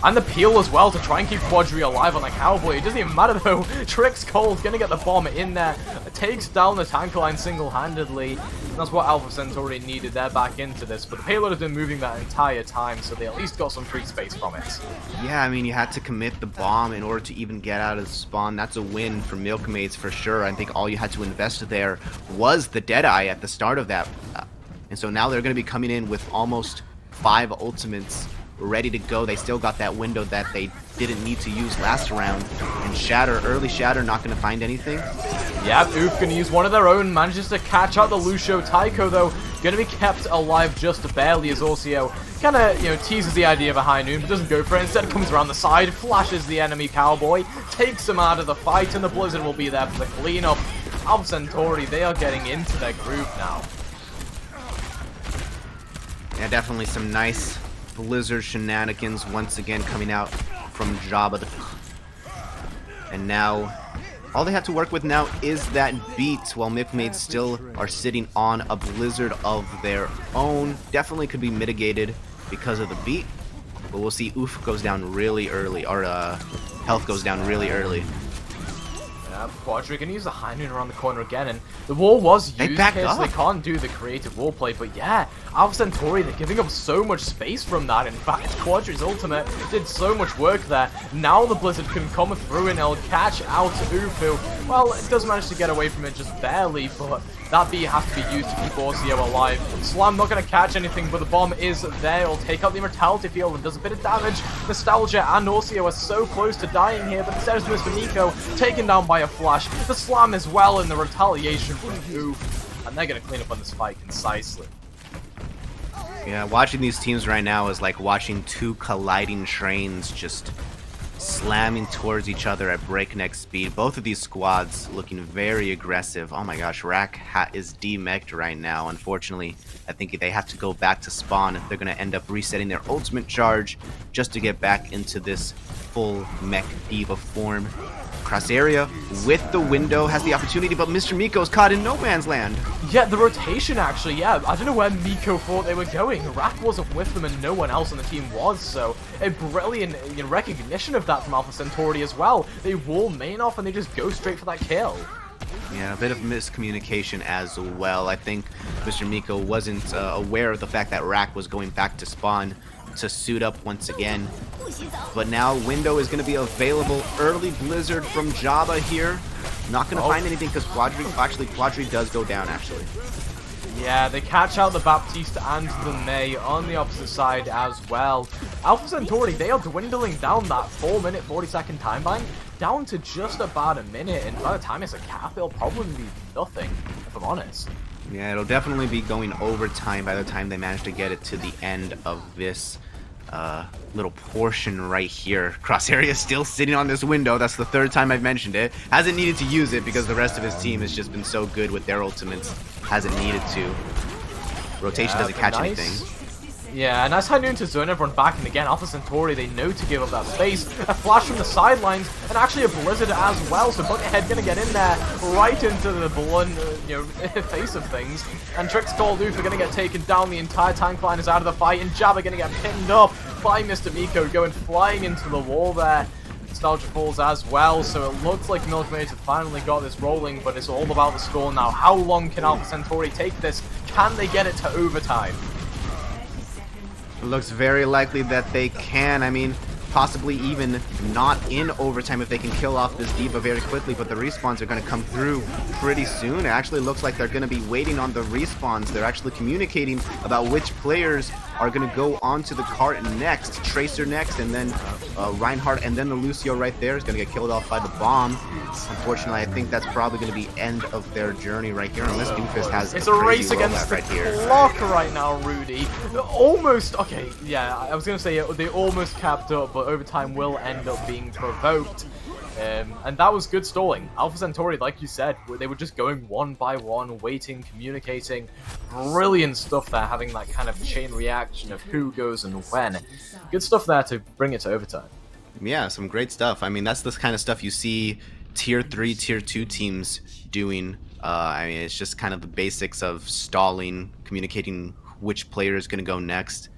S1: And the peel as well to try and keep Quadri alive on the Cowboy. It doesn't even matter though. Trix Cold's gonna get the bomb in there. Takes down the tank line single-handedly. And that's what Alpha Centauri needed. They're back into this. But the payload has been moving that entire time, so they at least got some free space from it.
S2: Yeah, I mean, you had to commit the bomb in order to even get out of the spawn. That's a win for Milkmaids for sure. I think all you had to invest there was the Deadeye at the start of that. And so now they're going to be coming in with almost 5 ultimates ready to go. They still got that window that they didn't need to use last round. And Shatter, early Shatter, not going to find anything.
S1: Yeah, Oof going to use one of their own. Manages to catch out the Lucio. Tycho, though, going to be kept alive just barely as Orcio kind of, teases the idea of a high noon, but doesn't go for it. Instead, comes around the side, flashes the enemy Cowboy, takes him out of the fight, and the Blizzard will be there for the cleanup. Alpha Centauri, they are getting into their groove now.
S2: Yeah, definitely some nice Blizzard shenanigans once again coming out from Jabba. And now, all they have to work with now is that beat, while Milkmaids still are sitting on a Blizzard of their own. Definitely could be mitigated because of the beat, but we'll see. Oof goes down really early, or health goes down really early.
S1: Quadri can use the high noon around the corner again, and the wall was used here, so they can't do the creative wall play, but yeah, Alpha Centauri, they're giving up so much space from that. In fact, Quadri's ultimate did so much work there. Now the Blizzard can come through and it'll catch out Ufu. Well, it does manage to get away from it just barely, but that B has to be used to keep Orcio alive. Slam not going to catch anything, but the bomb is there. It'll take out the Immortality Field and does a bit of damage. Nostalgia and Orcio are so close to dying here, but instead it's Mr. Nico taken down by a flash. The Slam as well in the retaliation from Oof. And they're going to clean up on this fight concisely.
S2: Yeah, watching these teams right now is like watching 2 colliding trains just slamming towards each other at breakneck speed. Both of these squads looking very aggressive. Oh my gosh, Rack is demeched right now. Unfortunately, I think they have to go back to spawn if they're going to end up resetting their ultimate charge just to get back into this full mech diva form. Cross area with the window has the opportunity, but Mr. Miko's caught in no man's land.
S1: Yeah, the rotation actually, yeah. I don't know where Miko thought they were going. Rack wasn't with them and no one else on the team was, so a brilliant recognition of that from Alpha Centauri as well. They wall main off and they just go straight for that kill.
S2: Yeah, a bit of miscommunication as well. I think Mr. Miko wasn't aware of the fact that Rack was going back to spawn to suit up once again. But now window is going to be available. Early Blizzard from Jabba here. Not going to find anything because Quadri does go down actually.
S1: Yeah, they catch out the Baptiste and the May on the opposite side as well. Alpha Centauri, they are dwindling down that 4-minute, 40-second time bank down to just about a minute, and by the time it's a cap, it'll probably be nothing, if I'm honest.
S2: Yeah, it'll definitely be going overtime by the time they manage to get it to the end of this little portion right here. Crosshair is still sitting on this window. That's the third time I've mentioned it. Hasn't needed to use it because the rest of his team has just been so good with their ultimates. Hasn't needed to. Rotation doesn't catch anything.
S1: Yeah, nice high noon to zone everyone back, and again, Alpha Centauri, they know to give up that space. A flash from the sidelines, and actually a Blizzard as well, so Buckethead gonna get in there, right into the blunt, face of things. And Trix Goldoof are gonna get taken down, the entire tank line is out of the fight, and Jabba gonna get pinned up by Mr. Miko, going flying into the wall there. Nostalgia falls as well, so it looks like Milkmaid have finally got this rolling, but it's all about the score now. How long can Alpha Centauri take this? Can they get it to overtime?
S2: It looks very likely that they can. I mean, possibly even not in overtime if they can kill off this D.Va very quickly, but the respawns are going to come through pretty soon. It actually looks like they're going to be waiting on the respawns. They're actually communicating about which players are going to go onto the cart next. Tracer next, and then Reinhardt, and then the Lucio right there is going to get killed off by the bomb. Unfortunately, I think that's probably going to be end of their journey right here, unless Doofus has
S1: it's a race against the clock right now, Rudy. Almost, okay, yeah, I was going to say they almost capped up, but overtime will end up being provoked. And that was good stalling. Alpha Centauri, like you said, they were just going one by one, waiting, communicating. Brilliant stuff there, having that kind of chain reaction of who goes and when. Good stuff there to bring it to overtime.
S2: Yeah, some great stuff. I mean, that's the kind of stuff you see Tier 3, Tier 2 teams doing. I mean, it's just kind of the basics of stalling, communicating which player is going to go next.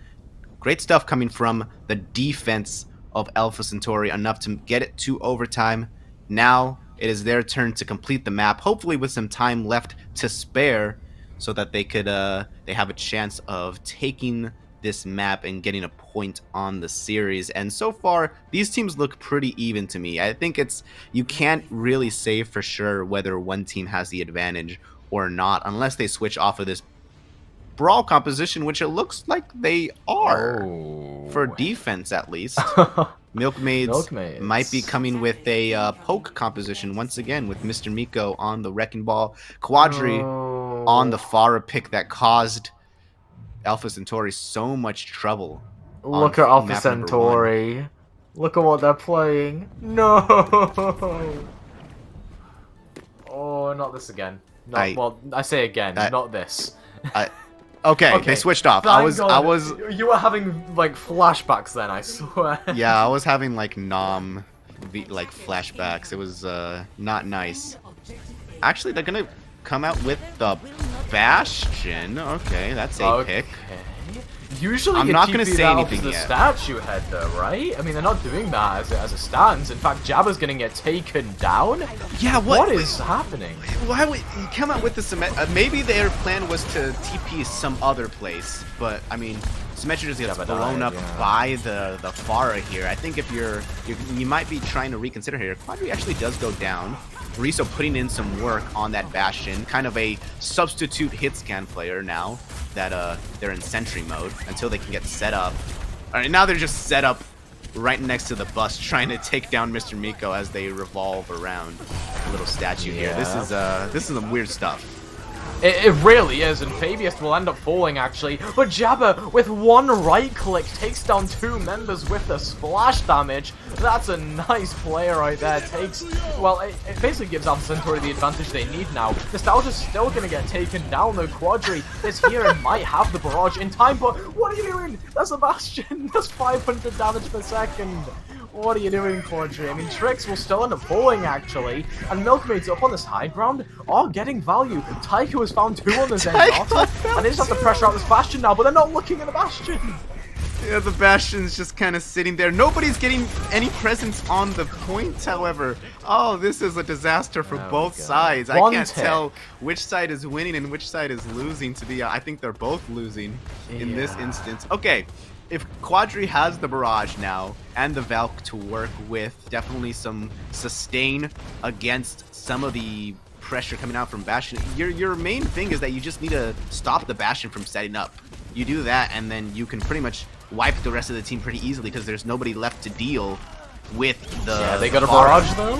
S2: Great stuff coming from the defense of Alpha Centauri, enough to get it to overtime. Now it is their turn to complete the map, hopefully with some time left to spare, so that they could they have a chance of taking this map and getting a point on the series. And so far, these teams look pretty even to me. I think you can't really say for sure whether one team has the advantage or not, unless they switch off of this brawl composition, which it looks like they are, for defense at least. Milkmaids might be coming with a poke composition once again, with Mr. Miko on the Wrecking Ball, Quadri on the Pharah pick that caused Alpha Centauri so much trouble.
S1: Look at Alpha Centauri. Look at what they're playing. No! Oh, not this again. Well, I say again, not this.
S2: Okay, they switched off. I was
S1: You were having like flashbacks then, I swear.
S2: Yeah, I was having like flashbacks. It was not nice. Actually, they're gonna come out with the Bastion. Okay, that's a pick.
S1: Usually
S2: I'm not gonna say anything
S1: the
S2: yet.
S1: Statue head though, right? I mean, they're not doing that as a stance. In fact, Jabba's gonna get taken down.
S2: Yeah,
S1: what is happening?
S2: Why would you come out with the maybe their plan was to TP some other place, but I mean, Symmetra just gets blown up by the Pharah here. I think if you might be trying to reconsider here. Quadri actually does go down. Riso putting in some work on that Bastion, kind of a substitute hit scan player now that they're in sentry mode until they can get set up. All right, now they're just set up right next to the bus, trying to take down Mr. Miko as they revolve around the little statue here. This is some weird stuff.
S1: It really is, and Fabius will end up falling, actually. But Jabba, with one right-click, takes down two members with the splash damage. That's a nice play right there. Well, it basically gives Alpha Centauri the advantage they need now. Nostalgia's still going to get taken down, though. Quadri is here and might have the barrage in time, but what are you doing? That's a Bastion. That's 500 damage per second. What are you doing, Quadri? I mean, Trix will still end up falling, actually. And Milkmaids up on this high ground are getting value. Taiko has found two on the Zenyatta, and they just have to pressure out this Bastion now, but they're not looking at the Bastion.
S2: Yeah, the Bastion's just kind of sitting there. Nobody's getting any presence on the point, however. Oh, this is a disaster for both sides. I can't tell which side is winning and which side is losing. I think they're both losing in this instance. Okay. If Quadri has the barrage now and the Valk to work with, definitely some sustain against some of the pressure coming out from Bastion. Your main thing is that you just need to stop the Bastion from setting up. You do that, and then you can pretty much wipe the rest of the team pretty easily because there's nobody left to deal with the.
S1: Yeah, they got a barrage though.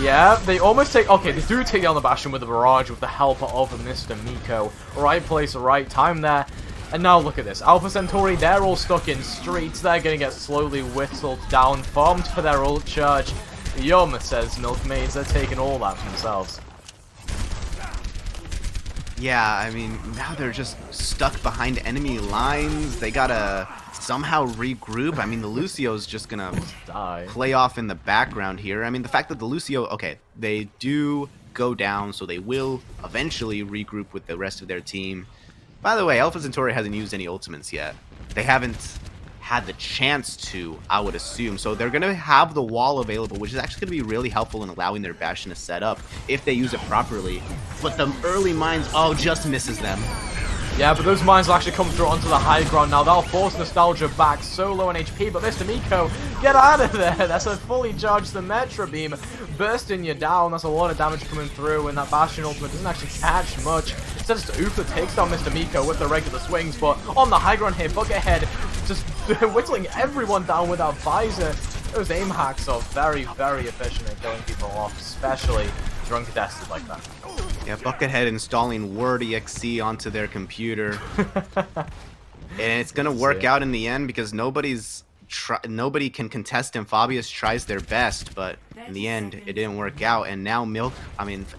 S1: Yeah, they almost take. Okay, they do take down the Bastion with the barrage with the help of Mr. Miko. Right place, right time there. And now look at this. Alpha Centauri, they're all stuck in streets. They're going to get slowly whistled down, farmed for their ult charge. Yum, says Milkmaids. They're taking all that for themselves.
S2: Yeah, I mean, now they're just stuck behind enemy lines. They gotta somehow regroup. I mean, the Lucio's just gonna play off in the background here. I mean, the fact that the Lucio, okay, they do go down, so they will eventually regroup with the rest of their team. By the way, Alpha Centauri hasn't used any ultimates yet. They haven't had the chance to, I would assume. So they're going to have the wall available, which is actually going to be really helpful in allowing their Bastion to set up if they use it properly. But the early mines, just misses them.
S1: Yeah, but those mines will actually come through onto the high ground now. That'll force Nostalgia back, so low on HP. But Mr. Miko, get out of there. That's a fully charged Symmetra Beam bursting you down. That's a lot of damage coming through, and that Bastion ultimate doesn't actually catch much. Instead, it's Oof that takes down Mr. Miko with the regular swings. But on the high ground here, Buckethead just whittling everyone down with that visor. Those aim hacks are very, very efficient at killing people off, especially drunk contested like that.
S2: Yeah, Buckethead installing Word EXE onto their computer. And it's going to work out in the end because nobody can contest him. Fabius tries their best, but in the end, it didn't work out. And now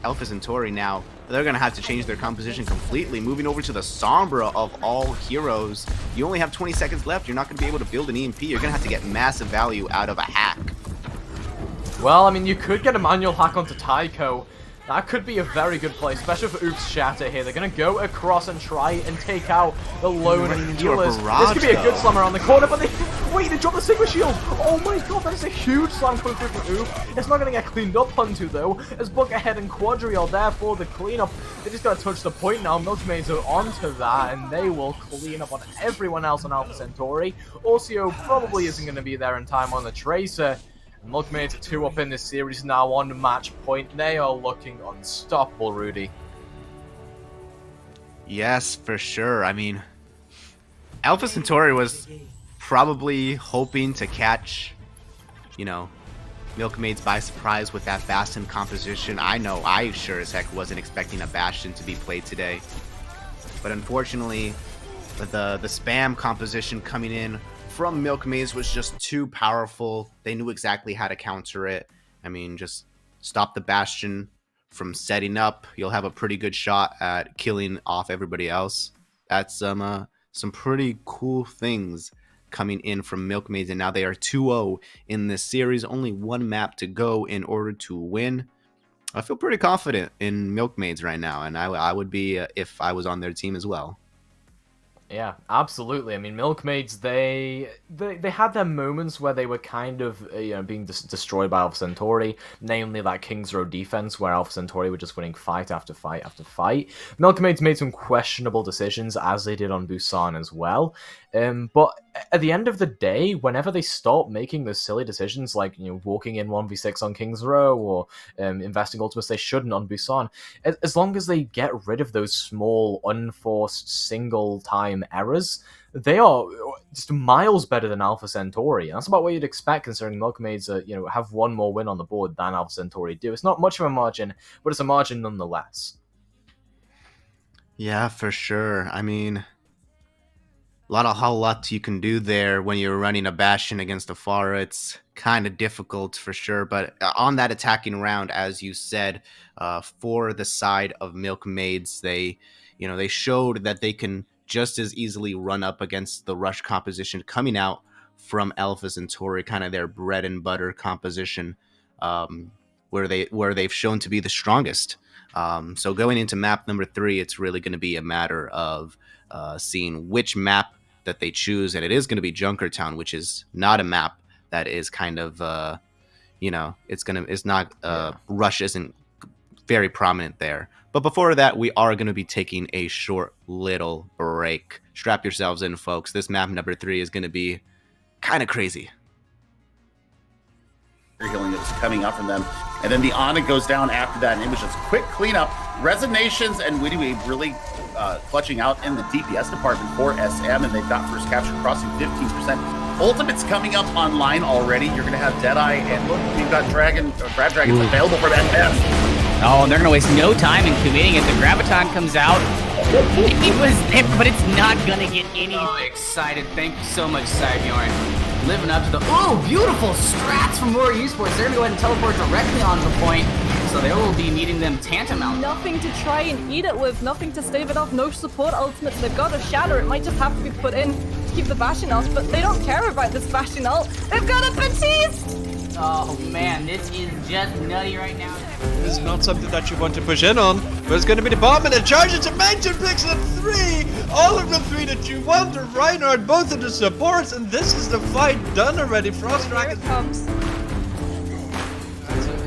S2: Alpha Centauri now, they're going to have to change their composition completely, moving over to the Sombra of all heroes. You only have 20 seconds left. You're not going to be able to build an EMP. You're going to have to get massive value out of a hack.
S1: Well, I mean, you could get a manual hack onto Tycho. That could be a very good play, especially for Oof's Shatter here. They're going to go across and try and take out the lone healers. This could be a good slam around the corner, but they dropped the Sigma Shield. Oh my god, that is a huge slam coming through from Oof. It's not going to get cleaned up onto, though, as Buckethead and Quadri are there for the cleanup. They just got to touch the point now. Milkmaids are onto that, and they will clean up on everyone else on Alpha Centauri. Orcio probably isn't going to be there in time on the Tracer. Milkmaids are 2 up in this series now on match point. They are looking unstoppable, Rudy.
S2: Yes, for sure. I mean, Alpha Centauri was probably hoping to catch, Milkmaids by surprise with that Bastion composition. I know I sure as heck wasn't expecting a Bastion to be played today. But unfortunately, the spam composition coming in from Milkmaids was just too powerful. They knew exactly how to counter it. I mean, just stop the Bastion from setting up. You'll have a pretty good shot at killing off everybody else. That's some pretty cool things coming in from Milkmaids, and now they are 2-0 in this series. Only one map to go in order to win. I feel pretty confident in Milkmaids right now, and I would be if I was on their team as well.
S1: Yeah, absolutely. I mean, Milkmaids, they had their moments where they were kind of being destroyed by Alpha Centauri, namely that King's Row defense where Alpha Centauri were just winning fight after fight after fight. Milkmaids made some questionable decisions, as they did on Busan as well. But at the end of the day, whenever they stop making those silly decisions, like walking in 1v6 on King's Row or investing ultimates they shouldn't on Busan, as long as they get rid of those small, unforced, single-time errors, they are just miles better than Alpha Centauri. And that's about what you'd expect, considering Milkmaids have one more win on the board than Alpha Centauri do. It's not much of a margin, but it's a margin nonetheless.
S2: Yeah, for sure. I mean, a whole lot you can do there when you're running a Bastion against a Pharah. It's kind of difficult for sure, but on that attacking round, as you said, for the side of Milkmaids, they showed that they can just as easily run up against the rush composition coming out from Alpha Centauri, kind of their bread and butter composition, where they've shown to be the strongest. So going into map number 3, it's really going to be a matter of seeing which map that they choose, and it is going to be Junkertown, which is not a map that is kind of Rush isn't very prominent there. But before that, we are going to be taking a short little break. Strap yourselves in, folks. This map number 3 is going to be kind of crazy.
S12: Healing that was coming up from them, and then the Ana goes down after that, and it was just quick cleanup. Resonations and Witty really clutching out in the DPS department for SM, and they've got first capture crossing 15%. Ultimate's coming up online already. You're going to have Deadeye, and look, we've got Grab Dragons available for that test.
S11: Oh, and they're going to waste no time in committing it. The Graviton comes out. It was there, but it's not gonna get any.
S13: So excited. Thank you so much, Cybjorn. Living up to the beautiful strats from Warrior Esports. They're gonna go ahead and teleport directly onto the point, so they will be meeting them tantamount.
S5: Nothing to try and eat it with, nothing to stave it off, no support ultimates. They've got a shatter. It might just have to be put in to keep the Bastion ult, but they don't care about this Bastion ult. They've got a Batiste!
S13: Oh man, this is just nutty right now.
S14: This is not something that you want to push in on, but it's going to be the bomb and the charge into Mansion picks at 3! All of the 3 that you want are Reinhardt, both of the supports, and this is the fight done already. Frost
S5: Here it comes.
S14: That's a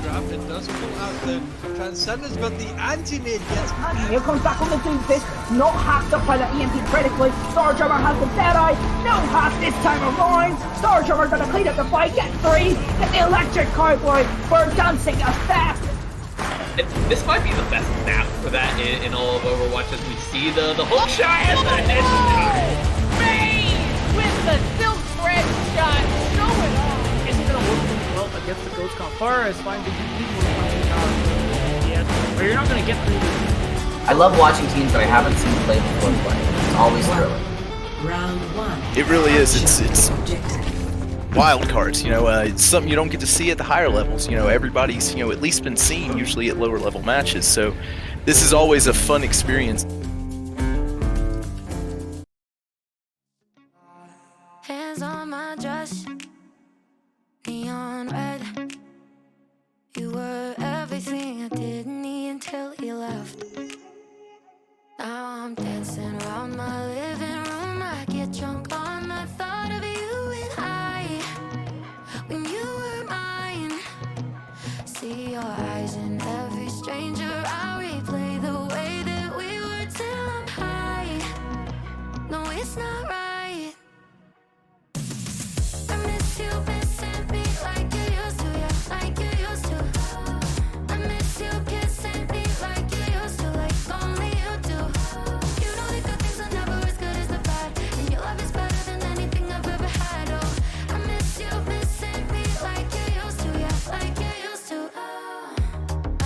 S14: draft. It does pull out the Transcendence, but the anti-nade gets...
S9: And here comes back on the doomfist. Not has to play the EMP critically. Starjummer has the dead eye. No has this time around. Starjummer gonna clean up the fight. Get 3. Get the electric cowboy. Bird dancing effect.
S15: This might be the best map for that in all of Overwatch as we see the whole shot and the headshot.
S16: Bane with the silk thread shot. Show it off. Is it gonna work really well against the Ghost Confar? It's fine. But you're not gonna get through this.
S13: I love watching teams that I haven't seen play before play. It's always thrilling.
S17: Round 1.
S18: It really is. It's wild cards. It's something you don't get to see at the higher levels. Everybody's at least been seen usually at lower level matches. So this is always a fun experience.
S3: Hands on my dress, neon red. You were everything I didn't need until you left. Now I'm dancing around my living room. I get drunk on the thought of you and I. When you were mine, see your eyes in every stranger. I replay the way that we were till I'm high. No, it's not right. I miss you missing me like you used to, yeah, like you used to. I miss you kissing me like you used to, like only you do. You know the good things are never as good as the bad, and your love is better than anything I've ever had. Oh, I miss you missing me like you used to, yeah, like you used to. I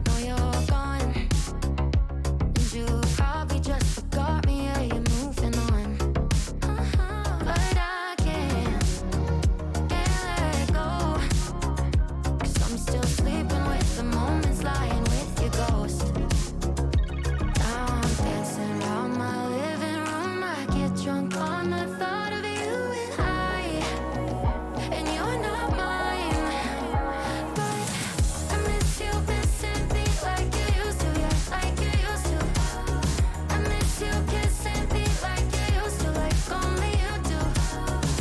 S3: know you're gone, and you probably just forgot me. Yeah, you're moving on, but I can't let go. 'Cause I'm still sleeping with the moments, lying with your ghost. Now I'm dancing around my living room. I get drunk on the thought of you and I. And you're not mine. But I miss you missing me like you used to, yeah, like you used to. I miss you kissing me like you used to, like only you do.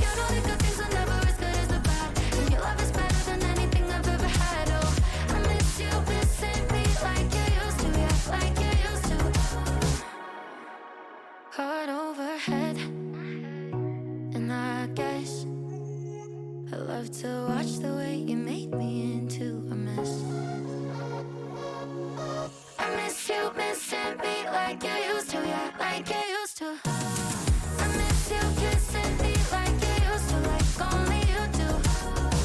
S3: You know the good things are never as good as the bad, and your love is better than anything I've ever had. Oh, I miss you missing me like you used to, yeah, like you used to. Heart overhead, and I guess I love to watch the way you made me into a mess. I miss you missing me like you used to, yeah, like you used to. I miss you kissing me like you used to, like only you do.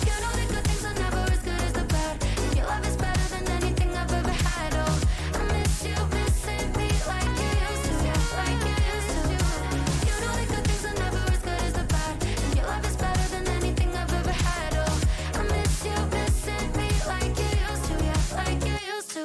S3: You know the good things are never as good as the bad, and your love is better than anything I've ever had. Oh, I miss you missing me like you used to, yeah, like you used to. You know the good things are never as good as the bad, and your love is better than anything I've ever had. Oh, I miss you missing me like you used to, yeah, like you used to.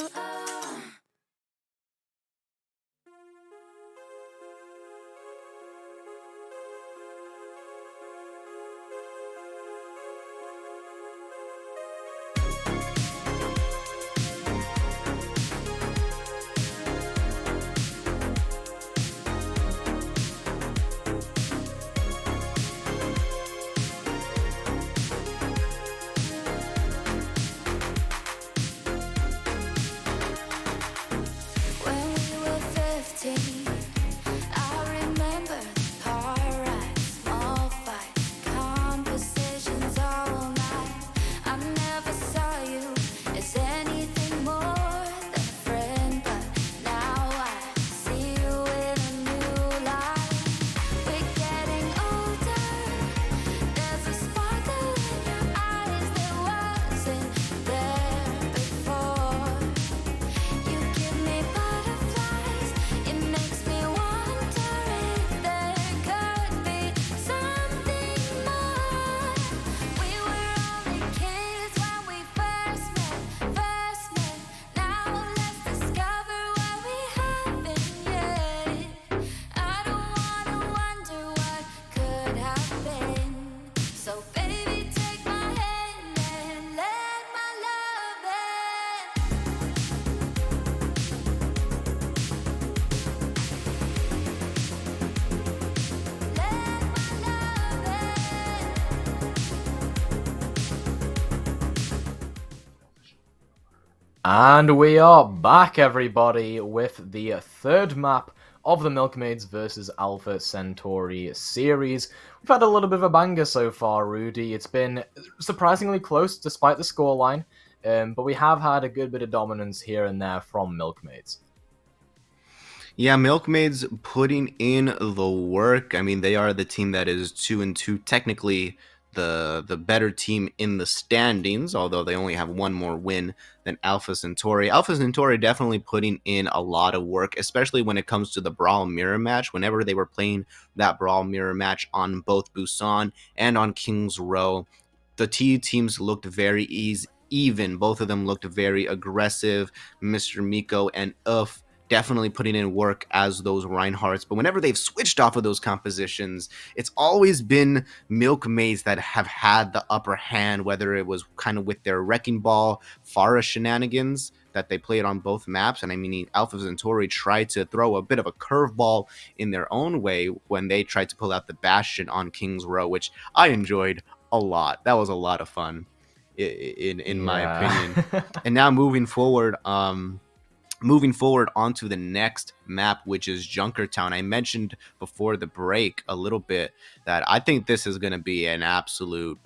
S1: And we are back, everybody, with the third map of the Milkmaids versus Alpha Centauri series. We've had a little bit of a banger so far, Rudy. It's been surprisingly close despite the scoreline, but we have had a good bit of dominance here and there from Milkmaids.
S2: Yeah, Milkmaids putting in the work. I mean, they are the team that is 2-2, technically the better team in the standings, although they only have one more win than Alpha Centauri. Alpha Centauri definitely putting in a lot of work, especially when it comes to the Brawl Mirror match. Whenever they were playing that Brawl Mirror match on both Busan and on King's Row, the teams looked very even. Both of them looked very aggressive. Mr. Miko and Uff definitely putting in work as those Reinhardts. But whenever they've switched off of those compositions, it's always been Milkmaids that have had the upper hand, whether it was kind of with their Wrecking Ball, Pharah shenanigans that they played on both maps. And I mean, Alpha Centauri tried to throw a bit of a curveball in their own way when they tried to pull out the Bastion on King's Row, which I enjoyed a lot. That was a lot of fun in my opinion. And now moving forward onto the next map, which is Junkertown. I mentioned before the break a little bit that I think this is going to be an absolute,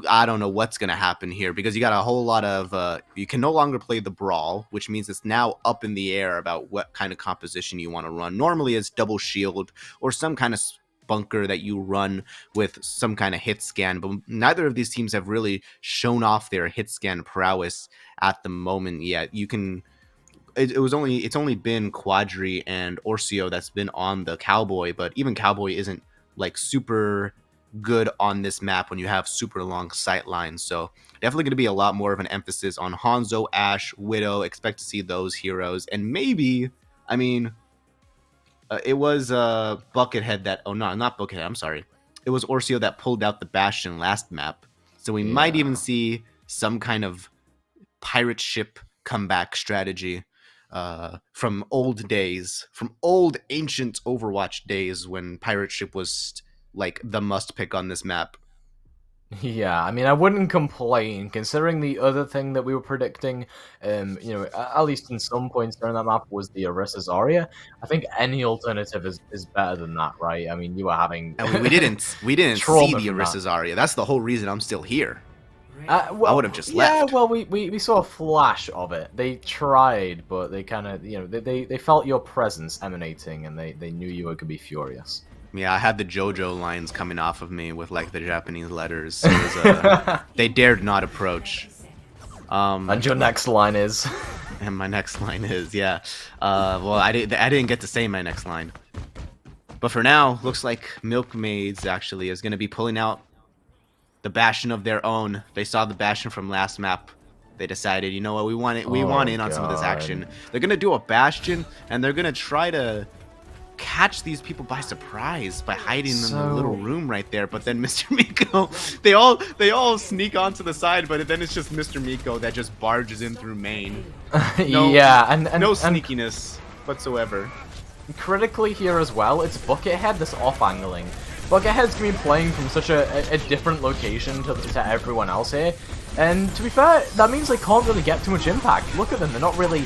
S2: I don't know what's going to happen here, because you got a whole lot of, you can no longer play the Brawl, which means it's now up in the air about what kind of composition you want to run. Normally it's double shield or some kind of bunker that you run with some kind of hit scan, but neither of these teams have really shown off their hit scan prowess at the moment yet. You can... It's only been Quadri and Orcio that's been on the Cowboy, but even Cowboy isn't like super good on this map when you have super long sight lines. So definitely going to be a lot more of an emphasis on Hanzo, Ashe, Widow. Expect to see those heroes, and maybe, I mean, it was Buckethead that, oh no, not Buckethead, I'm sorry, it was Orcio that pulled out the Bastion last map. So we might even see some kind of pirate ship comeback strategy from old days, from old ancient Overwatch days when pirate ship was like the must pick on this map.
S1: Yeah, I mean, I wouldn't complain considering the other thing that we were predicting. You know, at least in some points during that map was the Orisa Zarya. I think any alternative is better than that, right? I mean, you were having
S2: I mean, we didn't see the Orisa Zarya. That's the whole reason I'm still here.
S1: Well,
S2: I would have just left.
S1: Yeah, well, we saw a flash of it. They tried, but they kind of, you know, they felt your presence emanating, and they knew you were gonna be furious.
S2: Yeah, I had the JoJo lines coming off of me with like the Japanese letters. So it was, they dared not approach.
S1: And your next line is.
S2: And my next line is, yeah. Well, I didn't get to say my next line. But for now, looks like Milkmaids actually is going to be pulling out the Bastion of their own. They saw the Bastion from last map. They decided, you know what, we want in on some of this action. They're gonna do a Bastion, and they're gonna try to catch these people by surprise by hiding in the little room right there. But then Mr. Miko, they all sneak onto the side, but then it's just Mr. Miko that just barges in through main. No,
S1: yeah, and
S2: no sneakiness whatsoever.
S1: Critically here as well, it's Buckethead that's off-angling. Buckethead's gonna be playing from such a different location to everyone else here, and to be fair, that means they can't really get too much impact. Look at them, they're not really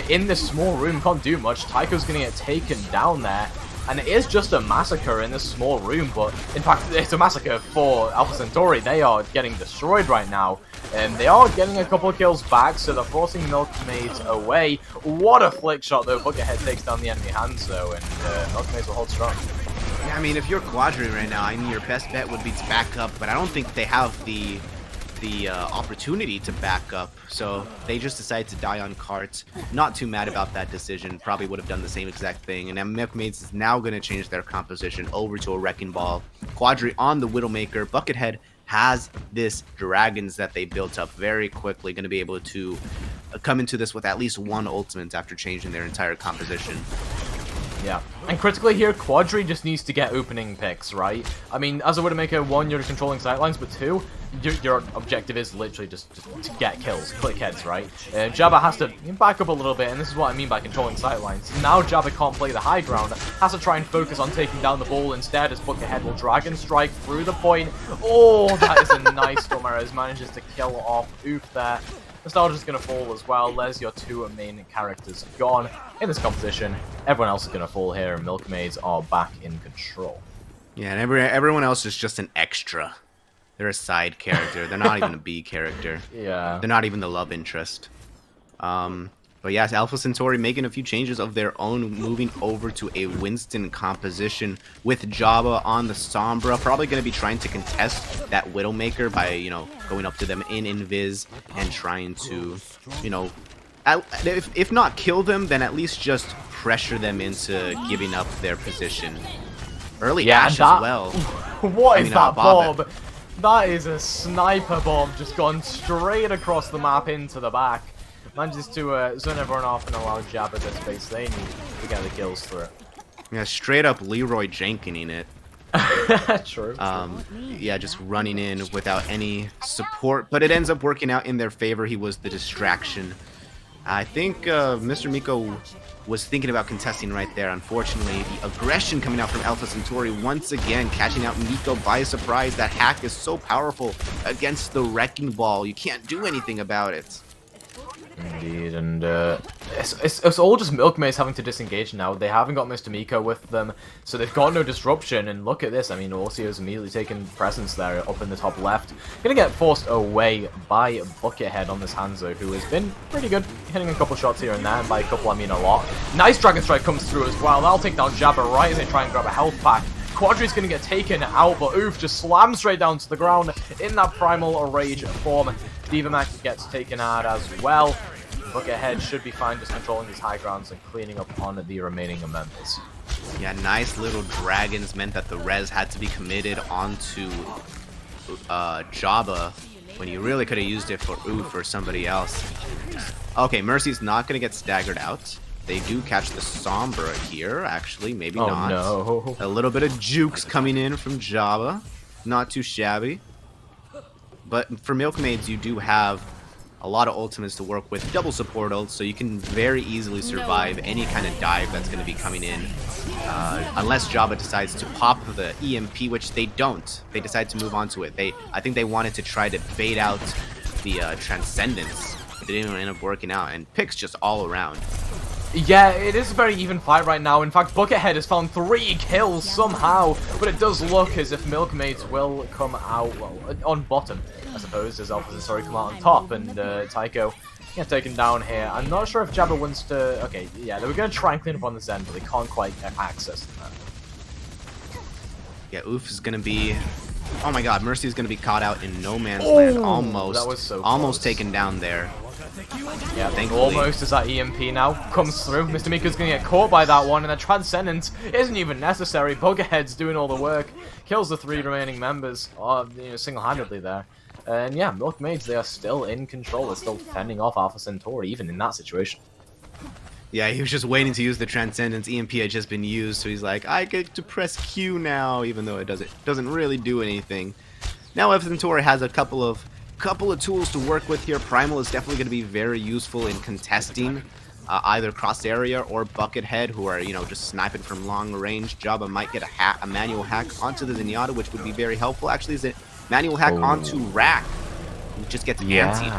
S1: in this small room, can't do much. Tycho's gonna get taken down there, and it is just a massacre in this small room, but in fact, it's a massacre for Alpha Centauri. They are getting destroyed right now, and they are getting a couple of kills back, so they're forcing Milkmaids away. What a flick shot though, Buckethead takes down the enemy Hanzo, and Milkmaids will hold strong.
S2: Yeah, I mean, if you're Quadri right now, I mean, your best bet would be to back up, but I don't think they have the opportunity to back up, so they just decided to die on carts. Not too mad about that decision, probably would have done the same exact thing, and then Milkmaids is now going to change their composition over to a Wrecking Ball. Quadri on the Widowmaker. Buckethead has this Dragons that they built up very quickly, going to be able to come into this with at least one ultimate after changing their entire composition.
S1: Yeah, and critically here, Quadri just needs to get opening picks, right? I mean, as a Widowmaker, 1, you're controlling sightlines, but 2, your objective is literally just to get kills, click heads, right? Jabba has to back up a little bit, and this is what I mean by controlling sightlines. Now Jabba can't play the high ground, has to try and focus on taking down the ball instead, as Buckethead will Dragon Strike through the point. Oh, that is a nice Storm Arrows, manages to kill off Oof there. Nostalgia's going to fall as well. There's your two main characters gone in this competition. Everyone else is going to fall here, and Milkmaids are back in control.
S2: Yeah, and everyone else is just an extra. They're a side character. They're not even a B character.
S1: Yeah.
S2: They're not even the love interest. But yes, Alpha Centauri making a few changes of their own, moving over to a Winston composition with Jabba on the Sombra. Probably going to be trying to contest that Widowmaker by, you know, going up to them in Invis and trying to, you know, if not kill them, then at least just pressure them into giving up their position. Early Ash as well.
S1: What is that bomb? That is a sniper bomb just gone straight across the map into the back. Manages to zone everyone off and allow Jabba the space they need to get the kills through it.
S2: Yeah, straight up Leroy Jenkining it.
S1: True.
S2: Yeah, just running in without any support, but it ends up working out in their favor. He was the distraction. I think Mr. Miko was thinking about contesting right there. Unfortunately, the aggression coming out from Alpha Centauri once again catching out Miko by surprise. That hack is so powerful against the Wrecking Ball. You can't do anything about it.
S1: Indeed, and it's all just Milkmaids having to disengage now. They haven't got Mr. Miko with them, so they've got no disruption, and look at this. I mean, Orsio's immediately taken presence there up in the top left. Gonna get forced away by Buckethead on this Hanzo, who has been pretty good, hitting a couple shots here and there, and by a couple I mean a lot. Nice Dragon Strike comes through as well. That'll take down Jabba right as they try and grab a health pack. Quadri's gonna get taken out, but Oof just slams straight down to the ground in that Primal Rage form. Divamax gets taken out as well. Buckethead should be fine just controlling these high grounds and cleaning up on the remaining members.
S2: Yeah, nice little dragons meant that the res had to be committed onto Jabba when you really could have used it for Oof or somebody else. Okay, Mercy's not gonna get staggered out. They do catch the Sombra here, actually, maybe not.
S1: No.
S2: A little bit of jukes coming in from Jabba. Not too shabby. But for Milkmaids, you do have a lot of ultimates to work with. Double support ults, so you can very easily survive any kind of dive that's going to be coming in. Unless Jabba decides to pop the EMP, which they don't. They decide to move on to it. I think they wanted to try to bait out the Transcendence. It didn't end up working out, and picks just all around.
S1: Yeah, it is a very even fight right now. In fact, Buckethead has found 3 kills somehow, but it does look as if Milkmaids will come out, well, on bottom, I suppose, as Alpha Centauri come out on top, and Tycho gets taken down here. I'm not sure if Jabba wants to... Okay, yeah, they were going to try and clean up on this end, but they can't quite get access to that.
S2: Yeah, Oof is going to be... Oh my god, Mercy is going to be caught out in no man's land. Almost.
S1: That was so
S2: almost
S1: close.
S2: taken down there.
S1: Yeah, thankfully. Almost as that EMP now comes through. Mr. Miko's going to get caught by that one, and the Transcendence isn't even necessary. Buckethead's doing all the work. Kills the 3 remaining members single-handedly there. And yeah, Milkmaids, they are still in control. They're still fending off Alpha Centauri, even in that situation.
S2: Yeah, he was just waiting to use the Transcendence. EMP had just been used, so he's like, I get to press Q now, even though it doesn't really do anything. Now Alpha Centauri has a couple of tools to work with here. Primal is definitely going to be very useful in contesting either Cross Area or Buckethead, who are, you know, just sniping from long range. Jabba might get a manual hack onto the Zenyatta, which would be very helpful. Actually, is a manual hack onto Rack, who just gets antied.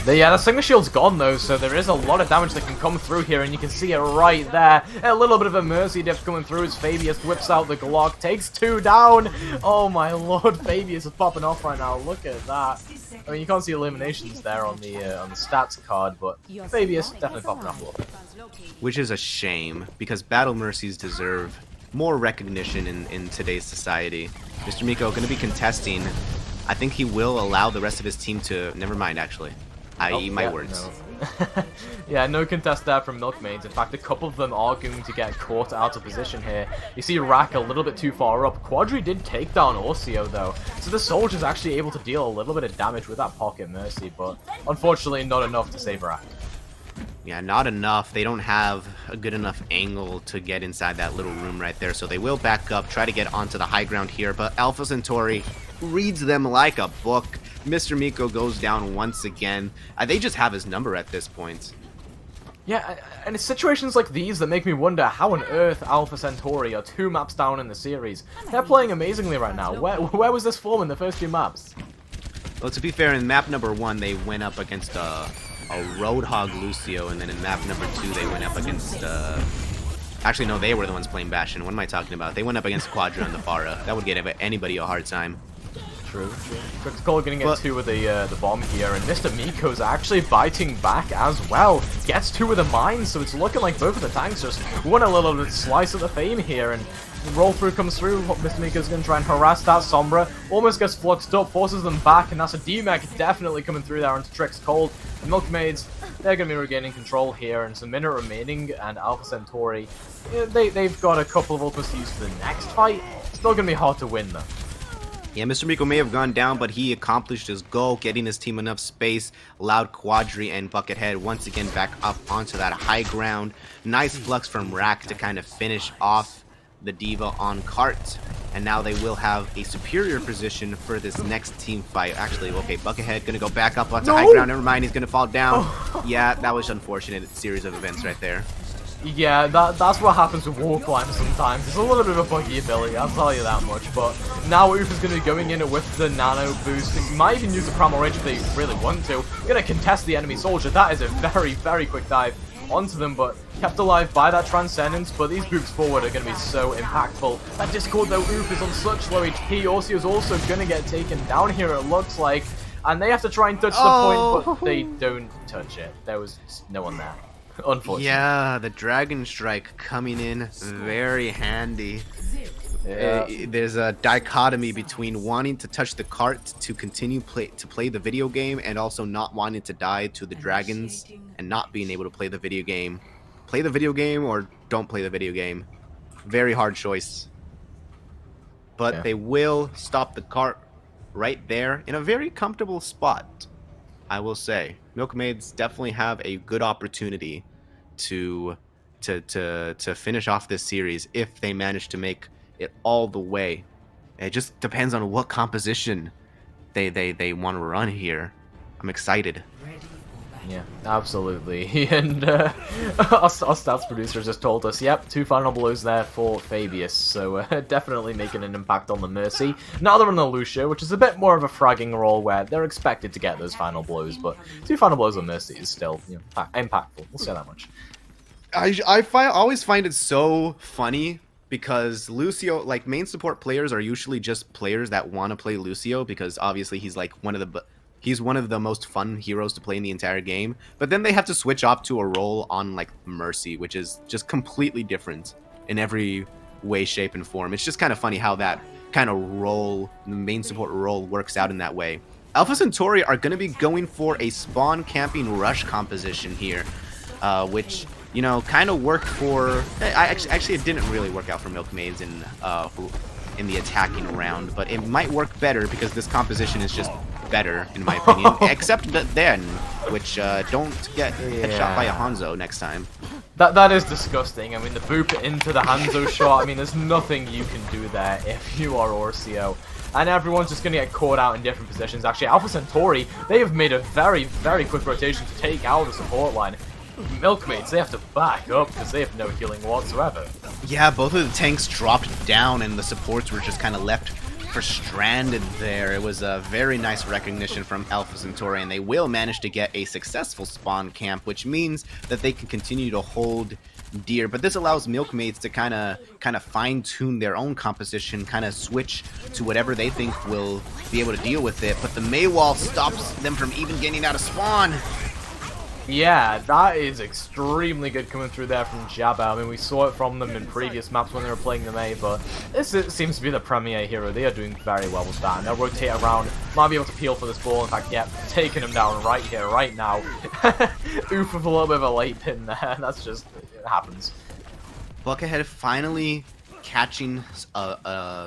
S1: Yeah, the Sigma Shield's gone though, so there is a lot of damage that can come through here, and you can see it right there. A little bit of a Mercy dip coming through as Fabius whips out the Glock, takes 2 down. Oh my lord, Fabius is popping off right now. Look at that. I mean, you can't see eliminations there on the stats card, but Fabius definitely popping off a little bit.
S2: Which is a shame, because Battle Mercies deserve more recognition in today's society. Mr. Miko going to be contesting. I think he will allow the rest of his team to... Never mind, actually. I eat my words.
S1: No. Yeah, no contest there from Milkmaids. In fact, a couple of them are going to get caught out of position here. You see Rack a little bit too far up. Quadri did take down Orsio, though. So the soldier's actually able to deal a little bit of damage with that Pocket Mercy, but unfortunately not enough to save Rack.
S2: Yeah, not enough. They don't have a good enough angle to get inside that little room right there, so they will back up, try to get onto the high ground here, but Alpha Centauri reads them like a book. Mr. Miko goes down once again. They just have his number at this point.
S1: Yeah, and it's situations like these that make me wonder how on earth Alpha Centauri are 2 maps down in the series. They're playing amazingly right now. Where was this form in the first 2 maps?
S2: Well, to be fair, in map number 1, they went up against a Roadhog Lucio, and then in map number 2, they went up against... Actually, no, they were the ones playing Bastion. What am I talking about? They went up against Quadra and the Pharah. That would give anybody a hard time.
S1: True. Critical getting it 2 with the bomb here, and Mr. Miko's actually biting back as well. Gets 2 with a mine, so it's looking like both of the tanks just want a little bit slice of the fame here, and roll through comes through. Mr. Miko's going to try and harass that Sombra. Almost gets fluxed up, forces them back, and that's a D-Mech definitely coming through there into Trix Cold. The Milkmaids, they're going to be regaining control here, and it's a minute remaining, and Alpha Centauri, they've got a couple of ultimates to use for the next fight. Still going to be hard to win, though.
S2: Yeah, Mr. Miko may have gone down, but he accomplished his goal, getting his team enough space, allowed Quadri and Buckethead once again back up onto that high ground. Nice flux from Rack to kind of finish off the D.Va on cart. And now they will have a superior position for this next team fight. Actually, okay, Buckethead gonna go back up onto high ground. Never mind, he's gonna fall down. Yeah, that was unfortunate series of events right there.
S1: Yeah, that's what happens with wall climbers sometimes. It's a little bit of a buggy ability, I'll tell you that much. But now Oof is going to be going in with the nano boost. He might even use the primal rage if they really want to. Going to contest the enemy soldier. That is a very, very quick dive onto them, but kept alive by that Transcendence. But these boosts forward are going to be so impactful. That Discord, though, Oof is on such low HP. Orsio is also going to get taken down here, it looks like. And they have to try and touch the point, but they don't touch it. There was no one there. Unfortunately.
S2: Yeah, the Dragon Strike coming in very handy.
S1: Yeah.
S2: There's a dichotomy between wanting to touch the cart to continue to play the video game and also not wanting to die to the dragons and not being able to play the video game. Play the video game or don't play the video game. Very hard choice. But they will stop the cart right there in a very comfortable spot, I will say. Milkmaids definitely have a good opportunity to finish off this series if they manage to make it all the way. It just depends on what composition they want to run here. I'm excited.
S1: Yeah, absolutely. And our stats producer just told us, yep, 2 final blows there for Fabius, so definitely making an impact on the Mercy. Now they're on the Lucio, which is a bit more of a fragging role where they're expected to get those final blows, but 2 final blows on Mercy is still impactful, we'll say that much.
S2: I always find it so funny because Lucio, like, main support players are usually just players that want to play Lucio because obviously he's like one of the most fun heroes to play in the entire game, but then they have to switch off to a role on like Mercy, which is just completely different in every way, shape, and form. It's just kind of funny how that kind of role, the main support role, works out in that way. Alpha Centauri are going to be going for a spawn camping rush composition here, which, you know, kind of worked for... Actually, it didn't really work out for Milkmaids in the attacking round, but it might work better because this composition is just better, in my opinion. Except then, which don't get headshot by a Hanzo next time.
S1: That is disgusting. I mean, the boop into the Hanzo shot, I mean, there's nothing you can do there if you are Orsio. And everyone's just going to get caught out in different positions. Actually, Alpha Centauri, they have made a very, very quick rotation to take out the support line. Milkmaids, they have to back up because they have no healing whatsoever.
S2: Yeah, both of the tanks dropped down and the supports were just kind of left for stranded there. It was a very nice recognition from Alpha Centauri, and they will manage to get a successful spawn camp, which means that they can continue to hold deer. But this allows Milkmaids to kind of fine-tune their own composition, kind of switch to whatever they think will be able to deal with it. But the Maywall stops them from even getting out of spawn.
S1: Yeah, that is extremely good coming through there from Jabba. I mean, we saw it from them in previous maps when they were playing the May, but this seems to be the premier hero. They are doing very well with that, and they'll rotate around, might be able to peel for this ball. In fact, yeah, taking him down right here, right now. Oof with a little bit of a late pin there, that's just, it happens.
S2: Buckethead finally catching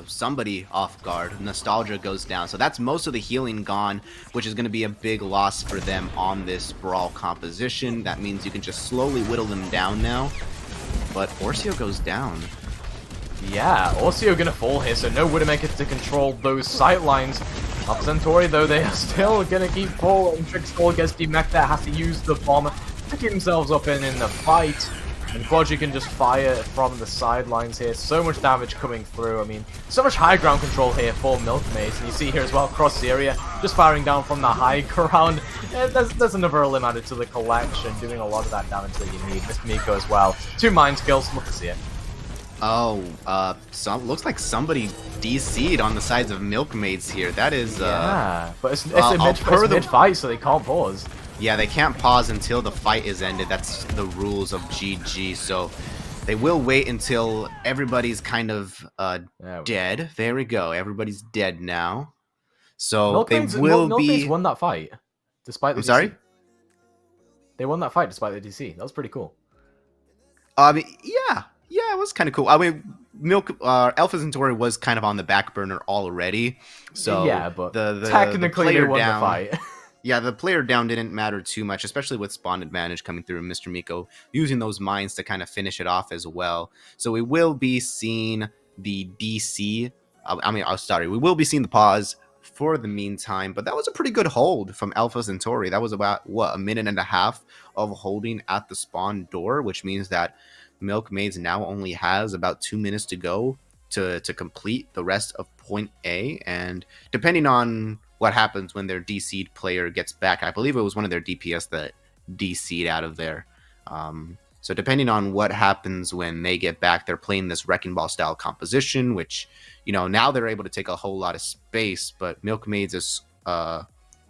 S2: somebody off guard. Nostalgia goes down, so that's most of the healing gone, which is going to be a big loss for them on this brawl composition. That means you can just slowly whittle them down now, but Orsio goes down.
S1: Yeah, Orsio gonna fall here, so no Widowmaker to control those sight lines. Alpha Centauri, though, they are still gonna keep full, and Trickstall gets demech there, has to use the bomb to keep themselves up in the fight. And Quadri can just fire from the sidelines here. So much damage coming through. I mean, so much high ground control here for Milkmaids. And you see here as well, across the area, just firing down from the high ground. There's another limb added to the collection, doing a lot of that damage that you need. Mr. Miko as well. 2 mind skills, love to see it.
S2: Oh, looks like somebody DC'd on the sides of Milkmaids here. That is,
S1: yeah, but it's mid-fight, so they can't pause.
S2: Yeah, they can't pause until the fight is ended. That's the rules of GG. So they will wait until everybody's kind of dead. There we go. Everybody's dead now. So
S1: Milkmaids won that fight, despite the DC.
S2: Sorry?
S1: They won that fight despite the DC. That was pretty cool.
S2: I mean, yeah, it was kind of cool. I mean, Alpha Centauri was kind of on the back burner already. So
S1: yeah, but technically they won the fight.
S2: Yeah, the player down didn't matter too much, especially with spawn advantage coming through, Mr. Miko using those mines to kind of finish it off as well. So we will be seeing the DC. We will be seeing the pause for the meantime, but that was a pretty good hold from Alpha Centauri. That was about, what, a minute and a half of holding at the spawn door, which means that Milkmaids now only has about 2 minutes to go to complete the rest of point A, and depending on what happens when their DC'd player gets back, I believe it was one of their DPS that DC'd out of there. So depending on what happens when they get back, they're playing this Wrecking Ball style composition, which, now they're able to take a whole lot of space, but Milkmaids is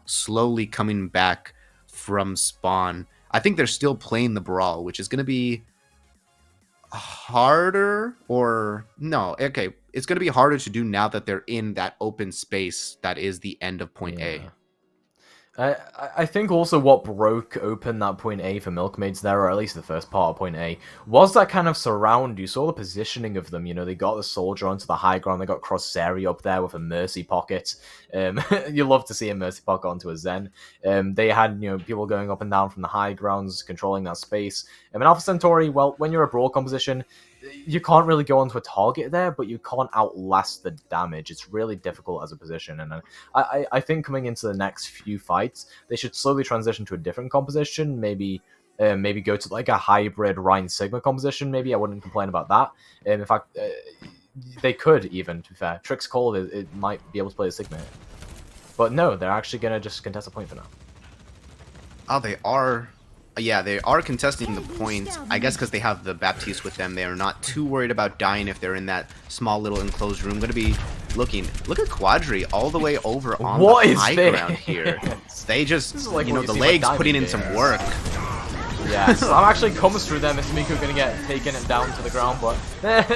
S2: slowly coming back from spawn. I think they're still playing the Brawl, which is going to be harder, it's going to be harder to do now that they're in that open space that is the end of point A.
S1: I think also what broke open that point A for Milkmaids there, or at least the first part of point A, was that kind of surround. You saw the positioning of them. They got the soldier onto the high ground. They got Crosseri up there with a Mercy pocket. You love to see a Mercy pocket onto a Zen. They had people going up and down from the high grounds, controlling that space. And Alpha Centauri, well, when you're a brawl composition, you can't really go onto a target there, but you can't outlast the damage. It's really difficult as a position, and I think coming into the next few fights, they should slowly transition to a different composition. Maybe go to like a hybrid Rhine Sigma composition. Maybe I wouldn't complain about that. In fact, they could even. To be fair, Trix called it might be able to play a Sigma, but no, they're actually gonna just contest a point for now.
S2: Oh, they are. Yeah, they are contesting the point, I guess because they have the Baptiste with them. They are not too worried about dying if they're in that small little enclosed room. Going to be looking. Look at Quadri all the way over on the high ground here. They just, like the legs putting in some work.
S1: Yeah, so I'm actually comes through there. Mr. Miko gonna get taken down to the ground, but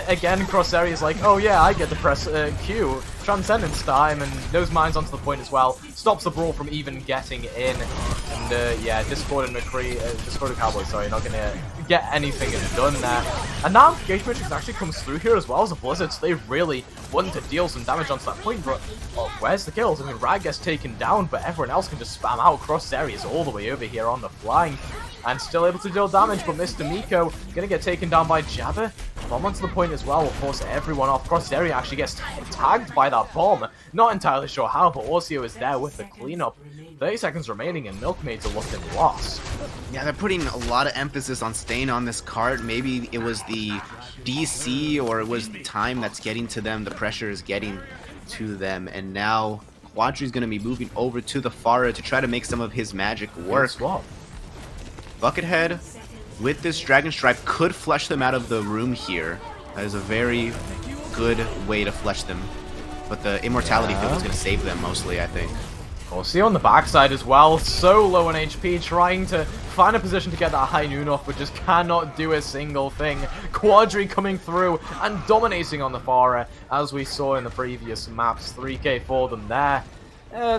S1: again, Crosseri is like, oh yeah, I get to press Q, Transcendence time, and those mines onto the point as well. Stops the brawl from even getting in, and yeah, Discord and Cowboy, sorry, not gonna get anything done there. And now Gauge Matrix actually comes through here as well as a Blizzard, so they really want to deal some damage onto that point, but where's the kills? I mean, Rag gets taken down, but everyone else can just spam out. Crosseri is all the way over here on the flank, and still able to deal damage, but Mr. Miko gonna get taken down by Jabba. Bomb onto the point as well will force everyone off. Crosseri actually gets tagged by that bomb. Not entirely sure how, but Orcio is there with the cleanup. 30 seconds remaining and Milkmaids are looking lost.
S2: Yeah, they're putting a lot of emphasis on staying on this card. Maybe it was the DC or it was the time that's getting to them. The pressure is getting to them, and now Quadri's gonna be moving over to the Pharah to try to make some of his magic work.
S1: Swap.
S2: Buckethead with this Dragon Stripe could flush them out of the room here. That is a very good way to flush them. But the Immortality Field is going to save them mostly, I think.
S1: Orcio on the backside as well, so low on HP, trying to find a position to get that high noon off, but just cannot do a single thing. Quadri coming through and dominating on the Pharah, as we saw in the previous maps. 3k for them there.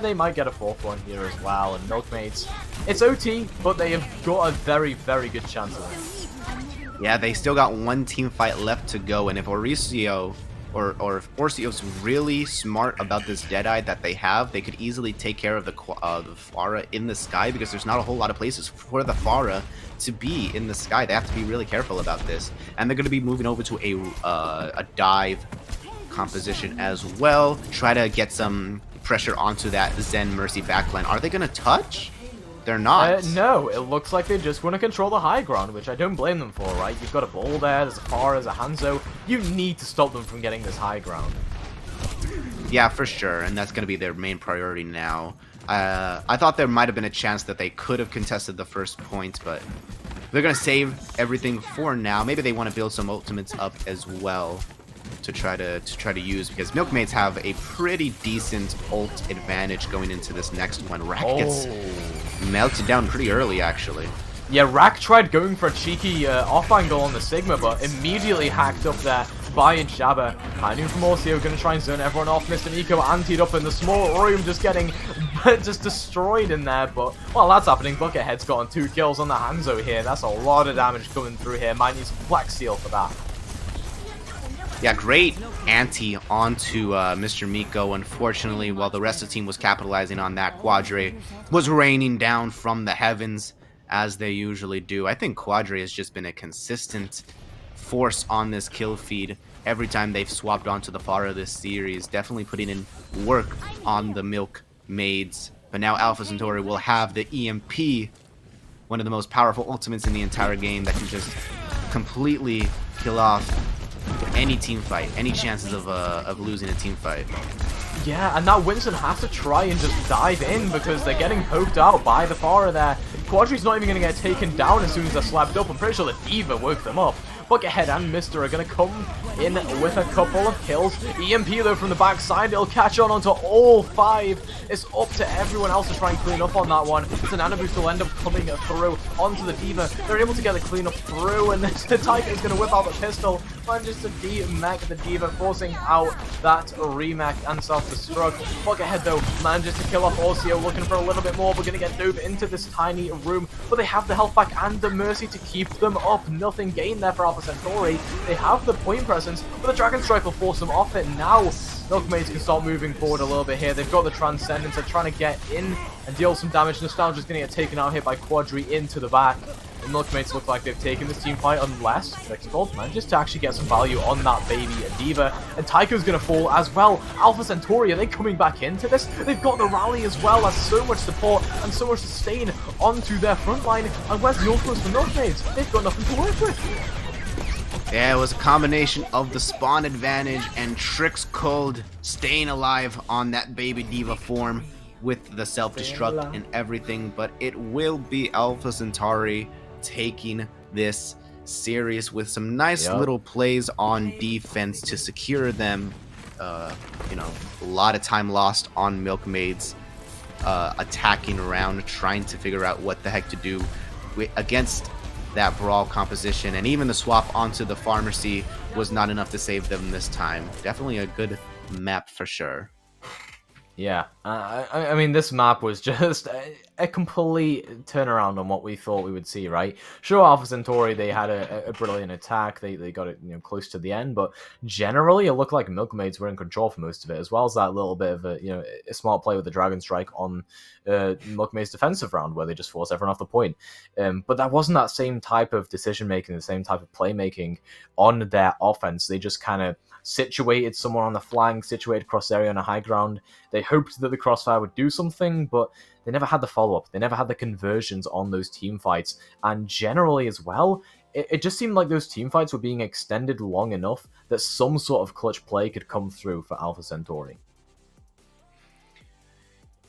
S1: They might get a 4th one here as well, and Milkmaids, it's OT, but they have got a very, very good chance of it.
S2: Yeah, they still got one team fight left to go, and if Orcio if Orcio's really smart about this Deadeye that they have, they could easily take care of the Pharah in the sky, because there's not a whole lot of places for the Pharah to be in the sky. They have to be really careful about this, and they're going to be moving over to a dive composition as well. Try to get some pressure onto that Zen Mercy backline. Are they going to touch? They're not.
S1: No, it looks like they just want to control the high ground, which I don't blame them for, right? You've got a ball there, there's a Pharah, there's a Hanzo. You need to stop them from getting this high ground.
S2: Yeah, for sure, and that's going to be their main priority now. I thought there might have been a chance that they could have contested the first point, but they're going to save everything for now. Maybe they want to build some ultimates up as well to try to use, because Milkmaids have a pretty decent ult advantage going into this next one. Rack gets melted down pretty early, actually.
S1: Yeah, Rack tried going for a cheeky off angle on the Sigma, but immediately hacked up there by Jabba. Hanu from Orcio going to try and zone everyone off. Mr. Nico antied up in the small room, just getting just destroyed in there. But while that's happening, Buckethead's gotten 2 kills on the Hanzo here. That's a lot of damage coming through here. Might need some Black Seal for that.
S2: Yeah, great anti onto Mr. Miko. Unfortunately, while the rest of the team was capitalizing on that, Quadre was raining down from the heavens, as they usually do. I think Quadre has just been a consistent force on this kill feed every time they've swapped onto the Pharah this series. Definitely putting in work on the Milkmaids. But now Alpha Centauri will have the EMP, one of the most powerful ultimates in the entire game that can just completely kill off any team fight, any chances of losing a team fight.
S1: Yeah, and now Winston has to try and just dive in because they're getting poked out by the Pharah there. Quadri's not even going to get taken down as soon as they're slapped up. I'm pretty sure the Diva woke them up. Buckethead and Mister are going to come in with a couple of kills. EMP though from the backside, it'll catch on onto all 5. It's up to everyone else to try and clean up on that one. The Nano Boost will end up coming through onto the Diva. They're able to get the cleanup through, and the Tiger is going to whip out the pistol. Manages to de-mech the Diva, forcing out that remech and self-destruct. Buckethead though manages to kill off Orcio, looking for a little bit more. We're going to get dove into this tiny room, but they have the health back and the mercy to keep them up. Nothing gained there for Alpha Centauri. They have the point presence, but the Dragon Strike will force them off it now. Milkmaids can start moving forward a little bit here. They've got the Transcendence. They're trying to get in and deal some damage. Nostalgia's going to get taken out here by Quadri into the back. The Milkmaids look like they've taken this team fight unless Fixgold manages to actually get some value on that baby Diva. And Taiko's going to fall as well. Alpha Centauri, are they coming back into this? They've got the rally as well. That's so much support and so much sustain onto their front line. And where's the ultimates for Milkmaids? They've got nothing to work with.
S2: Yeah, it was a combination of the spawn advantage and Trix Cold staying alive on that baby Diva form with the self-destruct and everything, but it will be Alpha Centauri taking this series with some nice little plays on defense to secure them. You know, a lot of time lost on Milkmaids attacking around, trying to figure out what the heck to do against that Brawl composition, and even the swap onto the Pharmacy was not enough to save them this time. Definitely a good map for sure.
S1: Yeah, I mean, this map was just a complete turnaround on what we thought we would see, right? Sure, Alpha Centauri, they had a brilliant attack. They got it, close to the end, but generally it looked like Milkmaids were in control for most of it, as well as that little bit of a smart play with the Dragon Strike on Milkmaid's defensive round, where they just forced everyone off the point. But that wasn't that same type of decision-making, the same type of playmaking on their offense. They just kind of situated someone on the flank, situated cross area on a high ground. They hoped that the crossfire would do something, but they never had the follow-up. They never had the conversions on those team fights. And generally as well, it just seemed like those team fights were being extended long enough that some sort of clutch play could come through for Alpha Centauri.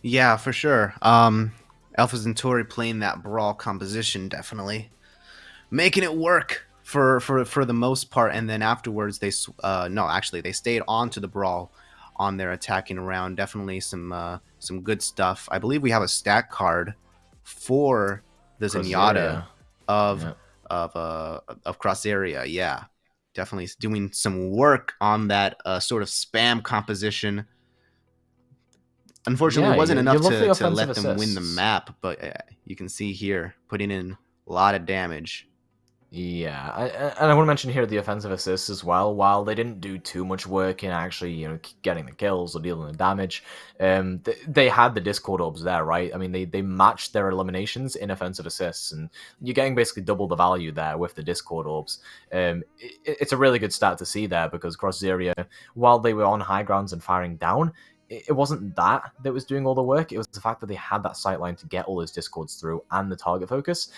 S2: Yeah, for sure. Alpha Centauri playing that Brawl composition, definitely making it work for the most part, and then afterwards they they stayed on to the Brawl on their attacking round. Definitely some good stuff. I believe we have a stat card for the Zenyatta of cross area. Yeah, definitely doing some work on that sort of spam composition. Unfortunately, it wasn't enough to let them win the map, but you can see here putting in a lot of damage.
S1: Yeah, and I want to mention here the offensive assists as well. While they didn't do too much work in actually, getting the kills or dealing the damage, they had the Discord orbs there, right? I mean, they matched their eliminations in offensive assists, and you're getting basically double the value there with the Discord orbs. It's a really good stat to see there, because Cross Area, while they were on high grounds and firing down, it wasn't that was doing all the work. It was the fact that they had that sightline to get all those discords through and the target focus.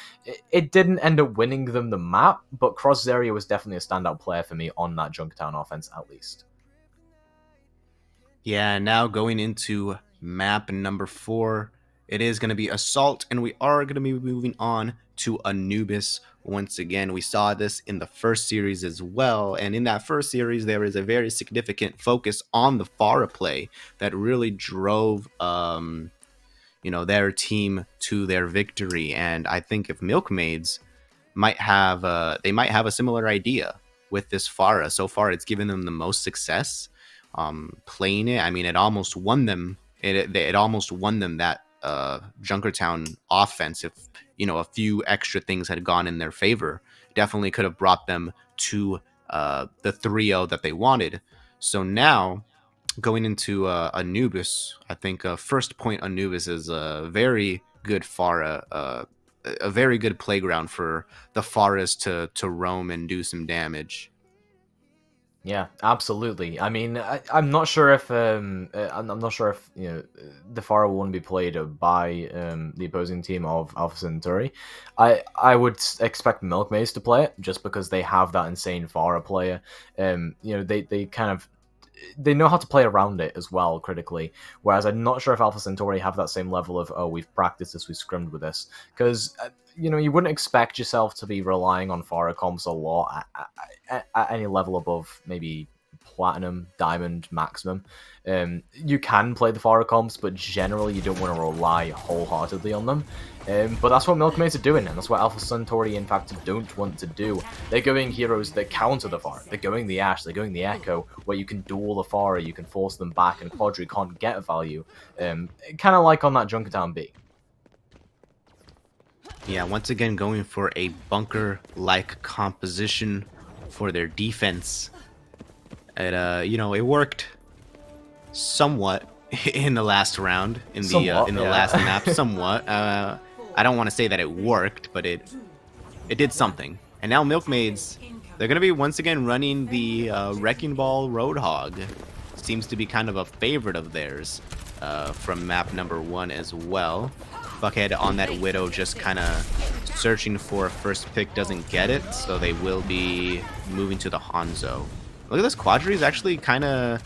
S1: It didn't end up winning them the map, but Cross Zarya was definitely a standout player for me on that Junkertown offense, at least.
S2: Yeah, now going into map number 4, it is going to be Assault, and we are going to be moving on to Anubis. Once again, we saw this in the first series as well, and in that first series, there is a very significant focus on the Pharah play that really drove, their team to their victory. And I think if Milkmaids might have a similar idea with this Pharah. So far, it's given them the most success playing it. I mean, it almost won them. It almost won them that Junkertown offense. If a few extra things had gone in their favor, definitely could have brought them to the 3-0 that they wanted. So now, going into Anubis, I think first point Anubis is a very good Pharah, a very good playground for the Pharahs to roam and do some damage.
S1: Yeah, absolutely. I mean, I'm not sure if the Pharah will want to be played by the opposing team of Alpha Centauri. I would expect Milkmaids to play it just because they have that insane Pharah player. They know how to play around it as well critically, whereas I'm not sure if Alpha Centauri have that same level of, oh, we've practiced this, we've scrimmed with this, because you wouldn't expect yourself to be relying on Pharah comps a lot at any level above maybe Platinum, Diamond, Maximum. You can play the Pharah comps, but generally you don't want to rely wholeheartedly on them. But that's what Milkmaids are doing, and that's what Alpha Centauri, in fact, don't want to do. They're going heroes that counter the Pharah. They're going the Ashe, they're going the Echo, where you can duel the Pharah, you can force them back, and Quadri can't get value. Kind of like on that Junkertown B.
S2: Yeah, once again going for a bunker-like composition for their defense. It worked somewhat in the last round, in the last map, somewhat. I don't want to say that it worked, but it did something. And now Milkmaids, they're going to be once again running the Wrecking Ball Roadhog. Seems to be kind of a favorite of theirs from map number 1 as well. Buckhead on that Widow just kind of searching for a first pick, doesn't get it, so they will be moving to the Hanzo. Look at this, Quadri is actually kind of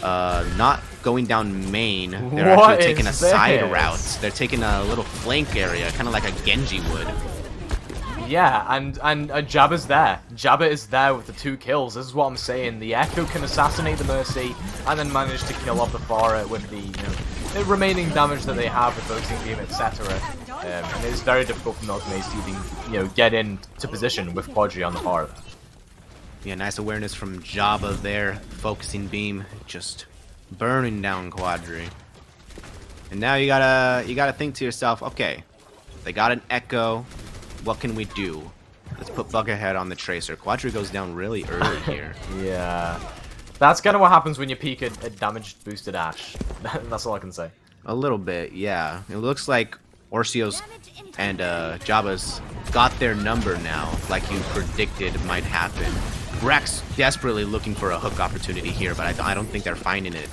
S2: not going down main. They're actually taking a side route. They're taking a little flank area, kind of like a Genji would.
S1: Yeah, and Jabba's there. Jabba is there with the 2 kills. This is what I'm saying. The Echo can assassinate the Mercy and then manage to kill off the Pharah with the remaining damage that they have with Focusing Beam, etc. And it's very difficult for Milkmaids to even get into position with Quadri on the Pharah.
S2: Yeah, nice awareness from Jabba there. Focusing Beam, just burning down Quadri. And now you gotta think to yourself, okay, they got an Echo. What can we do? Let's put Buckethead on the Tracer. Quadri goes down really early here.
S1: Yeah. That's kind of what happens when you peek a damage boosted Ashe. That's all I can say.
S2: A little bit, yeah. It looks like Orsio's and Jabba's got their number now, like you predicted might happen. Rex desperately looking for a hook opportunity here, but I don't think they're finding it.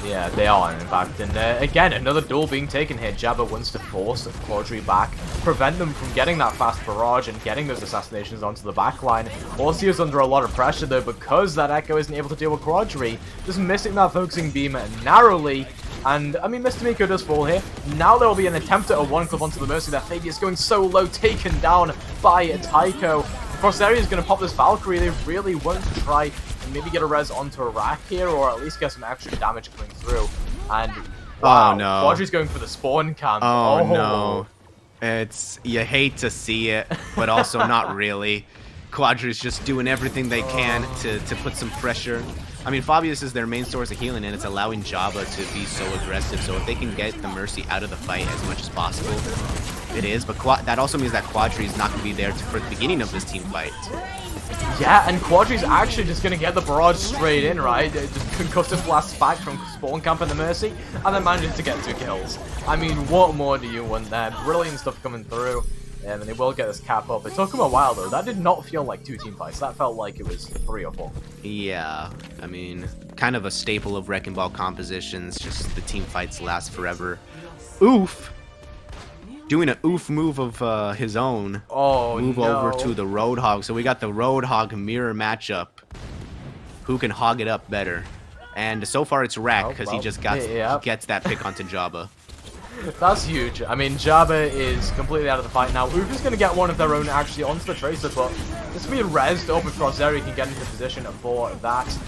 S1: Yeah, they are, in fact. And again, another duel being taken here. Jabba wants to force Quadri back, prevent them from getting that fast barrage and getting those assassinations onto the backline. Orsio's under a lot of pressure, though, because that Echo isn't able to deal with Quadri. Just missing that Focusing Beam narrowly. And, I mean, Mr. Miko does fall here. Now there will be an attempt at a 1-clip onto the Mercy. That Fabius going so low, taken down by Taiko. Of course, Zarya is going to pop this Valkyrie. They really want to try and maybe get a res onto a rack here, or at least get some extra damage coming through. And, wow,
S2: oh, no.
S1: Quadri's going for the spawn camp.
S2: Oh, no. You hate to see it, but also not really. Quadri's just doing everything they can to put some pressure. I mean, Fabius is their main source of healing, and it's allowing Jabba to be so aggressive. So if they can get the Mercy out of the fight as much as possible, it is. But that also means that Quadri is not going to be there for the beginning of this team fight.
S1: Yeah, and Quadri's actually just going to get the barrage straight in, right? Just concussive blasts back from spawn camp and the Mercy, and then manages to get 2 kills. I mean, what more do you want there? Brilliant stuff coming through. and they will get this cap up. It took them a while, though. That did not feel like 2 team fights. That felt like it was 3 or 4.
S2: Yeah, I mean, kind of a staple of Wrecking Ball compositions, just the team fights last forever. Oof! Doing an oof move of his own.
S1: Oh,
S2: move over to the Roadhog. So we got the Roadhog mirror matchup. Who can hog it up better? And so far it's Rack, because he just gets that pick onto Jabba.
S1: That's huge. I mean, Jabba is completely out of the fight now. Oof is going to get one of their own actually onto the Tracer, but this will be rezzed up if Crosshair can get into position for that.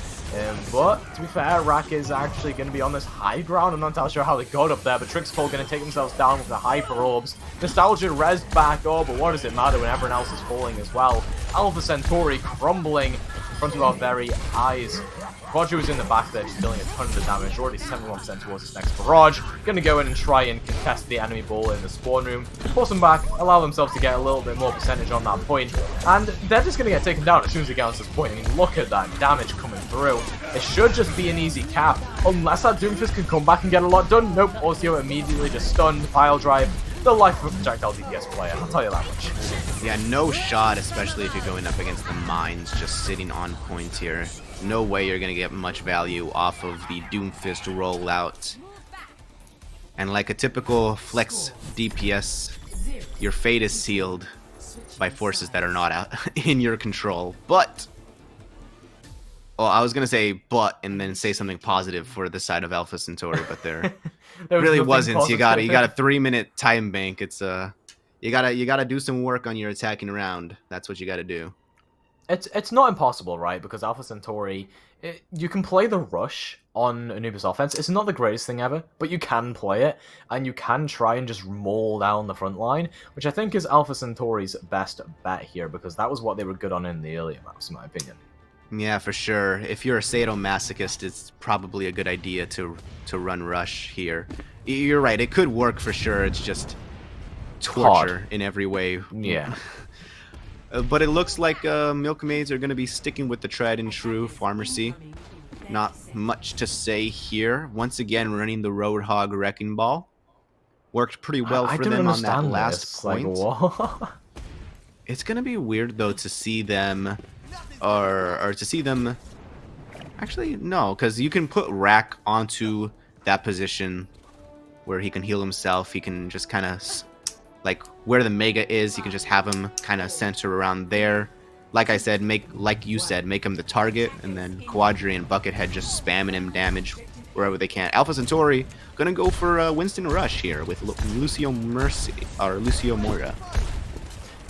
S1: But to be fair, Rack is actually going to be on this high ground. I'm not entirely sure how they got up there, but Trixpol going to take themselves down with the Hyper Orbs. Nostalgia rezzed back up, but what does it matter when everyone else is falling as well? Alpha Centauri crumbling in front of our very eyes. Quadri was in the back there, just dealing a ton of damage, already 71% towards his next barrage. Gonna go in and try and contest the enemy ball in the spawn room, force them back, allow themselves to get a little bit more percentage on that point, and they're just gonna get taken down as soon as they get onto this point. I mean, look at that damage coming through. It should just be an easy cap, unless that Doomfist can come back and get a lot done. Nope, Orsio immediately just stunned, pile drive. The life of a projectile DPS player, I'll tell you that much.
S2: Yeah, no shot, especially if you're going up against the mines just sitting on point here. No way you're going to get much value off of the Doomfist rollout. And like a typical flex DPS, your fate is sealed by forces that are not out in your control. But, well, I was going to say but and then say something positive for the side of Alpha Centauri, but there really wasn't. You got a 3-minute time bank. It's you gotta do some work on your attacking round. That's what you gotta do.
S1: It's not impossible, right? Because Alpha Centauri, you can play the rush on Anubis offense. It's not the greatest thing ever, but you can play it, and you can try and just maul down the front line, which I think is Alpha Centauri's best bet here, because that was what they were good on in the earlier maps, in my opinion.
S2: Yeah, for sure. If you're a sadomasochist, it's probably a good idea to run rush here. You're right, it could work for sure. It's just torture in every way.
S1: Yeah.
S2: But it looks like Milkmaids are going to be sticking with the tried and true Pharmacy. Not much to say here. Once again, running the Roadhog Wrecking Ball. Worked pretty well for them on that last point.
S1: Like,
S2: it's going to be weird, though, to see them... Or to see them... Actually, no, because you can put Rack onto that position where he can heal himself. He can just kind of... Like, where the Mega is, you can just have him kind of center around there. Like I said, like you said, make him the target, and then Quadri and Buckethead just spamming him damage wherever they can. Alpha Centauri gonna go for Winston Rush here with Lucio Moira.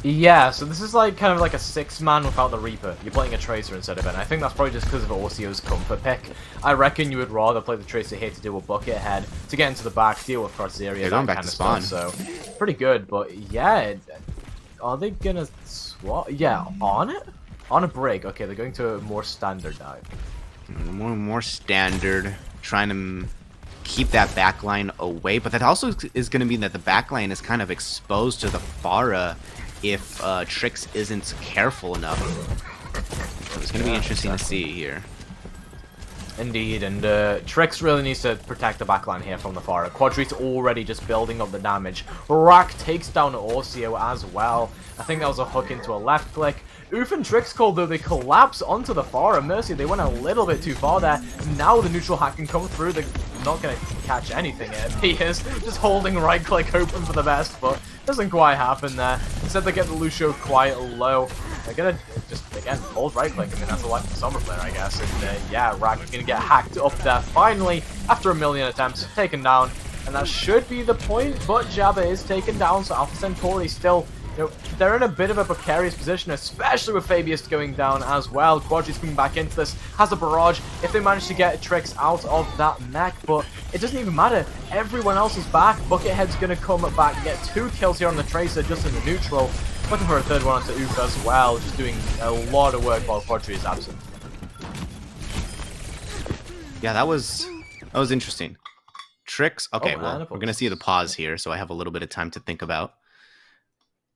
S1: Yeah, so this is like kind of like a 6-man without the Reaper. You're playing a Tracer instead of it. And I think that's probably just because of Orsio's comfort pick. I reckon you would rather play the Tracer here to deal with Buckethead, to get into the back, deal with cross area,
S2: They're
S1: that
S2: going back
S1: kind
S2: to
S1: of
S2: spawn.
S1: stuff. So, pretty good. But yeah, are they gonna swap? Yeah, on it? On a brig. Okay, they're going to a more standard dive.
S2: More standard, trying to keep that backline away. But that also is going to mean that the backline is kind of exposed to the Pharah if Trix isn't careful enough. So it's going to be interesting to see here.
S1: Indeed, and Trix really needs to protect the backline here from the Pharah. Quadri's already just building up the damage. Rack takes down Orsio as well. I think that was a hook into a left click. Oof and Trixcall, though, they collapse onto the Pharah. Mercy, they went a little bit too far there. Now the neutral hack can come through. They're not going to catch anything, it appears. Just holding right click, hoping for the best, but doesn't quite happen there. Instead, they get the Lucio quite low. They're going to just, again, hold right click. I mean, that's a life of the Summer player, I guess. And yeah, Rack is going to get hacked up there finally after 1 million attempts, taken down. And that should be the point, but Jabba is taken down, so Alpha Centauri still... You know, they're in a bit of a precarious position, especially with Fabius going down as well. Quadri's coming back into this, has a barrage if they manage to get Trix out of that mech, but it doesn't even matter. Everyone else is back. Buckethead's going to come back, get 2 kills here on the Tracer just in the neutral. Looking for a third one onto Oof as well, just doing a lot of work while Quadri is absent.
S2: Yeah, that was interesting. Trix, okay, well, we're going to see the pause here, so I have a little bit of time to think about.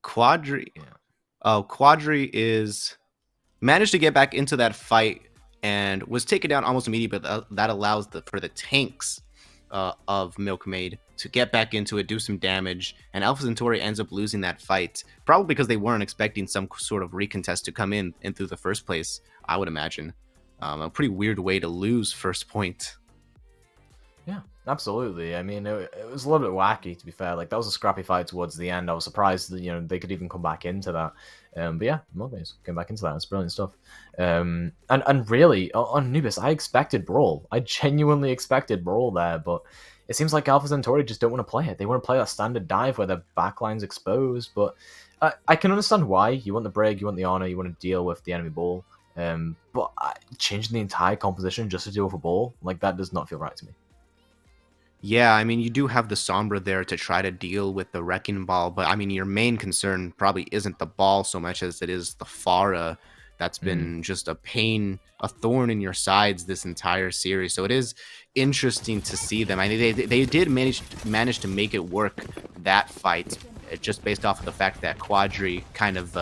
S2: Quadri is managed to get back into that fight and was taken down almost immediately, but that allows for the tanks of Milkmaid to get back into it, do some damage, and Alpha Centauri ends up losing that fight, probably because they weren't expecting some sort of recontest to come in through the first place, I would imagine. A pretty weird way to lose first point.
S1: Yeah, absolutely. I mean, it was a little bit wacky, to be fair. Like, that was a scrappy fight towards the end. I was surprised that, they could even come back into that. But yeah, Milkmaids came back into that. It's brilliant stuff. And really, on Anubis, I expected Brawl. I genuinely expected Brawl there, but it seems like Alpha Centauri just don't want to play it. They want to play that standard dive where their backline's exposed, but I can understand why. You want the Brig, you want the Honor, you want to deal with the enemy ball. But changing the entire composition just to deal with a ball, like, that does not feel right to me.
S2: Yeah, I mean, you do have the Sombra there to try to deal with the Wrecking Ball, but I mean, your main concern probably isn't the ball so much as it is the Pharah that's been just a pain, a thorn in your sides this entire series. So it is interesting to see them. I mean, they did manage to make it work, that fight, just based off of the fact that Quadri kind of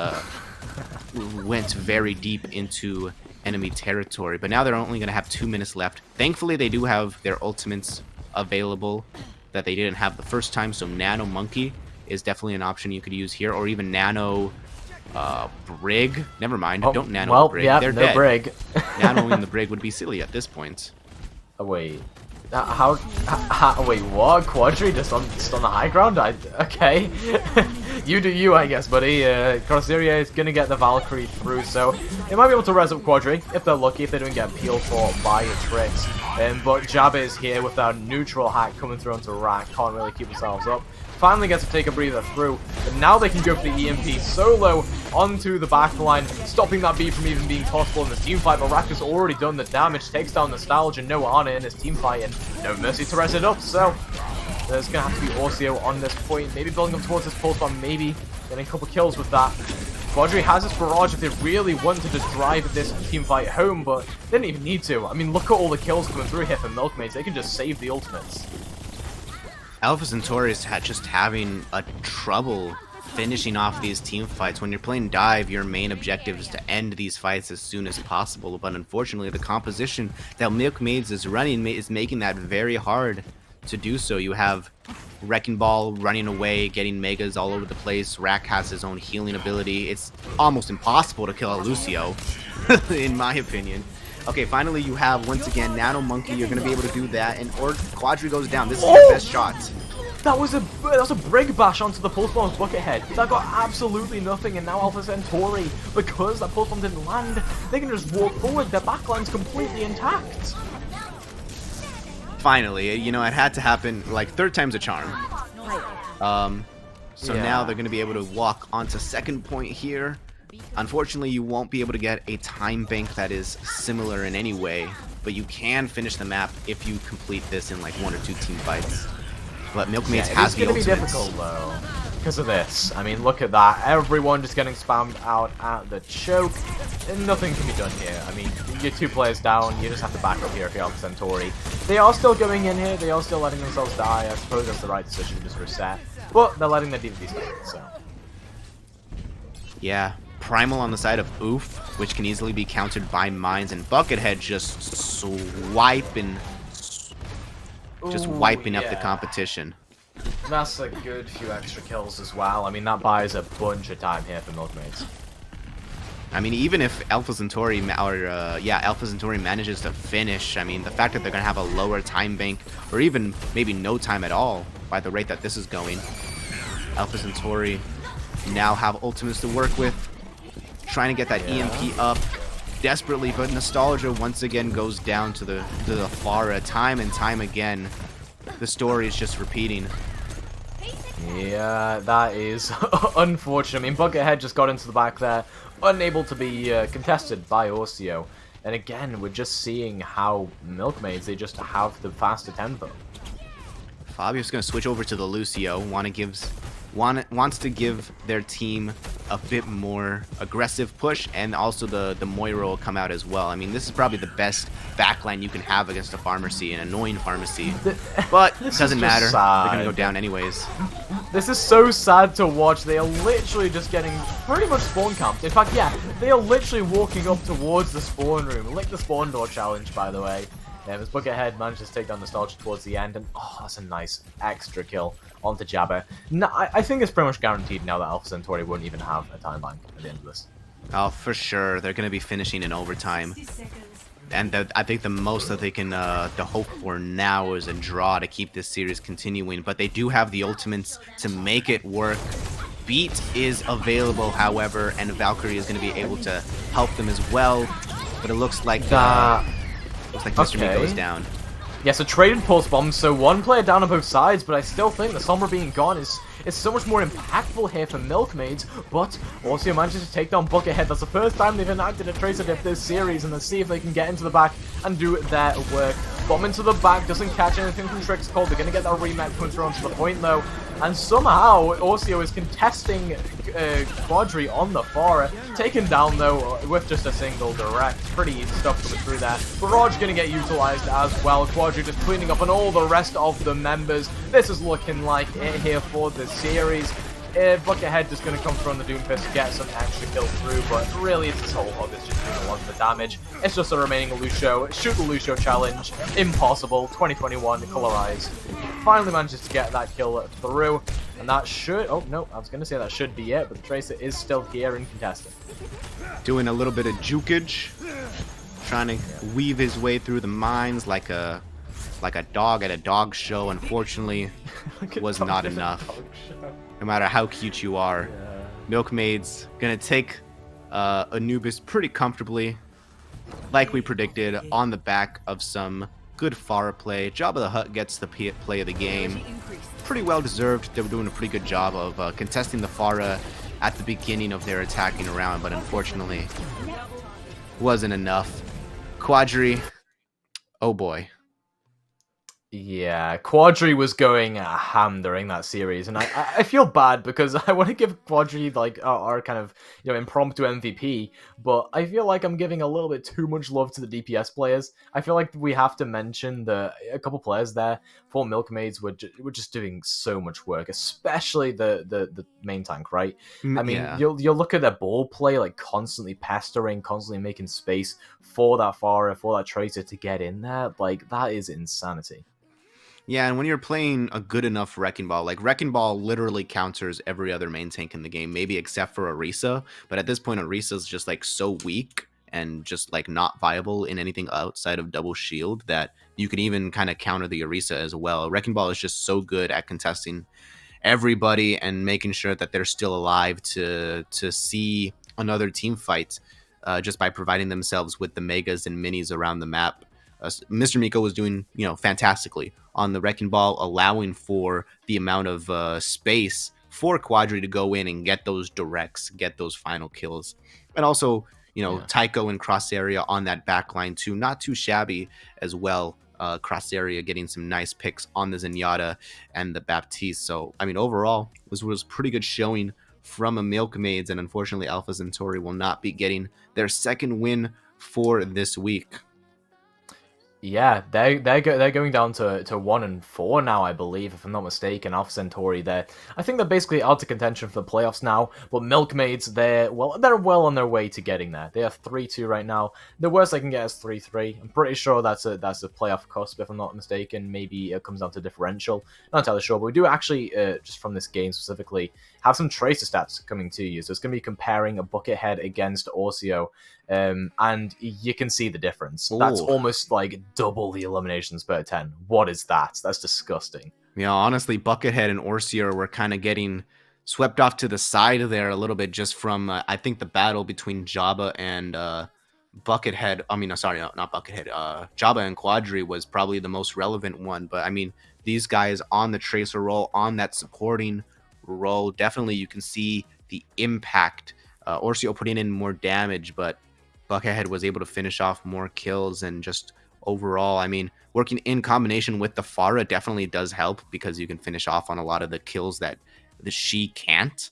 S2: went very deep into enemy territory. But now they're only going to have 2 minutes left. Thankfully, they do have their ultimates available that they didn't have the first time, so Nano Monkey is definitely an option you could use here, or even Nano Brig. Never mind, don't Nano the Brig.
S1: Yeah,
S2: they're
S1: no
S2: dead.
S1: Brig.
S2: Nanoing the Brig would be silly at this point.
S1: Oh, wait. Wait, what? Quadri just on the high ground? Okay. You do you, I guess, buddy. Corsaria is gonna get the Valkyrie through, so they might be able to res up Quadri, if they're lucky, if they don't get peeled for by a Trix. But Jabba is here with that neutral hack coming through onto Rack, can't really keep themselves up. Finally gets to take a breather through, but now they can go for the EMP solo onto the back line, stopping that beat from even being possible in this team fight. But Rack has already done the damage, takes down Nostalgia, no Ana in his team fight, and no Mercy to res it up, so there's going to have to be Orcio on this point, maybe building up towards this pulse bomb, maybe getting a couple kills with that. Quadri has his barrage if they really wanted to drive this team fight home, but they didn't even need to. I mean, look at all the kills coming through here for Milkmaids, they can just save the ultimates.
S2: Alpha Centauri is just having a trouble finishing off these team fights. When you're playing dive, your main objective is to end these fights as soon as possible, but unfortunately the composition that Milkmaids is running is making that very hard to do so. You have Wrecking Ball running away, getting megas all over the place. Rack has his own healing ability. It's almost impossible to kill a Lucio, in my opinion. Okay, finally you have, once again, Nano Monkey. You're going to be able to do that, and or Quadri goes down. This is your best shot.
S1: That was a Brig bash onto the Pulse Bomb's bucket head. That got absolutely nothing, and now Alpha Centauri, because that Pulse Bomb didn't land, they can just walk forward. Their backline's completely intact.
S2: Finally, it had to happen, like, third time's a charm. So now they're going to be able to walk onto second point here. Unfortunately, you won't be able to get a time bank that is similar in any way, but you can finish the map if you complete this in like 1 or 2 team fights. But Milkmaids has the ultimates.
S1: It's going to be difficult though, because of this. I mean, look at that. Everyone just getting spammed out at the choke, and nothing can be done here. I mean, you're 2 players down, you just have to back up here if you're Alpha Centauri. They are still going in here, they are still letting themselves die. I suppose that's the right decision to just reset, but they're letting their DVDs die, so.
S2: Yeah. Primal on the side of Oof, which can easily be countered by mines, and Buckethead just wiping up the competition.
S1: That's a good few extra kills as well. I mean, that buys a bunch of time here for Milkmaids.
S2: I mean, even if Alpha Centauri manages to finish, I mean, the fact that they're going to have a lower time bank, or even maybe no time at all, by the rate that this is going, Alpha Centauri now have ultimates to work with. Trying to get that EMP up desperately, but Nostalgia once again goes down to the Pharah time and time again. The story is just repeating.
S1: Yeah, that is unfortunate. I mean, Buckethead just got into the back there, unable to be contested by Orcio. And again, we're just seeing how Milkmaids, they just have the faster tempo.
S2: Fabio's going to switch over to the Lucio. Wants to give their team a bit more aggressive push, and also the Moira will come out as well. I mean, this is probably the best backline you can have against a Pharmacy, an annoying Pharmacy. But it doesn't matter. They're going to go down anyways.
S1: This is so sad to watch. They are literally just getting pretty much spawn camped. In fact, yeah, they are literally walking up towards the spawn room. Lick the spawn door challenge, by the way. As Buckethead manages to take down Nostalgia towards the end, and that's a nice extra kill onto Jabba. No, I think it's pretty much guaranteed now that Alpha Centauri won't even have a time bank at the end of this.
S2: Oh, for sure. They're going to be finishing in overtime. And I think the most that they can to hope for now is a draw to keep this series continuing. But they do have the ultimates to make it work. Beat is available, however, and Valkyrie is going to be able to help them as well. But it looks like Mr. Miko is down.
S1: Yeah, so traded pulse bombs, so one player down on both sides, but I still think the Sombra being gone is so much more impactful here for Milkmaids, but also manages to take down Buckethead. That's the first time they've enacted a Tracer Diff this series, and let's see if they can get into the back and do their work. Bomb into the back, doesn't catch anything from Trix Cold. They're going to get that rematch counter onto the point, though, and somehow Orcio is contesting Quadri on the far, taken down, though, with just a single direct. Pretty easy stuff coming through there. Barrage going to get utilized as well. Quadri just cleaning up on all the rest of the members. This is looking like it here for the series. Buckethead just going to come through on the Doomfist to get some extra kills through, but really it's this whole hub is just doing a lot of the damage. It's just a remaining Lucio. Shoot the Lucio challenge. Impossible. 2021, Colorize. Finally manages to get that kill through, and that should... Oh, no, I was going to say that should be it, but the Tracer is still here and contesting.
S2: Doing a little bit of jukage. Trying to weave his way through the mines like a dog at a dog show. Unfortunately, was not enough. No matter how cute you are. Milkmaid's gonna take Anubis pretty comfortably, like we predicted, on the back of some good Pharah play. Jabba the Hutt gets the play of the game. Pretty well deserved. They were doing a pretty good job of contesting the Pharah at the beginning of their attacking round, but unfortunately wasn't enough. Quadri, oh boy.
S1: Yeah, Quadri was going ham during that series, and I feel bad because I want to give Quadri like our kind of impromptu MVP, but I feel like I'm giving a little bit too much love to the DPS players. I feel like we have to mention that a couple players there for Milkmaids were just doing so much work, especially the main tank, right? I mean, you'll look at their ball play, like constantly pestering, constantly making space for that Pharah, for that Tracer to get in there. Like, that is insanity.
S2: Yeah, and when you're playing a good enough Wrecking Ball, like Wrecking Ball literally counters every other main tank in the game, maybe except for Orisa. But at this point, Orisa's just like so weak and just like not viable in anything outside of double shield that you can even kind of counter the Orisa as well. Wrecking Ball is just so good at contesting everybody and making sure that they're still alive to see another team fight just by providing themselves with the megas and minis around the map. Mr. Miko was doing, fantastically on the Wrecking Ball, allowing for the amount of space for Quadri to go in and get those directs, get those final kills. And also, Tycho and Cross Area on that back line too, not too shabby as well. Cross Area getting some nice picks on the Zenyatta and the Baptiste. So, I mean, overall, this was pretty good showing from a Milkmaids, and unfortunately, Alpha Centauri will not be getting their second win for this week.
S1: Yeah, they're going down to 1-4 now, I believe, if I'm not mistaken. Alpha Centauri, I think they're basically out of contention for the playoffs now. But Milkmaids, they're well on their way to getting there. They are 3-2 right now. The worst they can get is 3-3. I'm pretty sure that's a playoff cusp, if I'm not mistaken. Maybe it comes down to differential. Not entirely sure, but we do actually, just from this game specifically, have some Tracer stats coming to you. So it's going to be comparing a Buckethead against Orcio. And you can see the difference. Ooh. That's almost like double the eliminations per 10. What is that? That's disgusting.
S2: Yeah, honestly, Buckethead and Orcio were kind of getting swept off to the side there a little bit just from, I think, the battle between Jabba and Buckethead. I mean, sorry, not Buckethead. Jabba and Quadri was probably the most relevant one. But, I mean, these guys on the Tracer role, on that supporting role, definitely you can see the impact. Orcio putting in more damage, but Buckethead was able to finish off more kills, and just overall, I mean, working in combination with the Pharah definitely does help because you can finish off on a lot of the kills that she can't.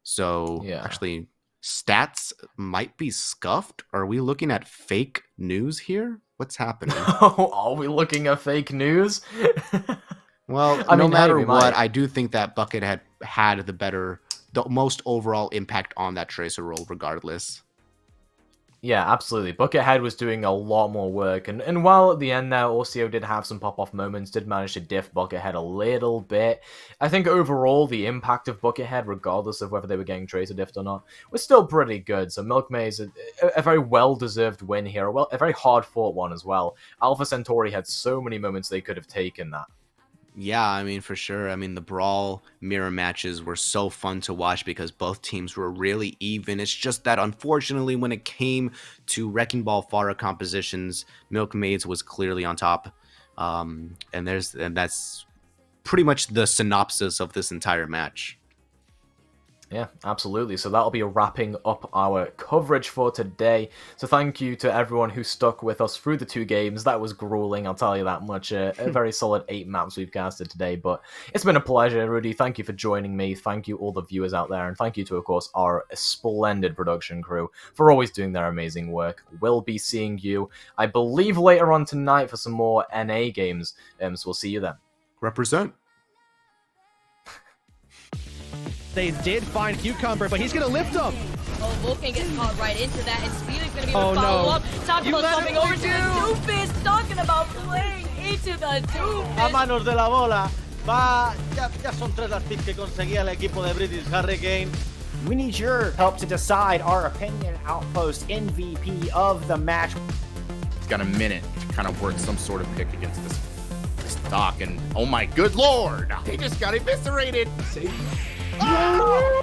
S2: So yeah. Actually, stats might be scuffed. Are we looking at fake news here? What's happening?
S1: Are we looking at fake news?
S2: Well, no matter what, I do think that Buckethead had the most overall impact on that Tracer role regardless.
S1: Yeah, absolutely. Buckethead was doing a lot more work, and while at the end there, Orsio did have some pop-off moments, did manage to diff Buckethead a little bit, I think overall the impact of Buckethead, regardless of whether they were getting Tracer diffed or not, was still pretty good. So Milkmaid's a very well-deserved win here, a very hard-fought one as well. Alpha Centauri had so many moments they could have taken that.
S2: Yeah, I mean, for sure. I mean, the Brawl mirror matches were so fun to watch because both teams were really even. It's just that, unfortunately, when it came to Wrecking Ball Pharah compositions, Milkmaids was clearly on top. And that's pretty much the synopsis of this entire match.
S1: Yeah, absolutely. So that'll be wrapping up our coverage for today. So thank you to everyone who stuck with us through the 2 games. That was grueling, I'll tell you that much. A very solid 8 maps we've casted today, but it's been a pleasure, Rudy. Thank you for joining me. Thank you all the viewers out there, and thank you to, of course, our splendid production crew for always doing their amazing work. We'll be seeing you, I believe, later on tonight for some more NA games, so we'll see you then.
S2: Represent.
S4: They did find Cucumber, but he's going to lift him.
S17: Oh, Vulcan gets caught right into that, and Speed is going to be
S4: Oh,
S17: able to follow
S4: no.
S17: up. Taco coming over to the
S5: Doofus, talking about playing into the Doofus.
S6: A manos de la bola. Ya son 3 las picks que conseguía el equipo de British Hurricane.
S7: We need your help to decide our opinion outpost MVP of the match.
S8: He's got a minute to kind of work some sort of pick against this Doc, and oh my good lord, he just got eviscerated.
S9: Oh!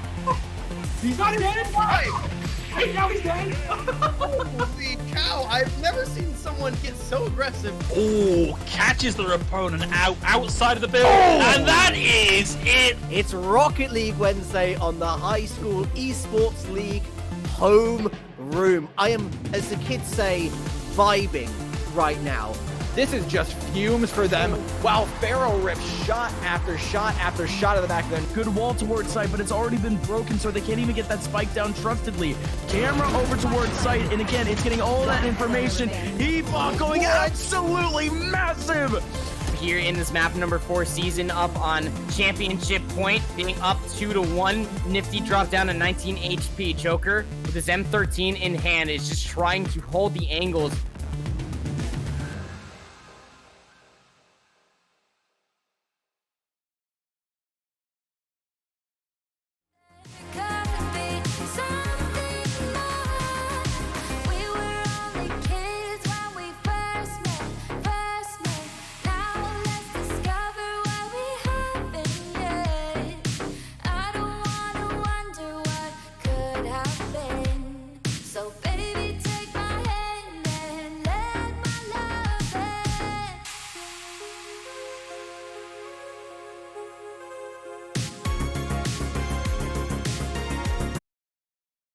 S9: He's not dead! Hey, now he's dead!
S8: Holy cow, I've never seen someone get so aggressive.
S10: Oh, catches their opponent outside of the building, and that is it!
S4: It's Rocket League Wednesday on the High School Esports League home room. I am, as the kids say, vibing right now. This is just fumes for them, while Pharaoh rips shot after shot after shot of the back of them.
S10: Good wall towards site, but it's already been broken, so they can't even get that spike down trustedly. Camera over towards site, and again, it's getting all that information. Hebot going absolutely massive!
S11: Here in this map number 4 season, up on championship point, being up 2-1. Nifty dropped down to 19 HP. Joker with his M13 in hand is just trying to hold the angles